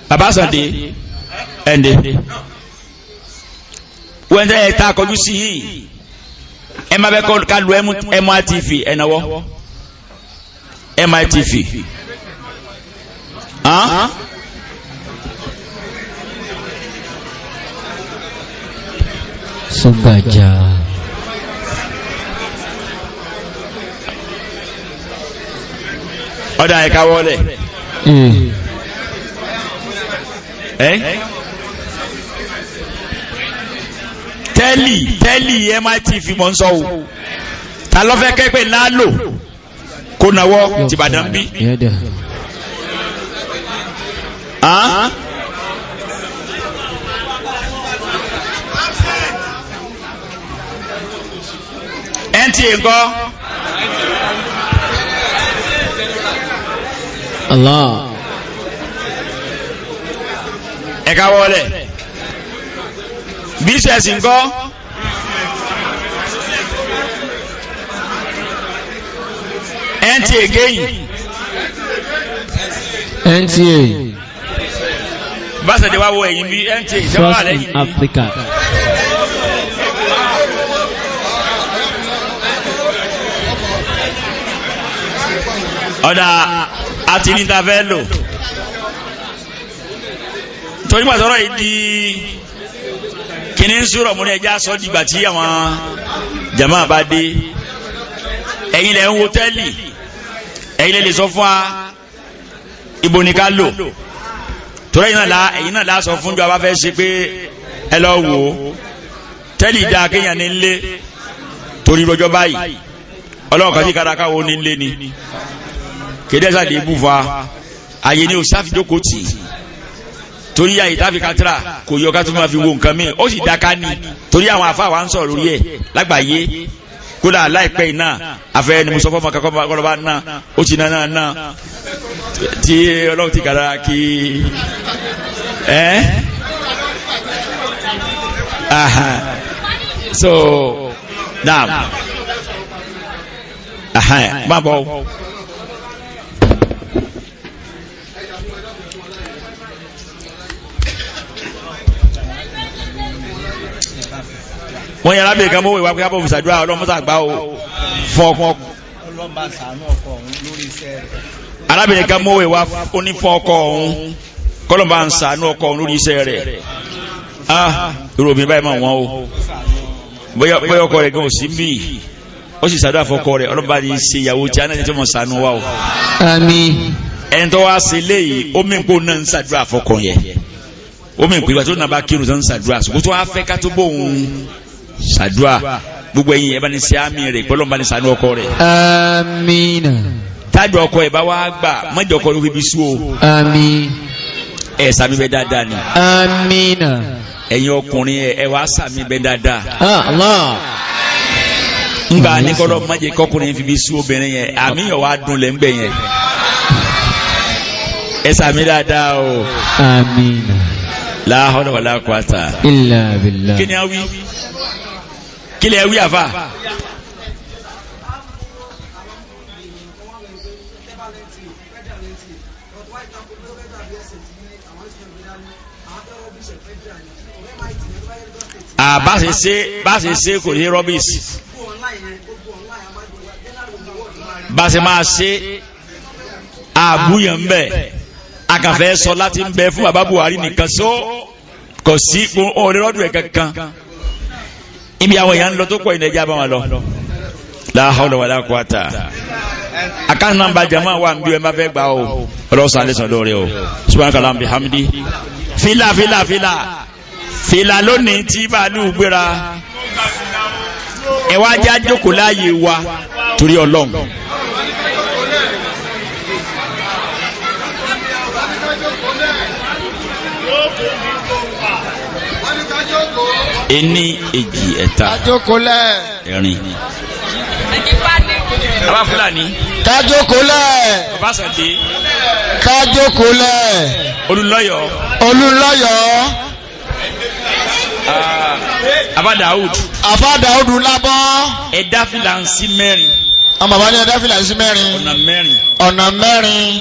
baba sọ̀dé ẹ̀ndé wọ́n tẹ́ ẹ̀ tá a kọjú sí yìí ẹ má bẹ́ ká lu MITV ẹ̀nàwọ́ MITV Sọgbàjà. ọ̀dà ẹ̀ka wọlé tẹ́lì MITV mọ̀ ń sọ o ta ló fẹ́ kẹ́pẹ́ lálò kó nawọ́ tìbàdàn bí NTA ńkọ́ Allah ẹ̀ka wọlé bíṣẹ̀sì ńkọ́ NTA gẹ́yìn NTA báṣẹ̀dẹ̀ wá wo ẹ̀yìn bí NTA ìṣẹ́wọ́ àlẹ́ yìí Africa. ọ̀dà àti níta fẹ́ lò torí pàtọ́rọ̀ yìí di kíní ń sọ̀rọ̀ mú ní ẹja sọ dìgbà tí àwọn jama bá dé ẹ̀yin lẹ́ ń wo tẹ́lì ẹ̀yin lè sọ fún wa ibo ní ká lò torí ẹ̀yin náà la sọ fún jọ abá fẹ́ ṣe pé ẹ lọ wò ó tẹ́lì dáa kéèyàn ní nlé torí rọjọ́ báyìí ọlọ́run kan sí karaka wo ní nlé ni kéde sáà dé búfa àyè ni o sáfìjókòó tì torí àyè táfi kátírà kò yọ ká tó máa fi wo nǹkan mi ó sì dáká ní torí àwọn afá wa ń sọ̀rọ̀ lórí ẹ̀ lágbàáyé kódà láìpẹ́ yìí náà afẹ́ ni mo sọ fọ́mọ kakọ́ kọ́lọ́ba náà ó ti náà tí ọlọ́run ti kàdára kí so naam má bọ̀ wọ́n yàrá bèèrè kan mọ́wé wá pé kábọ̀ òfìsàdúrà ọlọ́mọ́sà gbá o fọ́ọ̀kọ́ arábìnrin kan mọ́wé wá ó ní fún ọkọ ọ̀hún kọ́lọ́mbà ń sàánú ọkọ ọ̀hún lórí iṣẹ́ rẹ̀ irú obìnrin báyìí máa wọ́n o bóyá ọkọ rẹ̀ gan ò sí bí ó sì sàdúrà fọ́kọ rẹ̀ ọlọ́mbà ní ṣe ìyàwó tí a náà ti mọ̀ sàánú wa o. Àmín. ẹni tó wá sí léyìí ó mìíràn pé ó náà ń sàdúrà fọ́kọ yẹn ó mìíràn pé ìgbà tó náà bá kírun tó ń sàdúrà ṣùgbọ́n tó wá fẹ́ ká tó bóun sàdúà gbogbo ẹ̀yin ẹ bá ní sí àmì rẹ̀ pẹ̀lú ọba ní sànú ọkọ rẹ̀. Amina. tájọ ọkọ ẹ bá wá gbà mọ́jọ ọkọ ló fi bí sú o. Àmín. ẹ sàmì bẹ dáadáa ni. Amina. ẹ̀yin ọkùnrin ẹ wá sàmì bẹ dáadáa. Allah. ngbà ní kọ́lọ́ mọ́jẹ kọkùnrin fi bí sú obìnrin yẹn àmì yẹn wá dùn lẹ́ ń bẹ̀ yẹn. ẹ sàmì dáadáa o. Amina. La hawla wala quwata. Illa billah. kí ni a wí kí lè wí àfà. bá ṣe ṣe kò ní rọ́bìsì bá ṣe máa ṣe àbúyàn ń bẹ̀ akànfẹ́ sọ láti ń bẹ fún bàbá Buhari nìkan só kò sí ọ̀rẹ́rọ́dún ẹ̀ kankan ibi àwọn èèyàn ń lọ tó pọ̀ ìnẹ̀jà bá wọn lọ la hawla wala quwata akan namba jama wa ń bí ẹ má fẹ́ gbà o ọlọ́sàn alẹ́ sàn lórí o subhanakallah bihamdi fìlà lónìí tí bàálù gbéra ẹ wá já jókòó láàyè wa torí Ọlọ́run. ení èjì ẹ̀ta kájókòólẹ̀ ẹ̀rin. bàbá Fúlàní. kájókòólẹ̀ Ọbásanjọ́. kájókòólẹ̀ Olúlọ́yọ̀. Olúnlọ́yọ̀ Abba Daud. Àfá Dáúdù lábọ́ ẹ̀dá fìlànsì mẹ́rin. ọmọ bàbá ní ẹ̀dá fìlà sí mẹ́rin ọ̀nà mẹ́rin. ọ̀nà mẹ́rin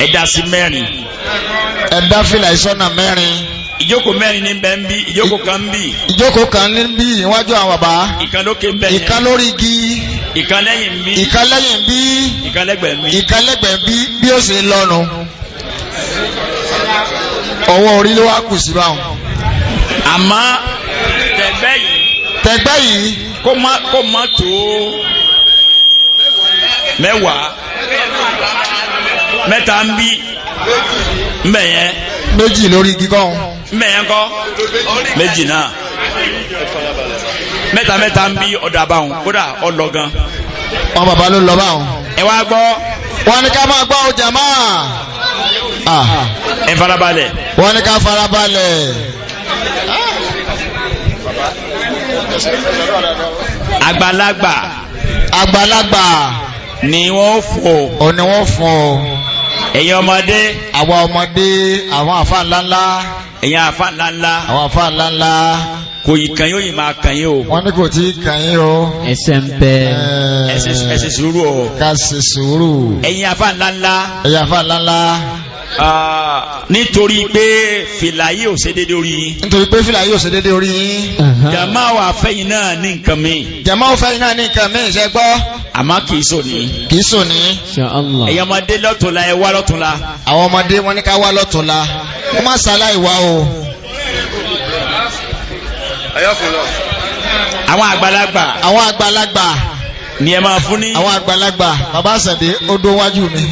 ẹ̀dá sí mẹ́rin. ẹ̀dá fìlà ìsọ́nà mẹ́rin. ìjókòó mẹ́rin ní bẹ́ẹ̀ ń bí ìjókòó kan ń bí. ìjókòó kan ní bí iwájú àwọn bàbá. ìkan lókè ń bẹ̀ yẹn. ìkan lórí igi. ìkan lẹ́yìn ń bí. ìkan lẹ́yìn bí. ìkan lẹ́gbẹ̀ẹ́ ń bí. ìkan lẹ́gbẹ̀ẹ́ bí bí ó ṣe lọ́nu. ọwọ́ orí ló wá kù sí báwọn. àmọ́ tẹ̀gbẹ́ yìí. tẹ̀gbẹ́ yìí. kó má tó mẹ́wàá mẹ́ta ń bí mbẹ̀ yẹn. méjì lórí igi kan. mbẹ̀ yẹn kọ́ méjì náà mẹ́ta ń bí ọ̀dà báwọn kódà ọlọ́gan. wọn bàbá ló lọ báwọn. ẹ wá gbọ́. wọ́n ní ká máa gbọ́ ọjà máa. ẹ farabalẹ̀. wọ́n ní ká farabalẹ̀. àgbàlagbà. àgbàlagbà. ni wọ́n fò. ò ní wọ́n fún ọ. ẹ̀yin ọmọdé. àwọn ọmọdé àwọn àfa ńláńlá. ẹ̀yin àfa ńláńlá. àwọn àfa ńláńlá. kò yìí kàn yóò yìí máa kàn yín o. wọ́n ní kò tí ì kàn yín o. ẹsẹ̀ ń bẹ. ẹ ṣe sùúrù o. ká ṣe sùúrù. ẹ̀yin àfa ńláńlá. ẹ̀yin àfa ńláńlá. nítorí pé fìlà yìí ò ṣe déédéé orí yín. nítorí pé fìlà yóò ṣe déédéé orí yín. jàmá wà fẹ́yìn náà ní nǹkan mi. jàmá ò fẹ́yìn náà ní nǹkan mi ṣe gbọ́. àmọ́ kì í sọ ní. kì í sùn ní. Inshallah. ẹ̀yin ọmọdé lọ́tùnla ẹ wá lọ́tùnla. àwọn ọmọdé wọn ní ká wá lọ́tùnla. wọ́n má ṣàlàyé wá o. àwọn àgbàlagbà. àwọn àgbàlagbà. ni ẹ máa fún ní. àwọn àgbàlagbà. bàbá Àṣàdé ó dó wájú mi.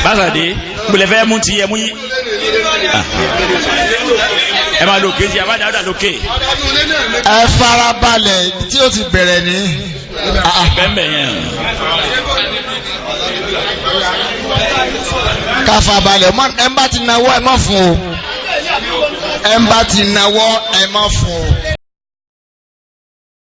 Bàṣàdé gbèlè fẹ́ mú ti ẹ mú yí. ẹ máa lòkè tí a bá dáadáa lòkè. ẹ farabalẹ̀ tí ó ti bẹ̀rẹ̀ ní. bẹ́ẹ̀ yẹn. káfàbalẹ̀ ẹ ń bá ti nawọ́ ẹ má fún o. ẹ ń bá ti nawọ́ ẹ má fún o.